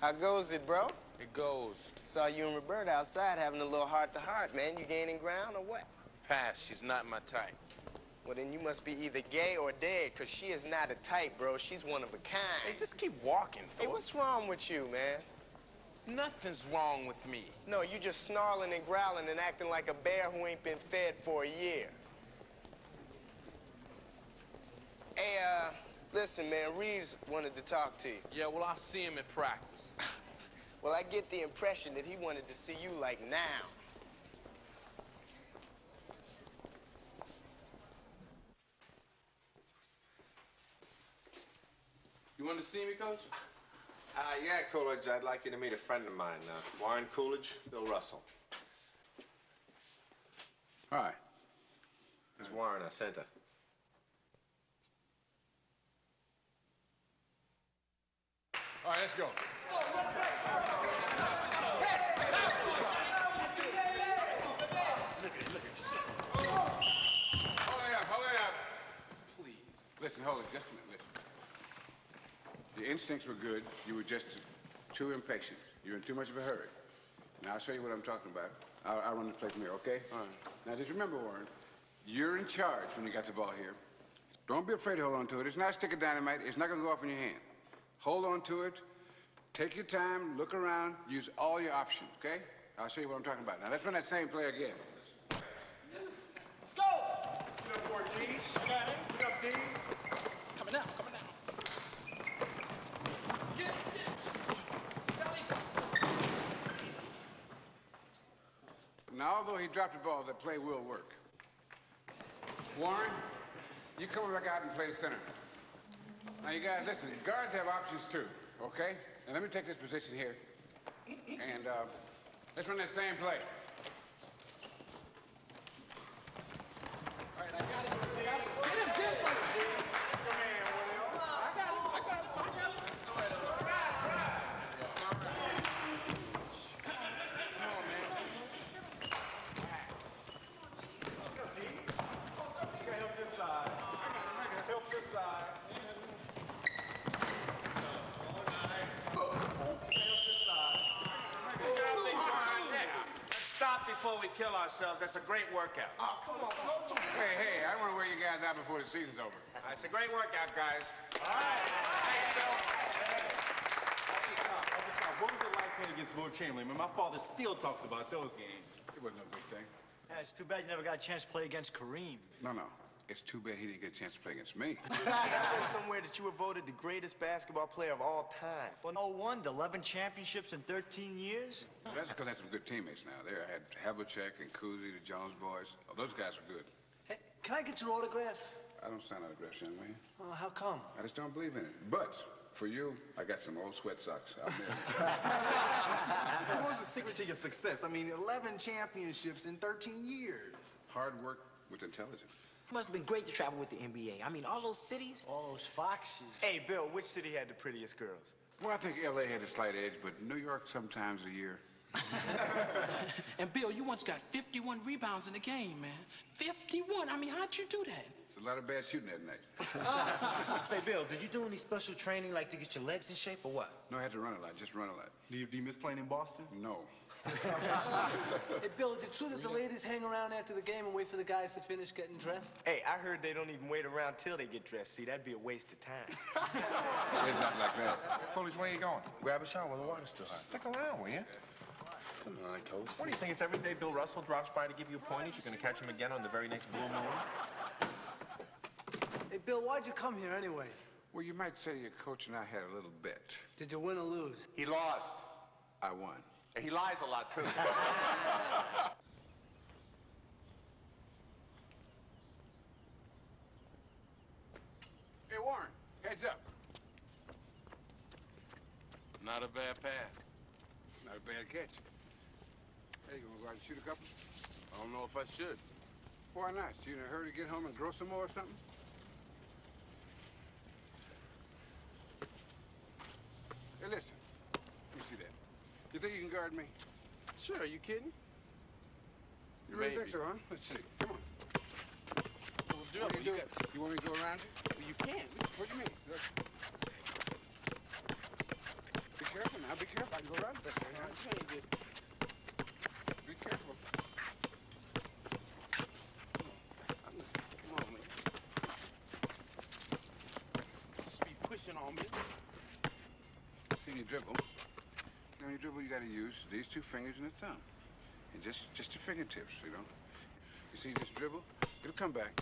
S10: How goes it, bro?
S2: It goes.
S10: Saw you and Roberta outside having a little heart-to-heart, man. You gaining ground or what?
S2: Pass. She's not my type.
S10: Well, then you must be either gay or dead, because she is not a type, bro. She's one of a kind.
S2: Hey, just keep walking,
S10: Hey,
S2: Thor.
S10: what's wrong with you, man?
S2: Nothing's wrong with me.
S10: No, you just snarling and growling and acting like a bear who ain't been fed for a year. Hey, listen, man, Reeves wanted to talk to you.
S2: Yeah, well, I'll see him at practice.
S10: Well, I get the impression that he wanted to see you, like, now.
S2: You want to see me, Coach?
S6: Yeah, Coolidge, I'd like you to meet a friend of mine, Warren Coolidge, Bill Russell.
S1: Hi.
S6: It's Warren, our center.
S1: All right, let's go. Hold it up. Please. Listen, hold it just a minute. Listen. Your instincts were good. You were just too impatient. You're in too much of a hurry. Now, I'll show you what I'm talking about. I'll run the play from here, okay? All right. Now, just remember, Warren, you're in charge when you got the ball here. Don't be afraid to hold on to it. It's not a stick of dynamite. It's not going to go off in your hand. Hold on to it. Take your time. Look around. Use all your options, okay? I'll show you what I'm talking about. Now, let's run that same play again.
S20: Go! Get up for it, D. I got it. Get up, D. Coming out, coming out. Get.
S1: Now, although he dropped the ball, the play will work. Warren, you come back out and play the center. Now, you guys, listen, guards have options too, okay? Now, let me take this position here. And let's run that same play.
S20: All right, I got it. Get him, get him. Come here, William. I got it. Come on, man. You gotta help this side. Help this side.
S3: Stop before we kill ourselves. That's a great workout.
S1: Oh, come on, Coach. Hey, I want to wear you guys out before the season's over.
S3: It's a great workout, guys.
S10: All right. Thanks, Bill.
S22: What was it like playing against Will Chamberlain? My father still talks about those games.
S1: It wasn't no big thing.
S20: Yeah, it's too bad you never got a chance to play against Kareem.
S1: No. It's too bad he didn't get a chance to play against me.
S10: I read somewhere that you were voted the greatest basketball player of all time.
S20: Well, no wonder. 11 championships in 13 years.
S1: Well, that's because I had some good teammates now. There, I had Havlicek and Cousy, the Jones boys. Oh, those guys were good.
S13: Hey, can I get your autograph?
S1: I don't sign autographs, young man.
S13: Oh, how come?
S1: I just don't believe in it. But for you, I got some old sweat socks. I'll admit it.
S22: What was the secret to your success? I mean, 11 championships in 13 years.
S1: Hard work with intelligence.
S15: It must have been great to travel with the NBA. I mean, all those cities.
S20: All those foxes.
S10: Hey, Bill, which city had the prettiest girls?
S1: Well, I think L.A. had a slight edge, but New York sometimes a year.
S15: And Bill, you once got 51 rebounds in the game, man. 51. I mean, how'd you do that?
S1: It's a lot of bad shooting that night.
S15: Say, Bill, did you do any special training, like to get your legs in shape or what?
S1: No, I had to run a lot, just run a lot.
S22: Do you miss playing in Boston?
S1: No.
S13: Hey, Bill, is it true that the ladies hang around after the game and wait for the guys to finish getting dressed?
S10: Hey, I heard they don't even wait around till they get dressed. See, that'd be a waste of time.
S1: It's not like that.
S6: Coolidge, where you going?
S3: Grab a shower while the water's still hot.
S6: Stick around, will you?
S3: Come on, Coach.
S6: What do you think? It's every day Bill Russell drops by to give you pointers. You're going to catch him again on the very next blue moon?
S13: Hey, Bill, why'd you come here anyway?
S1: Well, you might say your coach and I had a little bet.
S13: Did you win or lose?
S3: He lost.
S1: I won.
S3: He lies a lot, too.
S1: Hey, Warren, heads up.
S2: Not a bad pass.
S1: Not a bad catch. Hey, you want to go out and shoot a couple?
S2: I don't know if I should.
S1: Why not? You in a hurry to get home and grow some more or something? Hey, listen. Let me see that. You think you can guard me?
S2: Sure, are you kidding?
S1: You really
S2: Maybe.
S1: think so, huh? Let's see. Come on.
S2: Well,
S1: What do you do? You want me to go around you?
S2: You can.
S1: What do you mean? Look. Be careful now. Be careful. I can go around this way. Huh? Be careful.
S2: Come on, man. Just be pushing on me.
S1: See, when you dribble, when you dribble, you got to use these two fingers and the thumb. And just your fingertips, you know? You see, just dribble, it'll come back,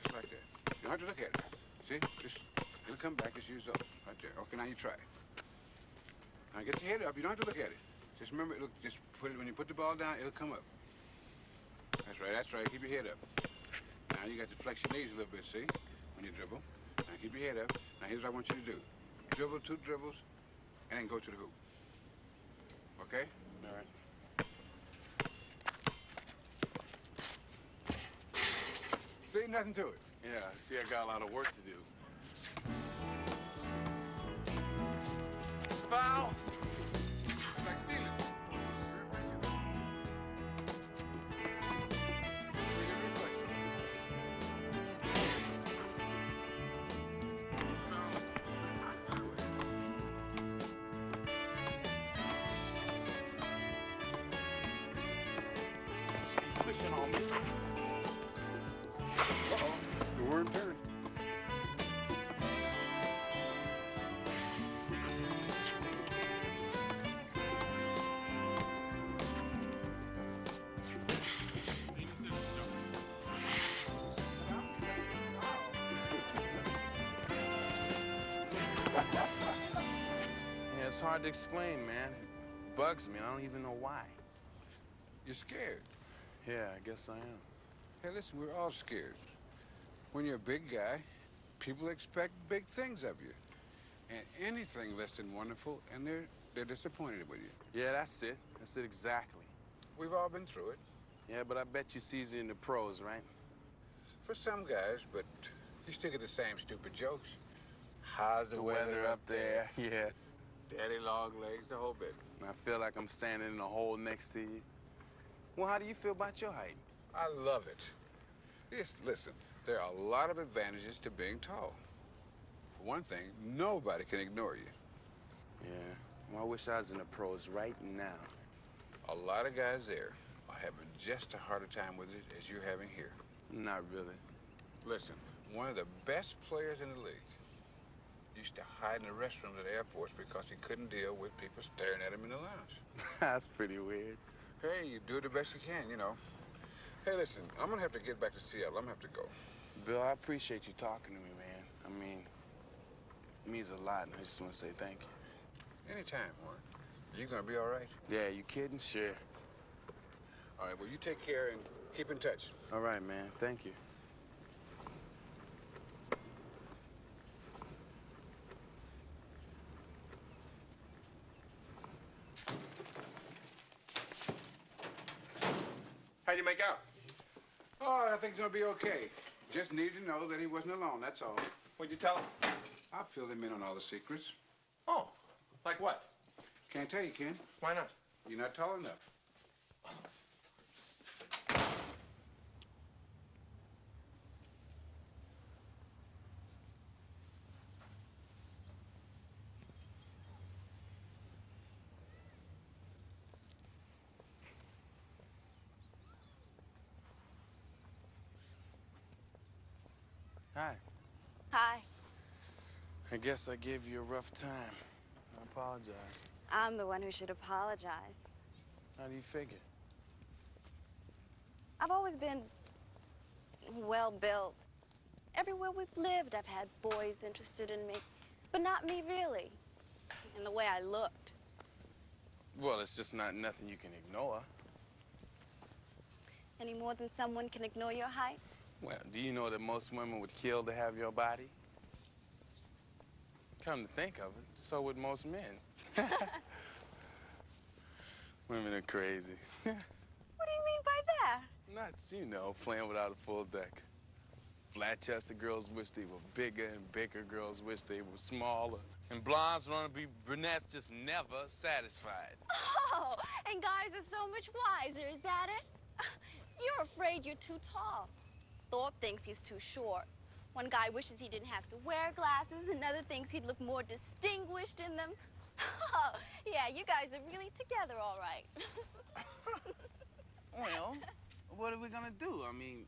S1: just like that. You don't have to look at it. See? Just, it'll come back, just use those, right there. Okay, now you try it. Now get your head up, you don't have to look at it. Just remember, just put it, when you put the ball down, it'll come up. That's right, keep your head up. Now you got to flex your knees a little bit, see? When you dribble. Now keep your head up. Now here's what I want you to do. Dribble 2 dribbles, and then go to the hoop. Okay?
S2: All right.
S1: See, nothing to it.
S2: Yeah, see, I got a lot of work to do.
S1: Foul! It's like stealing.
S2: Pushing on me.
S1: Uh-oh, you weren't there.
S2: Yeah, it's hard to explain, man. It bugs me, and I don't even know why.
S1: You're scared.
S2: Yeah, I guess I am.
S1: Hey, listen, we're all scared. When you're a big guy, people expect big things of you. And anything less than wonderful, and they're disappointed with you.
S2: Yeah, that's it. That's it exactly.
S1: We've all been through it.
S2: Yeah, but I bet you sees it in the pros, right?
S1: For some guys, but you still get the same stupid jokes. How's the weather up there?
S2: Yeah.
S1: Daddy long legs, the whole bit.
S2: I feel like I'm standing in a hole next to you. Well, how do you feel about your height?
S1: I love it. Yes, listen, there are a lot of advantages to being tall. For one thing, nobody can ignore you.
S2: Yeah. Well, I wish I was in the pros right now.
S1: A lot of guys there are having just a harder time with it as you're having here.
S2: Not really.
S1: Listen, one of the best players in the league used to hide in the restrooms at airports because he couldn't deal with people staring at him in the lounge.
S2: That's pretty weird.
S1: Hey, you do the best you can, you know. Hey, listen, I'm gonna have to get back to Seattle. I'm gonna have to go.
S2: Bill, I appreciate you talking to me, man. I mean, it means a lot, and I just want to say thank you.
S1: Anytime, Warren. You gonna be all right?
S2: Yeah, you kidding? Sure.
S1: All right, well, you take care and keep in touch.
S2: All right, man. Thank you.
S6: How'd you make out?
S1: Oh, I think it's gonna be okay. Just need to know that he wasn't alone, that's all.
S6: What'd you tell him?
S1: I filled him in on all the secrets.
S6: Oh, like what?
S1: Can't tell you, Ken.
S6: Why not?
S1: You're not tall enough.
S2: Hi.
S11: Hi.
S2: I guess I gave you a rough time. I apologize.
S11: I'm the one who should apologize.
S2: How do you figure?
S11: I've always been well built. Everywhere we've lived, I've had boys interested in me, but not me really, in the way I looked.
S2: Well, it's just not nothing you can ignore.
S11: Any more than someone can ignore your height?
S2: Well, do you know that most women would kill to have your body? Come to think of it, so would most men. Women are crazy.
S11: What do you mean by that?
S2: Nuts, you know, playing without a full deck. Flat-chested girls wish they were bigger, and bigger girls wish they were smaller. And blondes want to be brunettes, just never satisfied.
S11: Oh, and guys are so much wiser, is that it? You're afraid you're too tall. Thorpe thinks he's too short. One guy wishes he didn't have to wear glasses, another thinks he'd look more distinguished in them. Oh, yeah, you guys are really together all right.
S2: Well, what are we gonna do? I mean,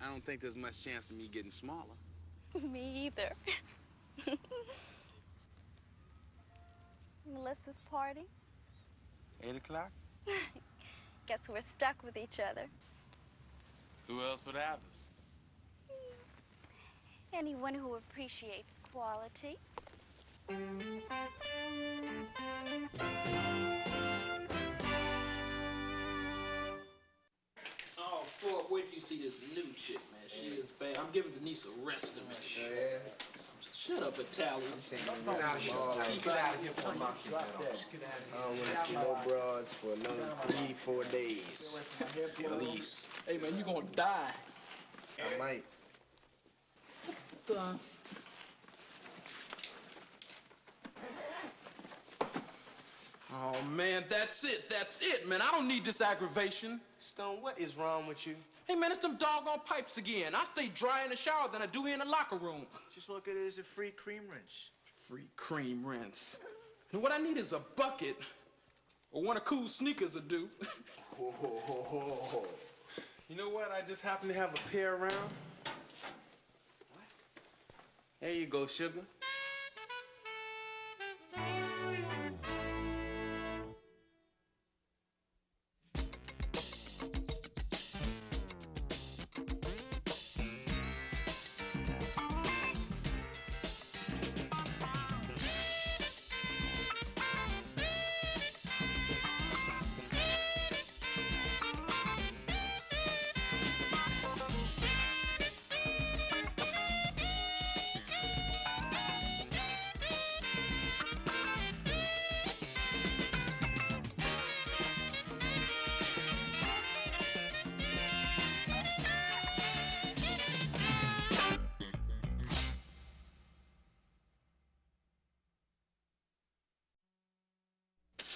S2: I don't think there's much chance of me getting smaller.
S11: Me either. Melissa's party?
S2: 8 o'clock?
S11: Guess we're stuck with each other.
S2: Who else would have us?
S11: Anyone who appreciates quality.
S15: Oh, Thorpe, wait till you see this new chick, man. She is bad. I'm giving Denise a rest of me.
S10: Yeah.
S15: Shut up, Italian.
S10: Get out of here.
S15: Get out of here before you drop that.
S10: I don't want to see no broads for another 3-4 days, at least.
S15: Hey, man, you're gonna die.
S10: I might.
S15: Oh, man, that's it, man. I don't need this aggravation.
S10: Stone, what is wrong with you?
S15: Hey, man, it's them doggone pipes again. I stay dry in the shower than I do here in the locker room.
S21: Just look at it as a free cream rinse.
S15: Free cream rinse. And what I need is a bucket, or one of Cool's sneakers will do.
S2: You know what? I just happen to have a pair around. What? There you go, sugar.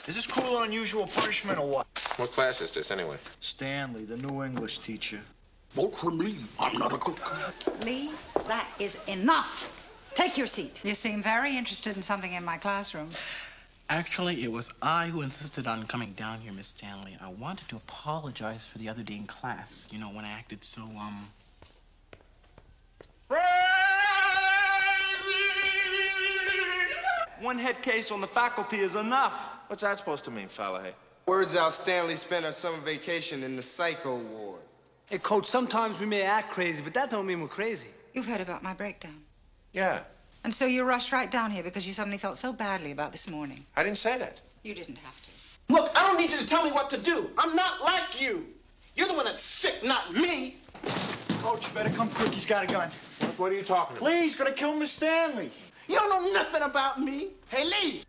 S21: Is this cruel or unusual punishment or what?
S6: What class is this, anyway?
S21: Stanley, the new English teacher.
S15: Vote for me. I'm not a cook.
S9: Lee, that is enough. Take your seat. You seem very interested in something in my classroom.
S12: Actually, it was I who insisted on coming down here, Miss Stanley. I wanted to apologize for the other day in class. You know, when I acted so,
S10: One head case on the faculty is enough.
S21: What's that supposed to mean, Fallahey?
S10: Words out Stanley spent her summer vacation in the psycho ward.
S13: Hey, Coach, sometimes we may act crazy, but that don't mean we're crazy.
S9: You've heard about my breakdown.
S21: Yeah.
S9: And so you rushed right down here because you suddenly felt so badly about this morning.
S21: I didn't say that.
S9: You didn't have to.
S15: Look, I don't need you to tell me what to do. I'm not like you. You're the one that's sick, not me.
S21: Coach, you better come quick. He's got a gun. What are you talking about? Lee, he's gonna kill Miss Stanley.
S15: You don't know nothing about me. Hey, Lee.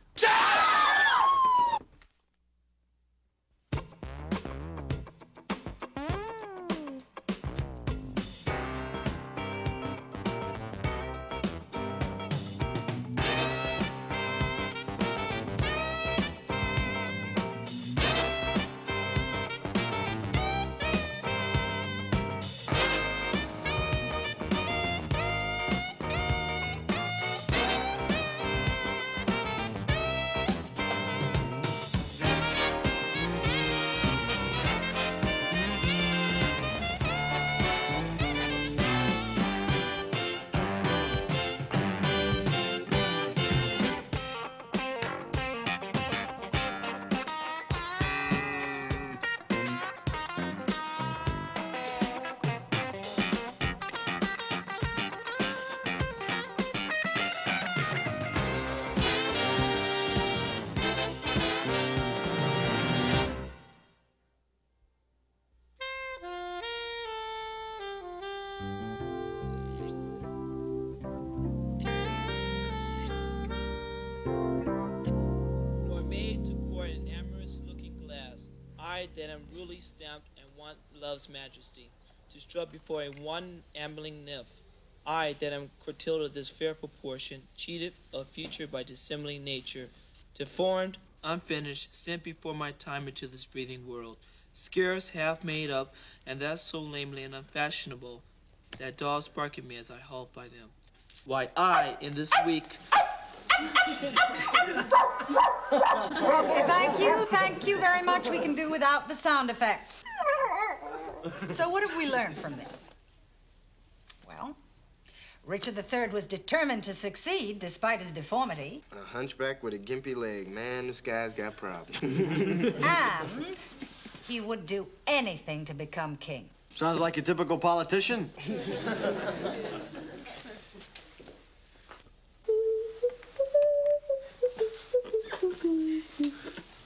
S5: I that am really stamped and want love's majesty, to strut before a one ambling nymph. I that am curtailed of this fair proportion, cheated of future by dissembling nature, deformed, unfinished, sent before my time into this breathing world, scarce half made up, and that so lamely and unfashionable, that dogs bark at me as I halt by them. Why, I, in this week...
S9: Okay, thank you very much. We can do without the sound effects. So what have we learned from this? Well, Richard III was determined to succeed despite his deformity.
S10: A hunchback with a gimpy leg. Man, this guy's got problems.
S9: And he would do anything to become king.
S13: Sounds like a typical politician.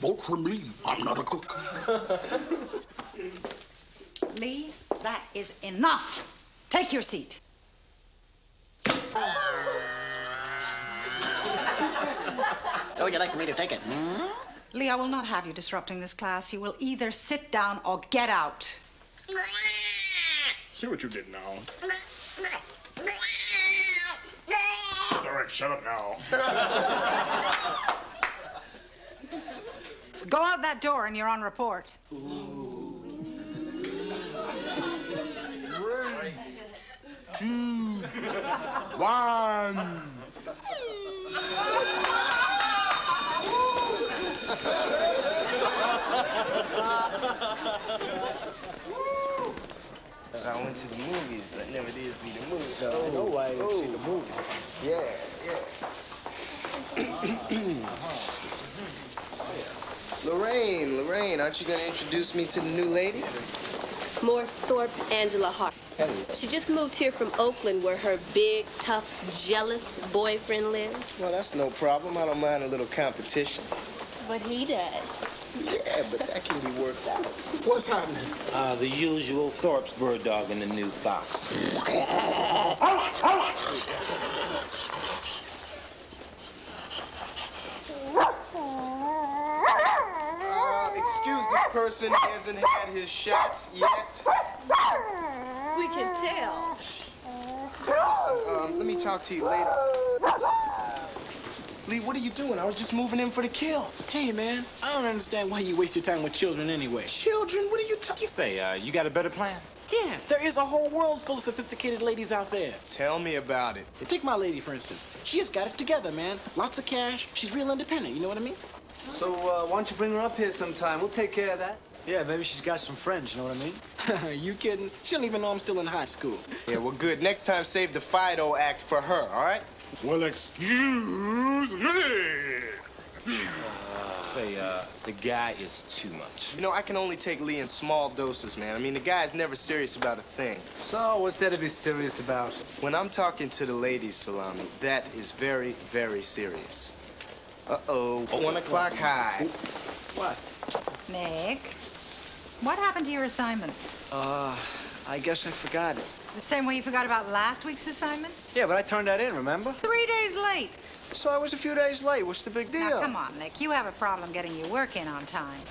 S15: Vote for me. I'm not a cook.
S9: Lee, that is enough. Take your seat.
S21: How would you like me to take it?
S9: Lee, I will not have you disrupting this class. You will either sit down or get out.
S15: See what you did now. All right, shut up now.
S9: Go out that door and you're on report.
S15: Two, one.
S10: So I went to the movies, but never did see the movie.
S13: I know why you didn't see the movie.
S10: Lorraine, aren't you gonna introduce me to the new lady?
S7: Morse Thorpe Angela Hart. She just moved here from Oakland where her big, tough, jealous boyfriend lives.
S10: Well, that's no problem. I don't mind a little competition.
S7: But he does.
S10: Yeah, but that can be worked out.
S15: What's happening?
S21: The usual Thorpe's bird dog in the new box.
S10: Excuse this person, he hasn't had his shots yet.
S7: We can tell.
S10: Listen, let me talk to you later. Lee, what are you doing? I was just moving in for the kill.
S15: Hey, man, I don't understand why you waste your time with children anyway.
S10: Children? What are you talking?
S21: Say, you got a better plan?
S15: Yeah, there is a whole world full of sophisticated ladies out there.
S10: Tell me about it.
S15: Hey, take my lady, for instance. She just got it together, man. Lots of cash. She's real independent, you know what I mean?
S13: So, why don't you bring her up here sometime? We'll take care of that. Yeah, maybe she's got some friends, you know what I mean?
S15: You kidding? She don't even know I'm still in high school.
S10: Yeah, well, good. Next time, save the Fido act for her, all right?
S15: Well, excuse me.
S21: The guy is too much.
S10: You know, I can only take Lee in small doses, man. I mean, the guy's never serious about a thing.
S13: So, what's there to be serious about?
S10: When I'm talking to the ladies, Salami, that is very, very serious. Uh-oh. 1 o'clock high.
S13: What?
S9: Nick, what happened to your assignment?
S13: I guess I forgot it.
S9: The same way you forgot about last week's assignment?
S13: Yeah, but I turned that in, remember?
S9: 3 days late.
S13: So I was a few days late. What's the big deal?
S9: Now, come on, Nick. You have a problem getting your work in on time.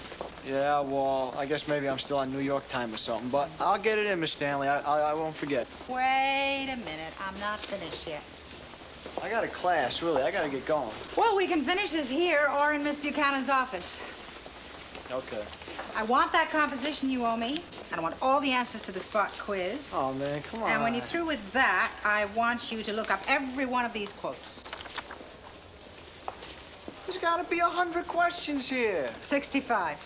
S13: Yeah, well, I guess maybe I'm still on New York time or something, but I'll get it in, Miss Stanley. I won't forget.
S9: Wait a minute. I'm not finished yet.
S13: I got a class, really. I gotta get going.
S9: Well, we can finish this here or in Miss Buchanan's office.
S13: Okay.
S9: I want that composition you owe me, and I want all the answers to the spot quiz.
S13: Oh, man, come on.
S9: And when you're through with that, I want you to look up every one of these quotes.
S13: There's gotta be 100 questions here.
S9: 65.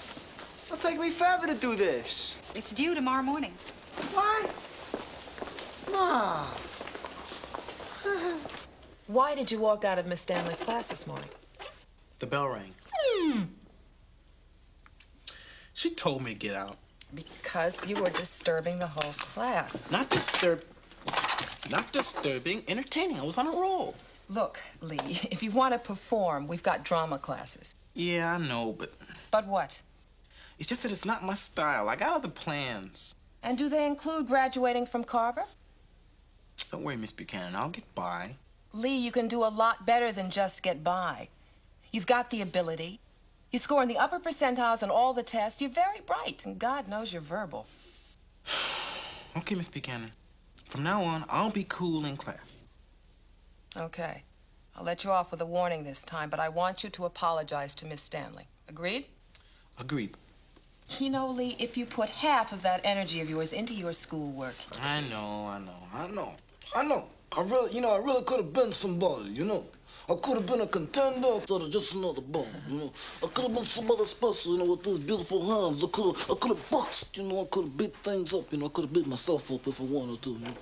S13: It'll take me forever to do this.
S9: It's due tomorrow morning.
S13: What? Mom.
S17: Why did you walk out of Miss Stanley's class this morning?
S12: The bell rang. She told me to get out.
S17: Because you were disturbing the whole class.
S12: Not disturbing, entertaining. I was on a roll.
S17: Look, Lee, if you want to perform, we've got drama classes.
S12: Yeah, I know, but...
S17: But what?
S12: It's just that it's not my style. I got other plans.
S17: And do they include graduating from Carver?
S12: Don't worry, Miss Buchanan. I'll get by.
S17: Lee, you can do a lot better than just get by. You've got the ability. You score in the upper percentiles on all the tests. You're very bright, and God knows you're verbal.
S12: Okay, Miss Buchanan. From now on, I'll be cool in class.
S17: Okay. I'll let you off with a warning this time, but I want you to apologize to Miss Stanley. Agreed?
S12: Agreed.
S17: You know, Lee, if you put half of that energy of yours into your schoolwork.
S18: I know. I really could have been somebody, you know. I could have been a contender instead of just another bum, you know. I could have been somebody special, you know, with these beautiful hands. I could have boxed, you know. I could have beat things up, you know. I could have beat myself up if I wanted to, you know.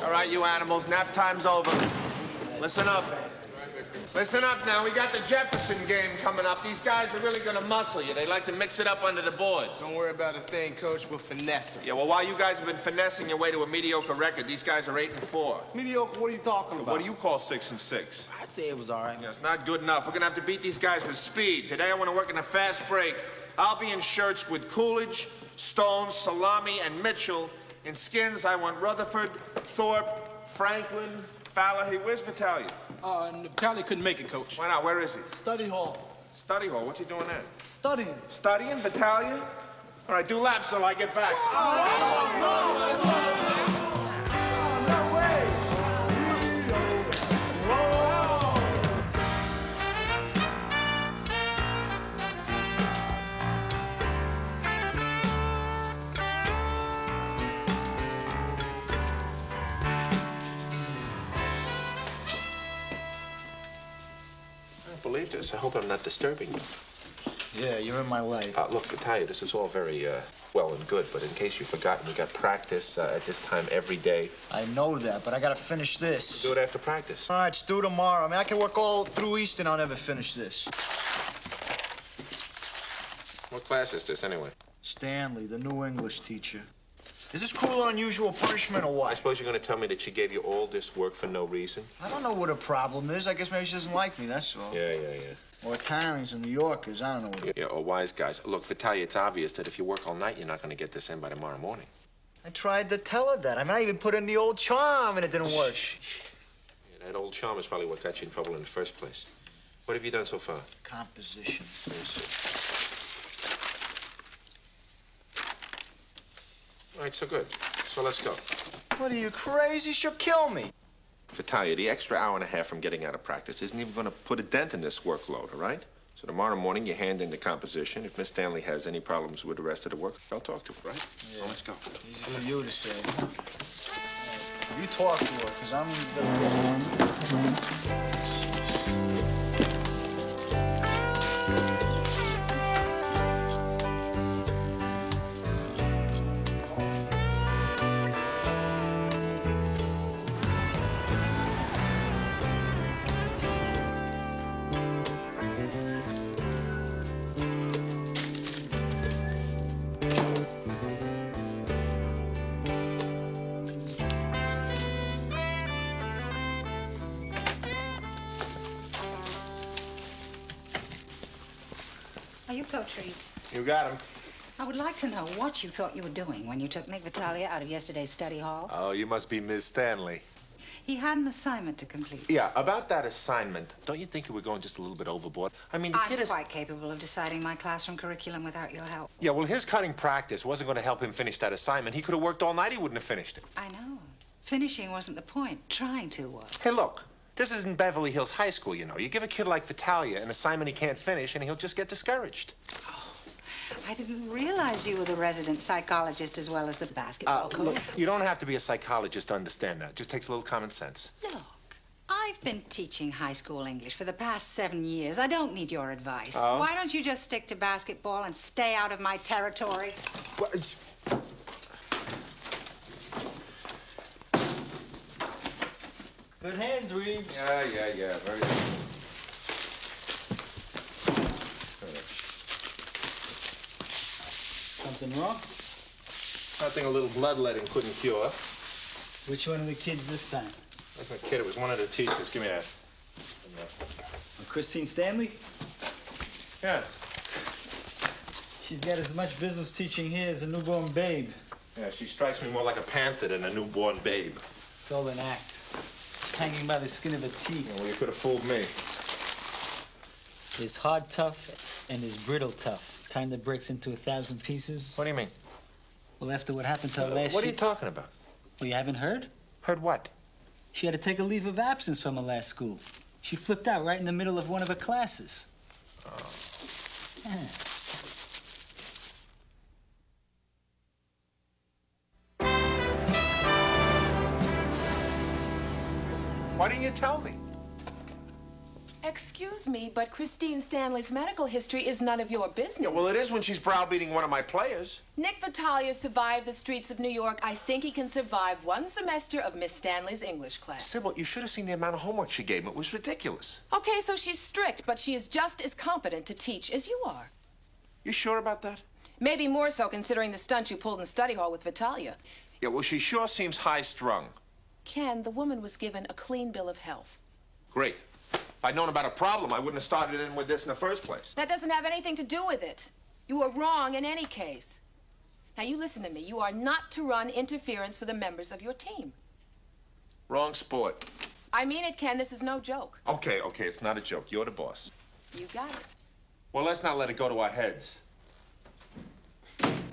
S3: All right, you animals, nap time's over. Listen up. Listen up now. We got the Jefferson game coming up. These guys are really gonna muscle you. They like to mix it up under the boards.
S10: Don't worry about a thing, Coach. We'll finesse 'em.
S3: Yeah, well, while you guys have been finessing your way to a mediocre record, these guys are 8-4.
S10: Mediocre? What are you talking about?
S3: What do you call 6-6?
S10: I'd say it was all right.
S3: Yeah, it's not good enough. We're gonna have to beat these guys with speed. Today I want to work in a fast break. I'll be in shirts with Coolidge, Stone, Salami, and Mitchell. In skins, I want Rutherford, Thorpe, Franklin, Fallahy. Where's Vitalia?
S15: Vitalia couldn't make it, Coach.
S3: Why not? Where is he?
S15: Study hall.
S3: Study hall? What's he doing there?
S15: Studying.
S3: Studying? Vitalia? All right, do laps till I get back.
S6: Believe this. I hope I'm not disturbing you.
S21: Yeah, you're in my life.
S6: Look, Vitalia, this is all very well and good, but in case you've forgotten, we got practice at this time every day.
S21: I know that, but I gotta finish this.
S6: We'll do it after practice.
S21: All right, let's do it tomorrow. I mean, I can work all through East and I'll never finish this.
S6: What class is this, anyway?
S21: Stanley, the new English teacher. Is this cruel or unusual punishment or what?
S6: I suppose you're going to tell me that she gave you all this work for no reason?
S21: I don't know what her problem is. I guess maybe she doesn't like me, that's all.
S6: Yeah.
S21: Or Italians and New Yorkers, I don't know what...
S6: Yeah, or wise guys. Look, Vitalia, it's obvious that if you work all night, you're not going to get this in by tomorrow morning.
S21: I tried to tell her that. I mean, I even put in the old charm and it didn't work.
S6: Yeah, that old charm is probably what got you in trouble in the first place. What have you done so far?
S21: Composition.
S6: All right, so good. So let's go.
S21: What are you, crazy? She'll kill me.
S6: Vitalia, the extra hour and a half from getting out of practice isn't even going to put a dent in this workload, all right? So tomorrow morning, you hand in the composition. If Miss Stanley has any problems with the rest of the work, I'll talk to her, right?
S21: Yeah.
S6: Well, let's go.
S21: Easy for you to say. You talk to her, because I'm...
S9: Are you Coach Reeves?
S6: You got him.
S9: I would like to know what you thought you were doing when you took Nick Vitalia out of yesterday's study hall.
S6: Oh, you must be Miss Stanley.
S9: He had an assignment to complete.
S6: Yeah, about that assignment, don't you think you were going just a little bit overboard? I mean, the
S9: I'm
S6: kid is...
S9: quite capable of deciding my classroom curriculum without your help.
S6: Yeah, well, his cutting practice wasn't going to help him finish that assignment. He could have worked all night. He wouldn't have finished it.
S9: I know. Finishing wasn't the point. Trying to was.
S6: Hey, look. This isn't Beverly Hills High School, you know. You give a kid like Vitalia an assignment he can't finish, and he'll just get discouraged.
S9: I didn't realize you were the resident psychologist as well as the basketball coach.
S6: Look, you don't have to be a psychologist to understand that. It just takes a little common sense.
S9: Look, I've been teaching high school English for the past 7 years. I don't need your advice.
S6: Oh?
S9: Why don't you just stick to basketball and stay out of my territory?
S21: Good hands, Reeves.
S6: Yeah. Very good.
S21: Something wrong?
S6: Nothing a little bloodletting couldn't cure.
S21: Which one of the kids this time?
S6: That's my kid. It was one of the teachers. Give me that.
S21: Christine Stanley?
S6: Yeah.
S21: She's got as much business teaching here as a newborn babe.
S6: Yeah, she strikes me more like a panther than a newborn babe.
S4: It's all an act. Just hanging by the skin of her teeth.
S6: Well, you could have fooled me.
S4: There's hard tough and there's brittle tough. Kind that breaks into 1,000 pieces.
S6: What do you mean?
S4: Well, after what happened to her last
S6: What are you talking about?
S4: Well, you haven't heard?
S6: Heard what?
S4: She had to take a leave of absence from her last school. She flipped out right in the middle of one of her classes.
S6: Oh.
S4: Yeah.
S6: Why didn't you tell me?
S17: Excuse me, but Christine Stanley's medical history is none of your business.
S6: Yeah, well, it is when she's browbeating one of my players.
S17: Nick Vitalia survived the streets of New York. I think he can survive one semester of Miss Stanley's English class.
S6: Sybil, you should have seen the amount of homework she gave me. It was ridiculous.
S17: Okay, so she's strict, but she is just as competent to teach as you are.
S6: You sure about that?
S17: Maybe more so considering the stunt you pulled in the study hall with Vitalia.
S6: Yeah, well, she sure seems high-strung.
S17: Ken, the woman was given a clean bill of health.
S6: Great. If I'd known about a problem, I wouldn't have started in with this in the first place.
S17: That doesn't have anything to do with it. You were wrong in any case. Now, you listen to me. You are not to run interference for the members of your team.
S6: Wrong sport.
S17: I mean it, Ken. This is no joke.
S6: Okay, it's not a joke. You're the boss.
S17: You got it.
S6: Well, let's not let it go to our heads.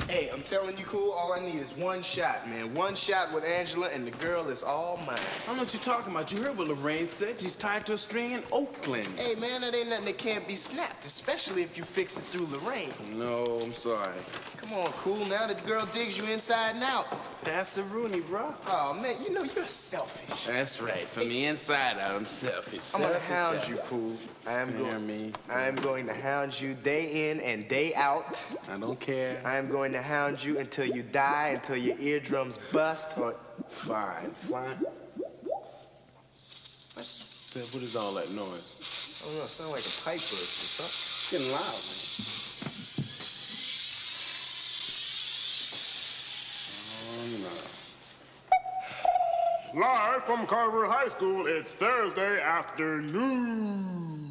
S10: Hey, I'm telling you, cool, all I need is one shot, man. One shot with Angela, and the girl is all mine.
S16: I don't know what you're talking about. You heard what Lorraine said. She's tied to a string in Oakland.
S10: Hey, man, that ain't nothing that can't be snapped, especially if you fix it through Lorraine.
S16: No, I'm sorry.
S10: Come on, cool, now that the girl digs you inside and out.
S16: That's a Rooney, bro.
S10: Oh, man, you know you're selfish.
S16: That's right. From the inside out, I'm selfish.
S10: I'm gonna hound you, cool. I am going to hound you day in and day out.
S16: I don't care.
S10: I am going to hound you until you die, until your eardrums bust, or...
S16: Fine. What is all that noise?
S10: I don't know, it sounds like a pipe burst or something.
S16: It's getting loud, man.
S19: Live from Carver High School, it's Thursday afternoon.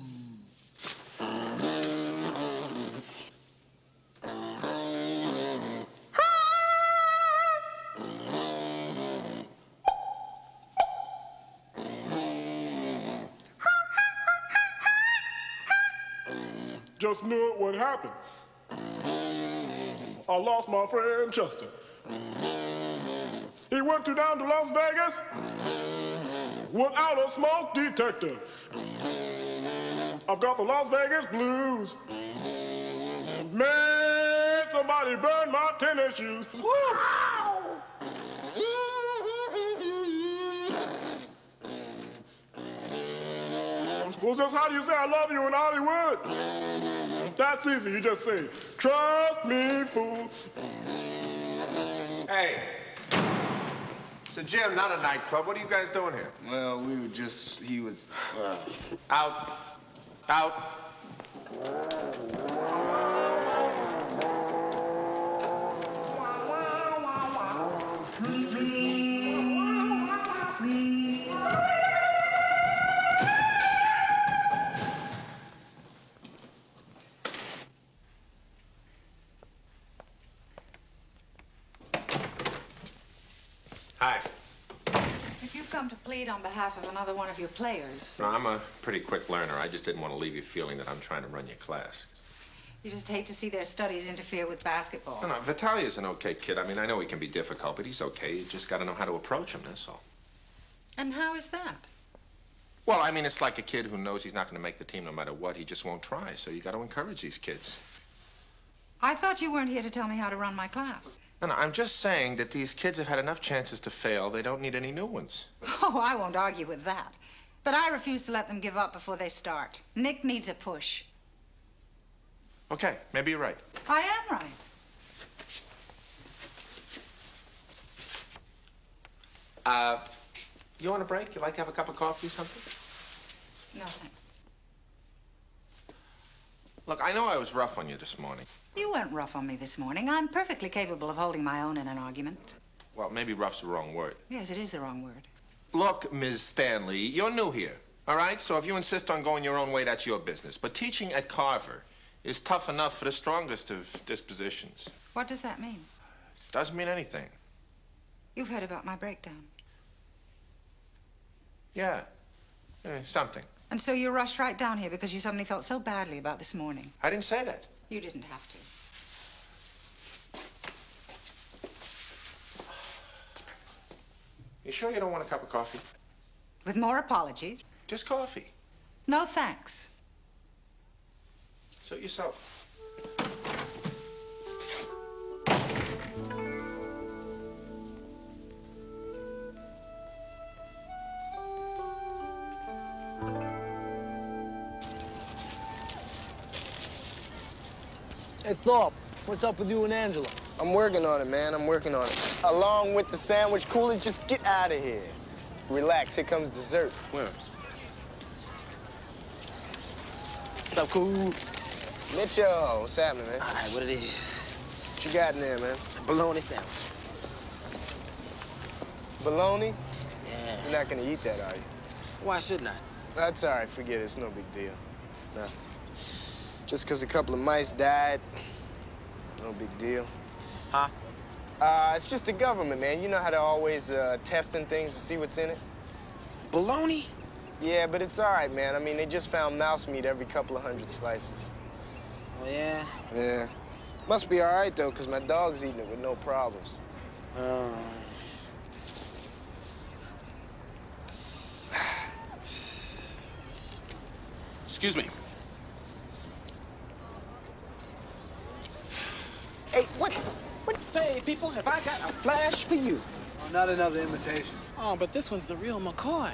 S19: Just knew it would happen. I lost my friend Chester. He went down to Las Vegas without a smoke detector. I've got the Las Vegas blues. Man, somebody burned my tennis shoes. Well, just how do you say I love you in Hollywood? That's easy. You just say, trust me, fool.
S6: Hey. It's a gym, not a nightclub. What are you guys doing here?
S16: Well, we were just... He was...
S6: Out. Hi.
S9: If you come to plead on behalf of another one of your players,
S6: No, I'm a pretty quick learner. I just didn't want to leave you feeling that I'm trying to run your class.
S9: you just hate to see their studies interfere with basketball.
S6: No, Vitalia's an okay kid. I mean, I know he can be difficult, but he's okay. You just got to know how to approach him, that's all.
S9: And how is that?
S6: Well, I mean, it's like a kid who knows he's not going to make the team no matter what. He just won't try, so you got to encourage these kids.
S9: I thought you weren't here to tell me how to run my class.
S6: No, I'm just saying that these kids have had enough chances to fail. They don't need any new ones.
S9: Oh, I won't argue with that. But I refuse to let them give up before they start. Nick needs a push.
S6: Okay, maybe you're right.
S9: I am right.
S6: You want a break? You like to have a cup of coffee or something?
S9: No, thanks.
S6: Look, I know I was rough on you this morning.
S9: You weren't rough on me this morning. I'm perfectly capable of holding my own in an argument.
S6: Well, maybe rough's the wrong word.
S9: Yes, it is the wrong word.
S6: Look, Ms. Stanley, you're new here, all right? So if you insist on going your own way, that's your business. But teaching at Carver is tough enough for the strongest of dispositions.
S9: What does that mean?
S6: Doesn't mean anything.
S9: You've heard about my breakdown.
S6: Yeah. Something.
S9: And so you rushed right down here because you suddenly felt so badly about this morning.
S6: I didn't say that.
S9: You didn't have to.
S6: You sure you don't want a cup of coffee?
S9: With more apologies.
S6: Just coffee.
S9: No thanks.
S6: Suit yourself.
S13: Hey, Thorpe, what's up with you and Angela?
S10: I'm working on it, man. I'm working on it. Along with the sandwich cooler, just get out of here. Relax, here comes dessert.
S6: Where?
S10: What's up, cool? Mitchell, what's happening, man?
S21: All right, what it is?
S10: What you got in there, man?
S21: A bologna sandwich.
S10: Bologna?
S21: Yeah.
S10: You're not gonna eat that, are you?
S21: Why shouldn't I?
S10: That's all right, forget it. It's no big deal. No. Just because a couple of mice died, no big deal.
S21: Huh?
S10: It's just the government, man. You know how they're always testing things to see what's in it?
S21: Bologna?
S10: Yeah, but it's all right, man. I mean, they just found mouse meat every couple of 100 slices.
S21: Oh, yeah?
S10: Yeah. Must be all right, though, because my dog's eating it with no problems.
S15: Excuse me.
S21: Hey, what? Say, people, have I got a flash for you?
S13: Oh, not another imitation.
S12: Oh, but this one's the real McCoy.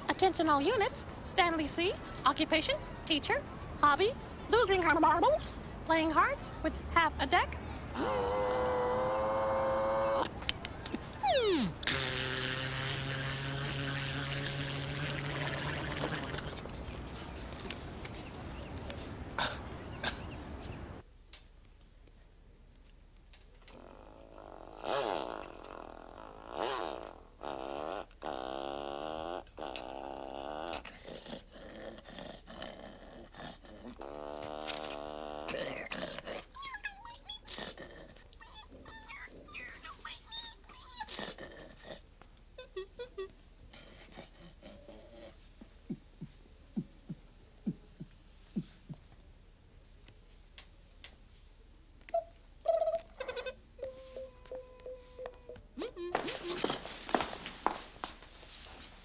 S8: Attention all units. Stanley C. Occupation, teacher. Hobby, losing her marbles. Playing hearts with half a deck.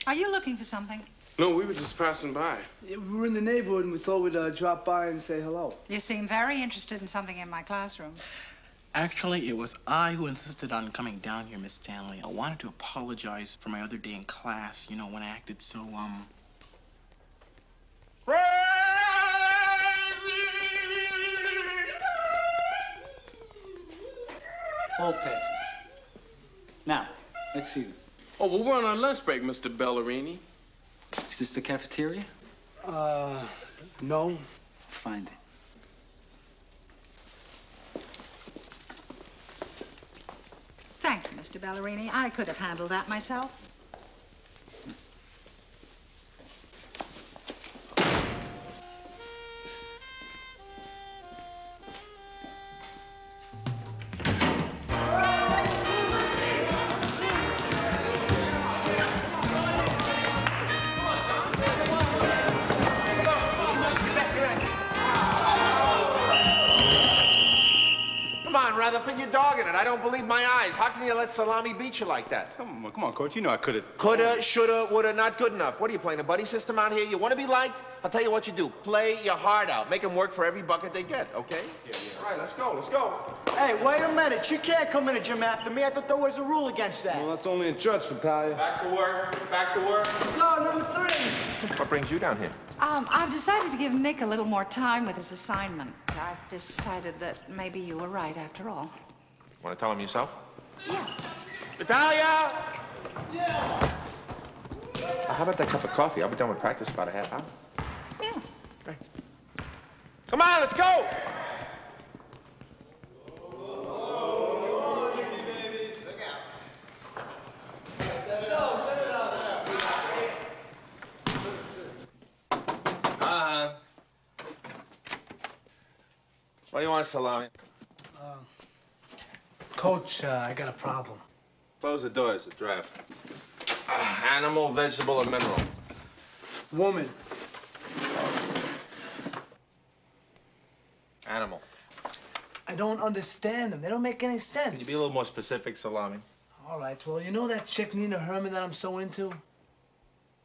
S9: Are you looking for something?
S19: No, we were just passing by.
S13: Yeah, we were in the neighborhood and we thought we'd drop by and say hello.
S9: You seem very interested in something in my classroom.
S12: Actually, it was I who insisted on coming down here, Miss Stanley. I wanted to apologize for my other day in class, you know, when I acted so,
S4: All passes. Now, let's see them.
S2: Oh, well, we're on our lunch break, Mr. Bellerini.
S4: Is this the cafeteria?
S13: No.
S4: Find it.
S9: Thank you, Mr. Ballerini. I could have handled that myself.
S6: Come on, rather put your dog in it. I don't believe my eyes. How can you let Salami beat you like that?
S14: Come on, Coach. You know I could have.
S6: Coulda, shoulda, woulda, not good enough. What are you playing, a buddy system out here? You want to be liked? I'll tell you what you do. Play your heart out. Make them work for every bucket they get, okay? Yeah. All right, let's go, let's go.
S20: Hey, wait a minute. You can't come in the gym after me. I thought there was a rule against that.
S19: Well, that's only in church, Natalia.
S22: Back to work. Back to work.
S20: No, number 3.
S6: What brings you down here?
S9: I've decided to give Nick a little more time with his assignment. I've decided that maybe you were right after all.
S6: Want to tell him yourself?
S9: Yeah.
S6: Natalia! Yeah. How about that cup of coffee? I'll be done with practice about a half hour.
S9: Yeah.
S6: Right. Come on, let's go! What do you want, Salami?
S13: Coach, I got a problem.
S22: Close the doors, the draft.
S6: Animal, vegetable, or mineral?
S13: Woman.
S6: Animal.
S13: I don't understand them. They don't make any sense.
S6: Can you be a little more specific, Salami?
S13: All right, well, you know that chick Nina Herman that I'm so into?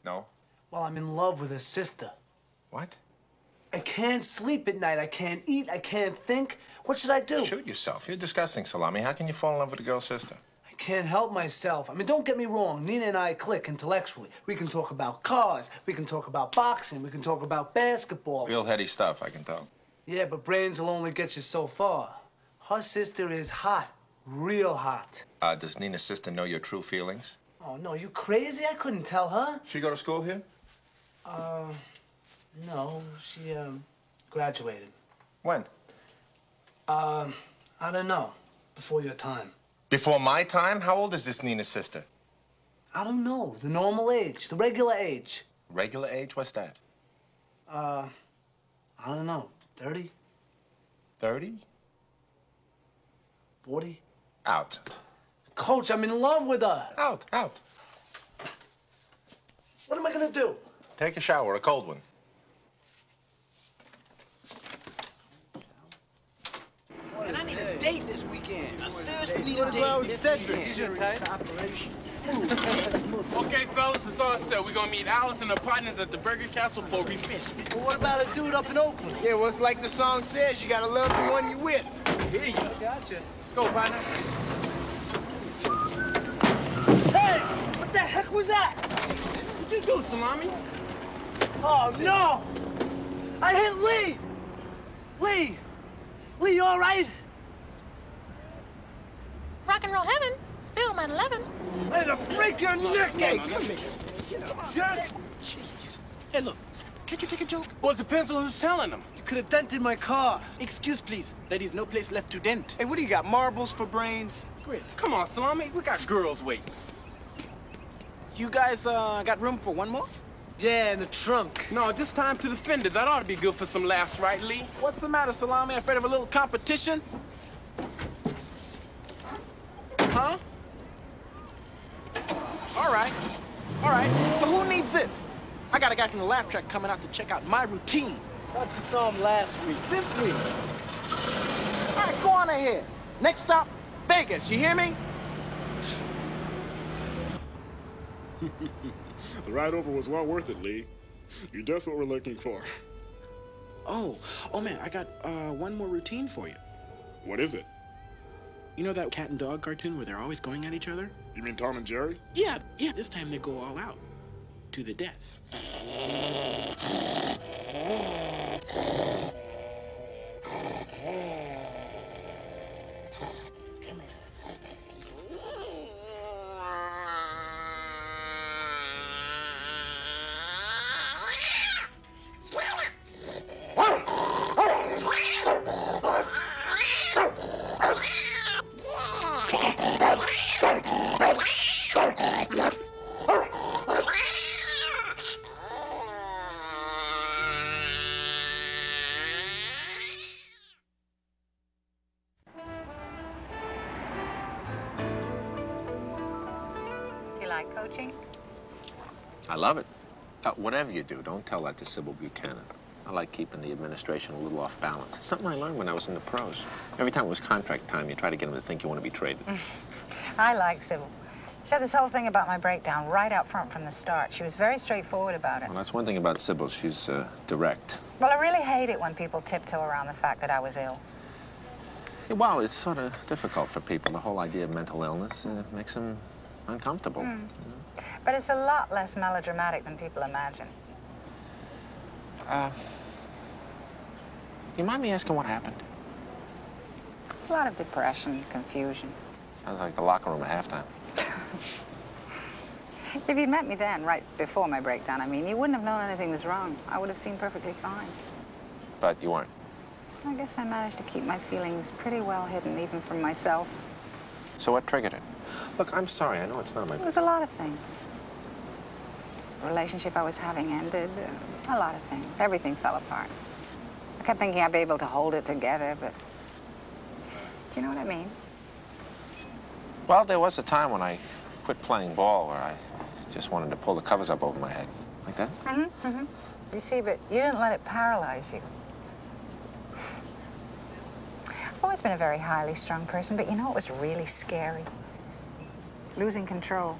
S6: No.
S13: Well, I'm in love with her sister.
S6: What?
S13: I can't sleep at night. I can't eat. I can't think. What should I do?
S6: Shoot yourself. You're disgusting, Salami. How can you fall in love with a girl's sister?
S13: I can't help myself. I mean, don't get me wrong. Nina and I click intellectually. We can talk about cars. We can talk about boxing. We can talk about basketball.
S6: Real heady stuff, I can tell.
S13: Yeah, but brains will only get you so far. Her sister is hot. Real hot.
S6: Does Nina's sister know your true feelings?
S13: Oh, no, you crazy? I couldn't tell her.
S6: She go to school here?
S13: No. She, graduated.
S6: When?
S13: I don't know. Before your time.
S6: Before my time? How old is this Nina's sister?
S13: I don't know. The normal age. The regular age.
S6: Regular age? What's that?
S13: I don't know. 30?
S6: 30?
S13: 40?
S6: Out.
S13: Coach, I'm in love with her.
S6: Out.
S13: What am I gonna do?
S6: Take a shower, a cold one.
S20: And I need a date this weekend. I seriously need
S13: What
S20: a date.
S13: about Cedric?
S2: Okay, fellas, it's all set. We're gonna meet Alice and her partners at the Burger Castle for refreshment.
S13: Well, what about a dude up in Oakland?
S10: Yeah, well, it's like the song says, you gotta love the one you're with.
S2: Here you go.
S13: Gotcha.
S2: Let's go, partner.
S13: Hey! What the heck was that?
S2: What'd you do, Salami?
S13: Oh, no! I hit Lee! Lee! Lee, you all right?
S8: Rock and roll heaven. Film at 11.
S13: I'm gonna break your neck!
S10: Hey, come here.
S13: Just...
S15: Hey, look. Can't you take a joke?
S2: Well, it depends on who's telling them.
S13: You could have dented my car.
S15: Excuse, please. There is no place left to dent.
S10: Hey, what do you got, marbles for brains?
S2: Great. Come on, Salami. We got girls waiting.
S15: You guys got room for one more?
S13: Yeah, in the trunk.
S2: No, just time to the fender. That ought to be good for some laughs, right, Lee?
S15: What's the matter, Salami? Afraid of a little competition? Huh? All right. So who needs this? I got a guy from the laugh track coming out to check out my routine.
S13: Thought you saw him last week. This week.
S15: All right, go on ahead. Next stop, Vegas. You hear me?
S19: The ride over was well worth it, Lee. You're just what we're looking for.
S15: Oh man, I got one more routine for you.
S19: What is it?
S15: You know that cat and dog cartoon where they're always going at each other?
S19: You mean Tom and Jerry?
S15: Yeah, this time they go all out. To the death.
S9: You like coaching?
S6: I love it. Whatever you do, don't tell that to Sybil Buchanan. I like keeping the administration a little off balance. Something I learned when I was in the pros. Every time it was contract time, you try to get them to think you want to be traded.
S9: I like Sybil. She had this whole thing about my breakdown right out front from the start. She was very straightforward about it.
S6: Well, that's one thing about Sybil. She's direct.
S9: Well, I really hate it when people tiptoe around the fact that I was ill.
S6: Yeah, well, it's sort of difficult for people. The whole idea of mental illness makes them uncomfortable.
S9: But it's a lot less melodramatic than people imagine.
S6: You mind me asking what happened?
S9: A lot of depression, confusion.
S6: Sounds like the locker room at halftime.
S9: If you'd met me then, right before my breakdown, I mean, you wouldn't have known anything was wrong. I would have seemed perfectly fine.
S6: But you weren't.
S9: I guess I managed to keep my feelings pretty well hidden, even from myself.
S6: So what triggered it? Look, I'm sorry. I know it's none of my
S9: It was a lot of things. The relationship I was having ended. A lot of things. Everything fell apart. I kept thinking I'd be able to hold it together, but... Do you know what I mean?
S6: Well, there was a time when I quit playing ball where I Just wanted to pull the covers up over my head. Like that?
S9: You see, but you didn't let it paralyze you. I've always been a very highly strung person, but you know it was really scary? Losing control.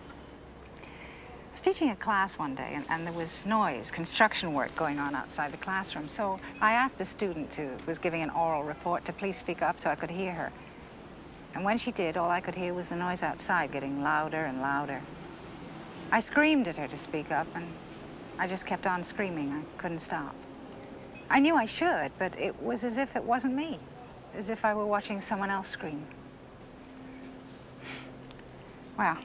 S9: I was teaching a class one day, and there was noise, construction work going on outside the classroom. So I asked the student who was giving an oral report to please speak up so I could hear her. And when she did, all I could hear was the noise outside getting louder and louder. I screamed at her to speak up, and I just kept on screaming. I couldn't stop. I knew I should, but it was as if it wasn't me, as if I were watching someone else scream. Well,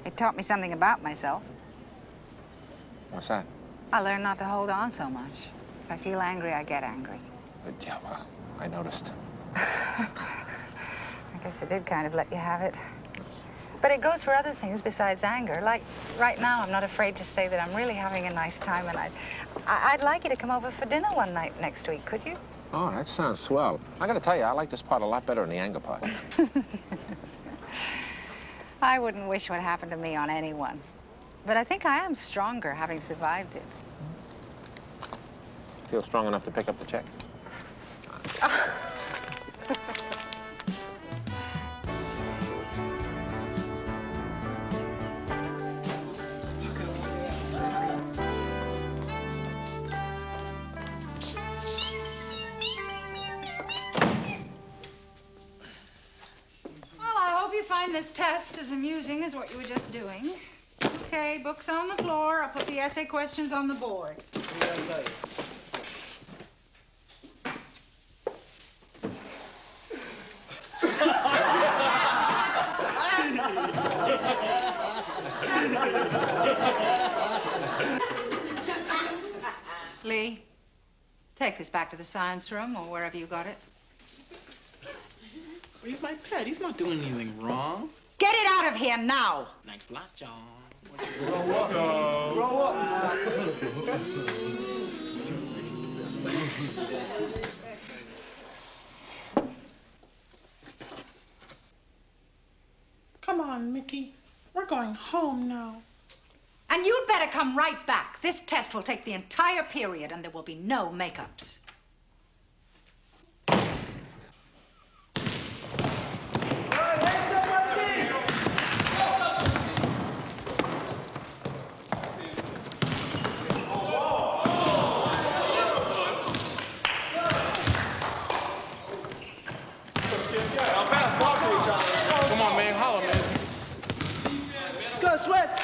S9: it taught me something about myself.
S6: What's that?
S9: I learned not to hold on so much. If I feel angry, I get angry.
S6: Yeah, well, I noticed.
S9: I guess I did kind of let you have it. But it goes for other things besides anger. Like, right now, I'm not afraid to say that I'm really having a nice time, and I'd like you to come over for dinner one night next week, could you?
S6: Oh, that sounds swell. I gotta tell you, I like this part a lot better than the anger part.
S9: I wouldn't wish what happened to me on anyone. But I think I am stronger having survived it.
S6: Feel strong enough to pick up the check?
S9: Find this test as amusing as what you were just doing. Okay, books on the floor. I'll put the essay questions on the board. Lee, take this back to the science room or wherever you got it.
S12: He's my pet. He's not doing anything wrong.
S9: Get it out of here now!
S12: Thanks a lot, John.
S19: Grow up. Grow up.
S15: Come on, Mickey. We're going home now.
S9: And you'd better come right back. This test will take the entire period, and there will be no makeups.
S2: Come on, man. Holler, man.
S20: Let's go, Sweat.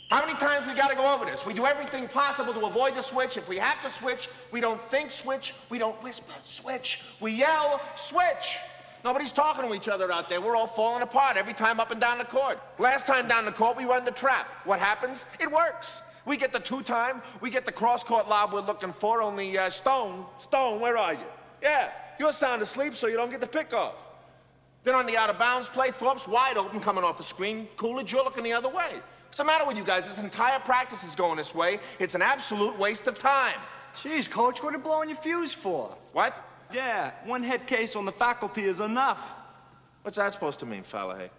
S3: How many times we gotta go over this? We do everything possible to avoid the switch. If we have to switch, we don't think switch. We don't whisper switch. We yell switch. Nobody's talking to each other out there. We're all falling apart every time up and down the court. Last time down the court, we run the trap. What happens? It works. We get the two-time. We get the cross-court lob we're looking for, only Stone, where are you? Yeah, you're sound asleep, so you don't get the pick-off. Then on the out-of-bounds play, Thorpe's wide open coming off a screen. Coolidge, you're looking the other way. What's the matter with you guys? This entire practice is going this way. It's an absolute waste of time.
S10: Jeez, Coach, what are you blowing your fuse for?
S3: What?
S22: Yeah, one head case on the faculty is enough.
S3: What's that supposed to mean, Fallahey?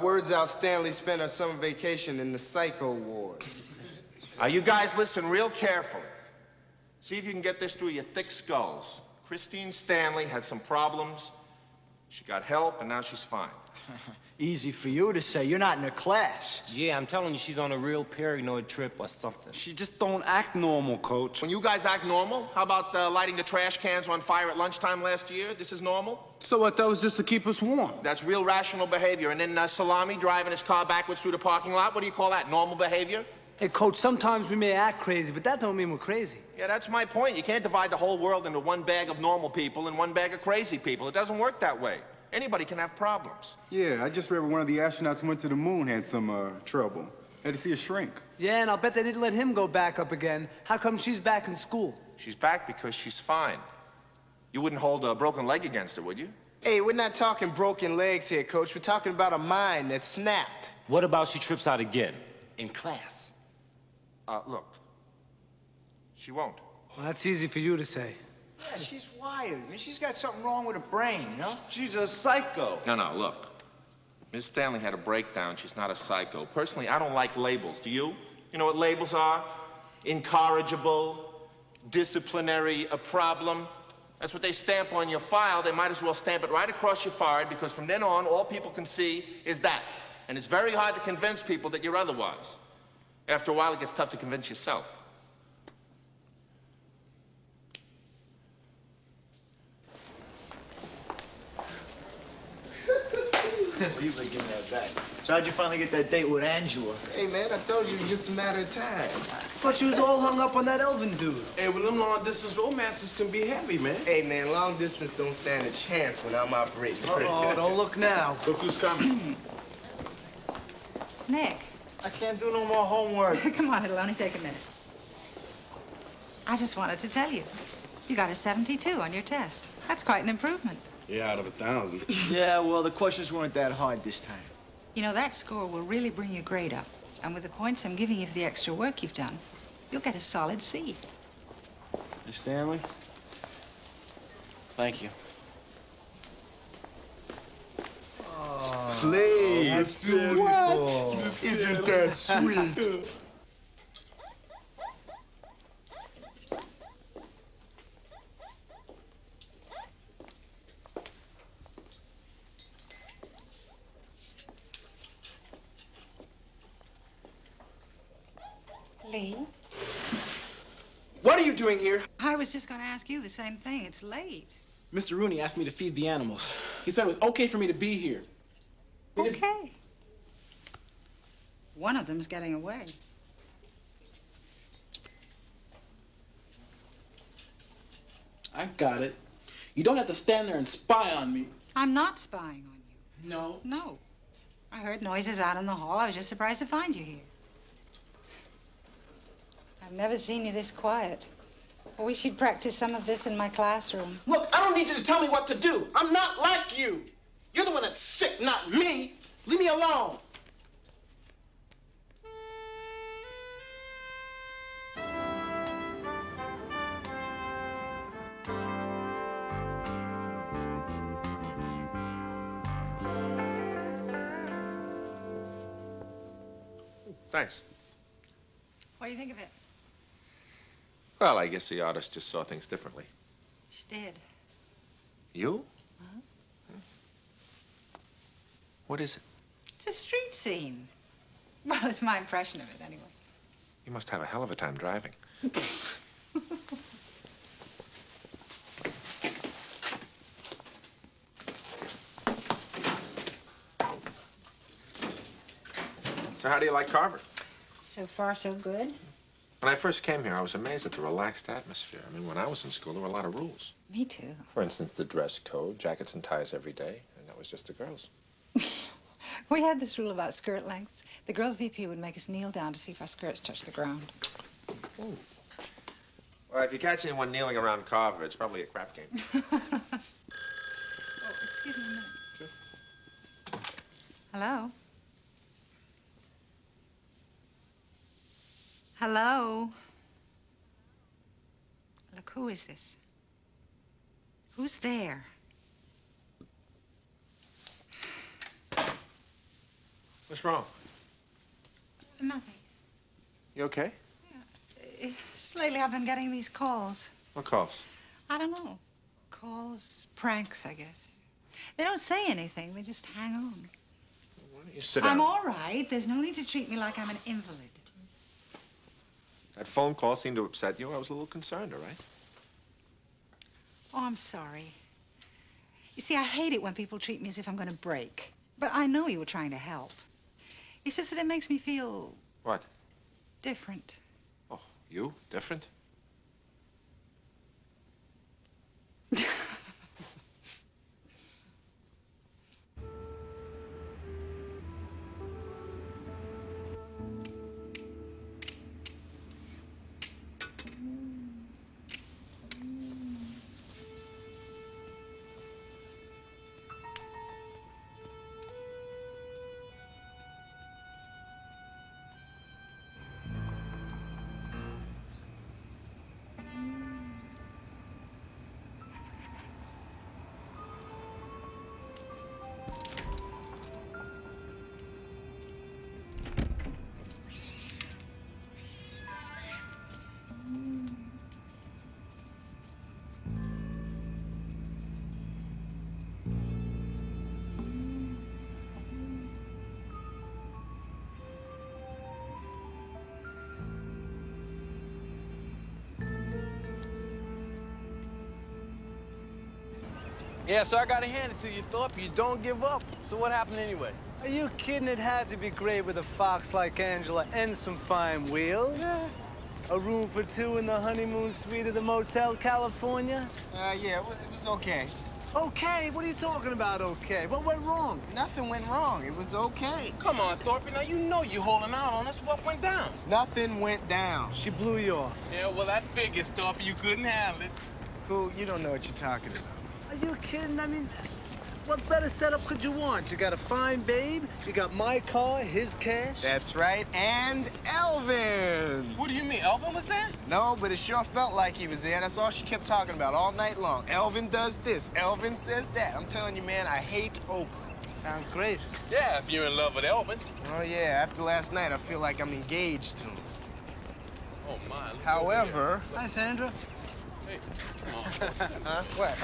S10: Words out Stanley spent her summer vacation in the psycho ward.
S3: You guys listen real carefully. See if you can get this through your thick skulls. Christine Stanley had some problems. She got help, and now she's fine.
S10: Easy for you to say. You're not in her class.
S21: Yeah, I'm telling you, she's on a real paranoid trip or something.
S22: She just don't act normal, Coach.
S3: When you guys act normal, how about lighting the trash cans on fire at lunchtime last year? This is normal?
S16: So what, that was just to keep us warm?
S3: That's real rational behavior. And then Salami driving his car backwards through the parking lot, what do you call that, normal behavior?
S13: Hey, Coach, sometimes we may act crazy, but that don't mean we're crazy.
S3: Yeah, that's my point. You can't divide the whole world into one bag of normal people and one bag of crazy people. It doesn't work that way. Anybody can have problems.
S1: Yeah, I just read one of the astronauts who went to the moon had some trouble. Had to see a shrink.
S13: Yeah, and I'll bet they didn't let him go back up again. How come she's back in school?
S3: She's back because she's fine. You wouldn't hold a broken leg against her, would you?
S10: Hey, we're not talking broken legs here, Coach. We're talking about a mind that snapped.
S21: What about she trips out again? In class?
S3: Look,
S6: She won't.
S13: Well, that's easy for you to say.
S21: Yeah, she's wired. I mean, she's got something wrong with her brain, you know?
S6: She's a psycho. No, look. Miss Stanley had a breakdown. She's not a psycho. Personally, I don't like labels. Do you? You know what labels are? Incorrigible, disciplinary, a problem. That's what they stamp on your file. They might as well stamp it right across your forehead because from then on, all people can see is that. And it's very hard to convince people that you're otherwise. After a while, it gets tough to convince yourself.
S21: You've been giving that back. So how'd you finally get that date with Angela?
S10: Hey, man, I told you it was just a matter of time.
S21: Thought you was all hung up on that Elvin dude.
S16: Hey, well, them long-distance romances can be heavy, man.
S10: Hey, man, long distance don't stand a chance when I'm operating.
S21: Uh-oh, don't look now.
S16: Look who's coming.
S9: Nick.
S21: I can't do no more homework.
S9: Come on, it'll only take a minute. I just wanted to tell you. You got a 72 on your test. That's quite an improvement.
S16: Yeah, out of 1,000.
S21: Yeah, well, the questions weren't that hard this time.
S9: You know, that score will really bring your grade up. And with the points I'm giving you for the extra work you've done, you'll get a solid C.
S21: Miss Stanley? Thank you.
S10: Please. What? Isn't that sweet?
S9: Lee?
S13: What are you doing here?
S9: I was just going to ask you the same thing. It's late.
S13: Mr. Rooney asked me to feed the animals. He said it was okay for me to be here.
S9: Okay. One of them's getting away.
S13: I got it. You don't have to stand there and spy on me.
S9: I'm not spying on you.
S13: No.
S9: No. I heard noises out in the hall. I was just surprised to find you here. I've never seen you this quiet. I wish you'd practice some of this in my classroom.
S13: Look, I don't need you to tell me what to do. I'm not like you. You're the one that's sick, not me. Leave me alone.
S6: Thanks.
S9: What do you think of it?
S6: Well, I guess the artist just saw things differently.
S9: She did.
S6: You? What is it?
S9: It's a street scene. Well, it's my impression of it, anyway.
S6: You must have a hell of a time driving. So how do you like Carver?
S9: So far, so good.
S6: When I first came here, I was amazed at the relaxed atmosphere. I mean, when I was in school, there were a lot of rules.
S9: Me too.
S6: For instance, the dress code, jackets and ties every day, and that was just the girls.
S9: We had this rule about skirt lengths. The girls' VP would make us kneel down to see if our skirts touched the ground.
S6: Ooh. Well, if you catch anyone kneeling around Carver, it's probably a crap game.
S9: Oh, excuse me a minute.
S6: Sure.
S9: Hello? Hello? Look, who is this? Who's there?
S6: What's wrong?
S9: Nothing.
S6: You okay?
S9: Just lately I've been getting these calls.
S6: What calls?
S9: I don't know. Calls, pranks, I guess. They don't say anything. They just hang on.
S6: Why don't you sit down?
S9: I'm all right. There's no need to treat me like I'm an invalid.
S6: That phone call seemed to upset you. I was a little concerned, all right?
S9: Oh, I'm sorry. You see, I hate it when people treat me as if I'm going to break. But I know you were trying to help. It's just that it makes me feel
S6: What?
S9: different.
S6: Oh, you? Different?
S13: Yeah, so I gotta hand it to you, Thorpe. You don't give up. So what happened anyway?
S11: Are you kidding? It had to be great with a fox like Angela and some fine wheels.
S13: Yeah.
S11: A room for two in the honeymoon suite of the Motel California?
S10: Yeah, it was okay.
S11: Okay? What are you talking about, okay? What went wrong?
S10: Nothing went wrong. It was okay.
S13: Come on, Thorpe. Now you know you holding out on us. What went down?
S10: Nothing went down.
S11: She blew you off.
S13: Yeah, well, that figures, Thorpe. You couldn't handle it.
S10: Cool, you don't know what you're talking about.
S11: Are you kidding? I mean, what better setup could you want? You got a fine babe, you got my car, his cash.
S10: That's right, and Elvin!
S13: What do you mean, Elvin was there?
S10: No, but it sure felt like he was there. That's all she kept talking about all night long. Elvin does this, Elvin says that. I'm telling you, man, I hate Oakland.
S11: Sounds great.
S13: Yeah, if you're in love with Elvin.
S10: Oh, yeah, after last night, I feel like I'm engaged to him.
S13: Oh, my.
S10: However...
S11: Hi, Sandra.
S13: Hey, come on.
S10: Huh? What,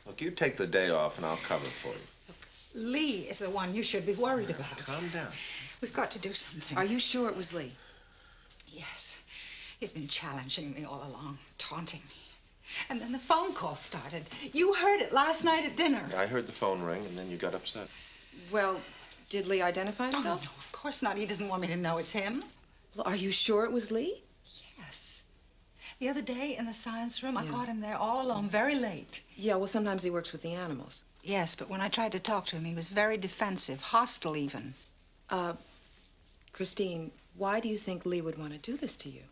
S6: Look, you take the day off and I'll cover for you.
S9: Lee is the one you should be worried about.
S6: Calm down.
S9: We've got to do something.
S17: Are you sure it was Lee?
S9: Yes. He's been challenging me all along, taunting me. And then the phone call started. You heard it last night at dinner.
S6: I heard the phone ring and then you got upset.
S17: Well, did Lee identify himself?
S9: Oh, no, of course not. He doesn't want me to know it's him.
S17: Well, are you sure it was Lee?
S9: Yes. The other day in the science room, I caught him there all alone, very late.
S17: Yeah, well, sometimes he works with the animals.
S9: Yes, but when I tried to talk to him, he was very defensive, hostile even.
S17: Christine, why do you think Lee would want to do this to you?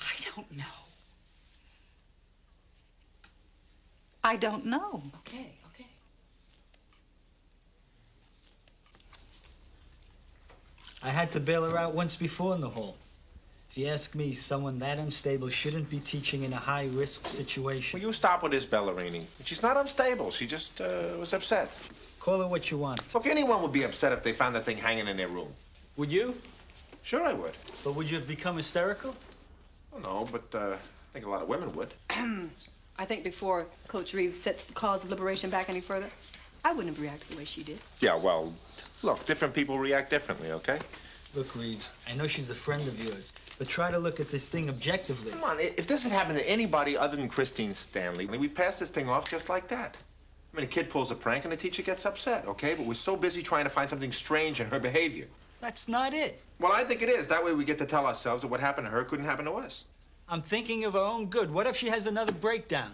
S9: I don't know. I don't know.
S17: Okay.
S4: I had to bail her out once before in the hall. If you ask me, someone that unstable shouldn't be teaching in a high-risk situation.
S6: Will you stop with this, Ballerini? She's not unstable. She just was upset.
S4: Call her what you want.
S6: Look, anyone would be upset if they found that thing hanging in their room.
S4: Would you?
S6: Sure I would.
S4: But would you have become hysterical?
S6: Well, no, but I think a lot of women would.
S14: I think before Coach Reeves sets the cause of liberation back any further, I wouldn't have reacted the way she did.
S6: Yeah, well, look, different people react differently, okay?
S4: Look, Reeves, I know she's a friend of yours, but try to look at this thing objectively.
S6: Come on, if this had happened to anybody other than Christine Stanley, we'd pass this thing off just like that. I mean, a kid pulls a prank and the teacher gets upset, okay? But we're so busy trying to find something strange in her behavior.
S4: That's not it.
S6: Well, I think it is. That way we get to tell ourselves that what happened to her couldn't happen to us.
S4: I'm thinking of her own good. What if she has another breakdown?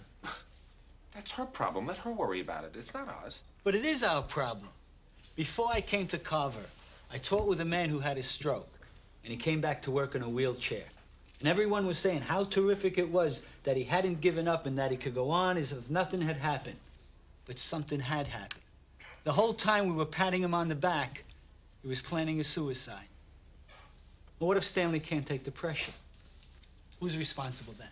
S6: That's her problem. Let her worry about it. It's not ours.
S4: But it is our problem. Before I came to Carver, I taught with a man who had a stroke, and he came back to work in a wheelchair. And everyone was saying how terrific it was that he hadn't given up and that he could go on as if nothing had happened. But something had happened. The whole time we were patting him on the back, he was planning a suicide. Well, what if Stanley can't take the pressure? Who's responsible then?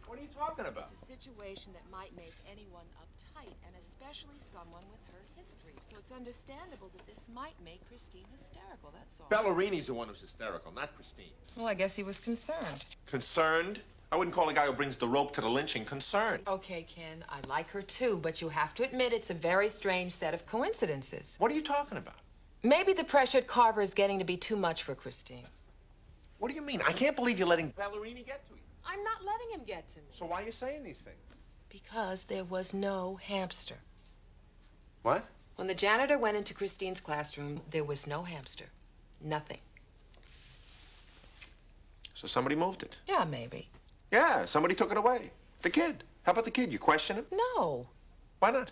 S6: What are you talking about?
S17: It's a situation that might make anyone uptight, and especially someone with her history. So it's understandable that this might make Christine hysterical, that's all.
S6: Ballerini's the one who's hysterical, not Christine.
S17: Well, I guess he was concerned.
S6: Concerned? I wouldn't call a guy who brings the rope to the lynching concerned.
S17: Okay, Ken, I like her too, but you have to admit it's a very strange set of coincidences.
S6: What are you talking about?
S17: Maybe the pressure at Carver is getting to be too much for Christine.
S6: What do you mean? I can't believe you're letting Ballerini get to you.
S17: I'm not letting him get to me.
S6: So why are you saying these things?
S17: Because there was no hamster.
S6: What?
S17: When the janitor went into Christine's classroom, there was no hamster. Nothing.
S6: So somebody moved it?
S17: Yeah, maybe.
S6: Yeah, somebody took it away. The kid. How about the kid? You question him?
S17: No.
S6: Why not?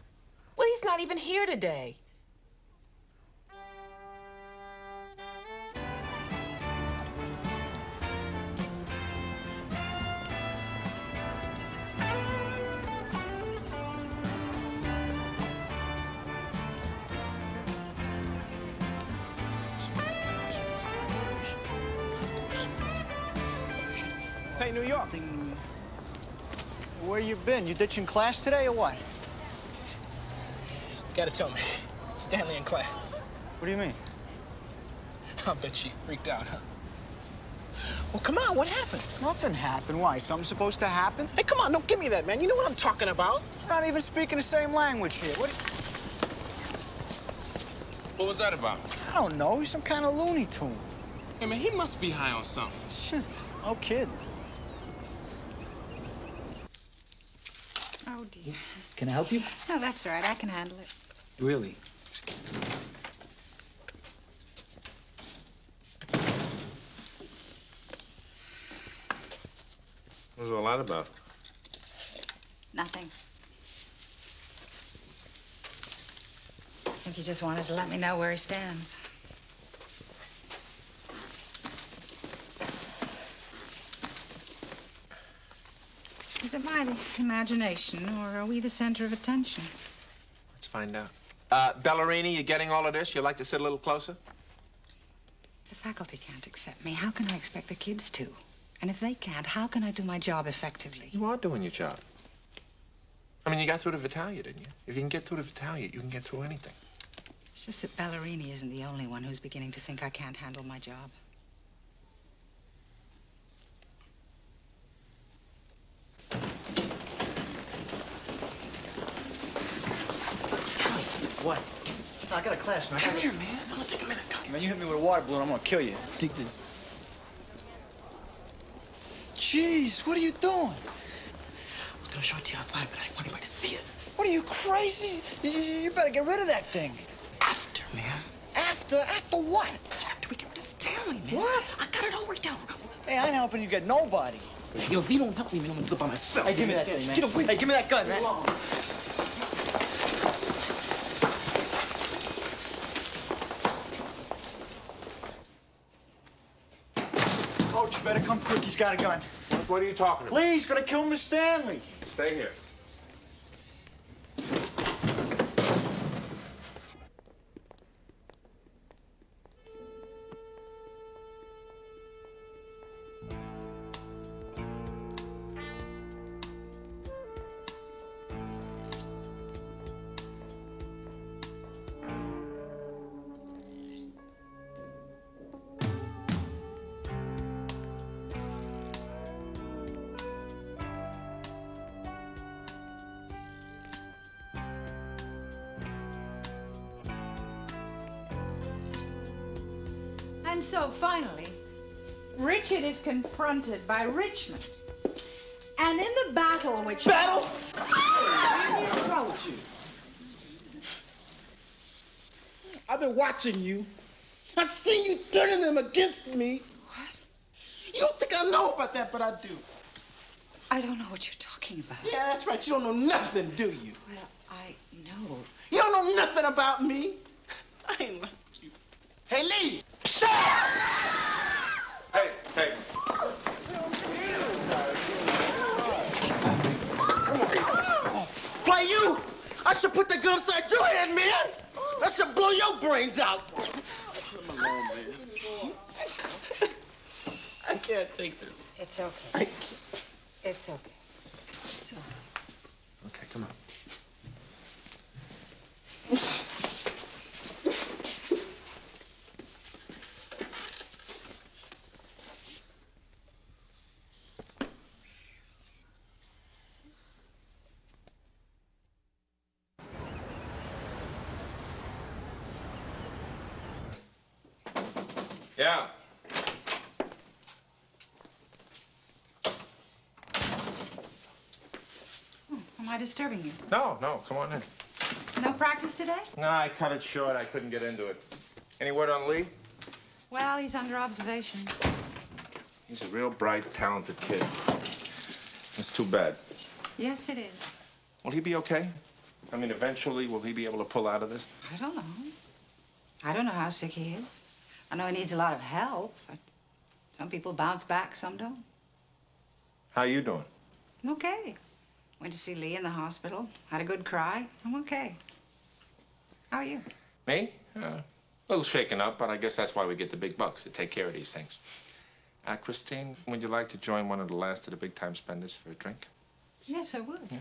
S17: Well, he's not even here today.
S11: St. New York. Where you been? You ditching class today or what?
S12: Gotta tell me. Stanley in class.
S11: What do you mean? I'll bet she freaked out, huh? Well, come on, what happened?
S20: Nothing happened. Why? Something supposed to happen?
S11: Hey, come on, don't give me that, man. You know what I'm talking about.
S20: We're not even speaking the same language here.
S2: What was that about?
S20: I don't know. He's some kind of Looney Tune.
S2: Hey, man, he must be high on something.
S20: No kidding.
S9: Oh, dear.
S4: Can I help you?
S9: No, that's all right. I can handle it.
S4: Really?
S6: What was all that about?
S9: Nothing. I think he just wanted to let me know where he stands. Is it my imagination, or are we the center of attention?
S6: Let's find out. Ballerini, you getting all of this? You'd like to sit a little closer?
S9: The faculty can't accept me. How can I expect the kids to? And if they can't, how can I do my job effectively?
S6: You are doing your job. I mean, you got through the Vitalia, didn't you? If you can get through the Vitalia, you can get through anything.
S9: It's just that Ballerini isn't the only one who's beginning to think I can't handle my job.
S20: What? No, I got a class, man.
S11: Come here, man. I'm gonna take a minute. Come.
S20: Man, you hit me with a water balloon, I'm gonna kill you.
S11: Take this.
S20: Jeez, what are you doing?
S11: I was gonna show it to you outside, but I didn't want anybody to see it.
S20: What are you, crazy? You better get rid of that thing.
S11: After, man.
S20: After what?
S11: After we get rid of Stanley, man.
S20: What?
S11: I got it all worked out.
S20: Hey, I ain't helping you get nobody.
S11: You know, if you don't help me, man, I'm gonna do it by myself.
S20: Hey, give me that thing, man.
S11: Get away.
S20: Hey, give me that gun, man. Coach, you better come quick. He's got a gun.
S6: What are you talking about?
S20: Lee, he's gonna kill Miss Stanley.
S6: Stay here.
S9: And so, finally, Richard is confronted by Richmond. And in the battle which...
S20: Battle?
S11: What's wrong with you? I've been watching you. I've seen you turning them against me.
S9: What?
S11: You don't think I know about that, but I do.
S9: I don't know what you're talking about.
S11: Yeah, that's right. You don't know nothing, do you?
S9: Well, I know.
S11: You don't know nothing about me. I ain't like you. Hey, Lee! Shut up!
S6: Hey.
S11: Why, you? I should put the gun upside your head, man. I should blow your brains out. Come along, man. I can't take this.
S9: It's okay. It's okay. It's okay.
S6: Okay, come on. Yeah.
S9: Am I disturbing you?
S6: No, come on in.
S9: No practice today?
S6: No, I cut it short. I couldn't get into it. Any word on Lee?
S9: Well, he's under observation.
S6: He's a real bright, talented kid. It's too bad.
S9: Yes, it is.
S6: Will he be okay? I mean, eventually, will he be able to pull out of this?
S9: I don't know. I don't know how sick he is. I know he needs a lot of help, but some people bounce back, some don't.
S6: How you doing?
S9: I'm okay. Went to see Lee in the hospital. Had a good cry. I'm okay. How are you?
S6: Me? A little shaken up, but I guess that's why we get the big bucks, to take care of these things. Christine, would you like to join one of the last of the big-time spenders for a drink?
S9: Yes, I would.
S6: Yeah.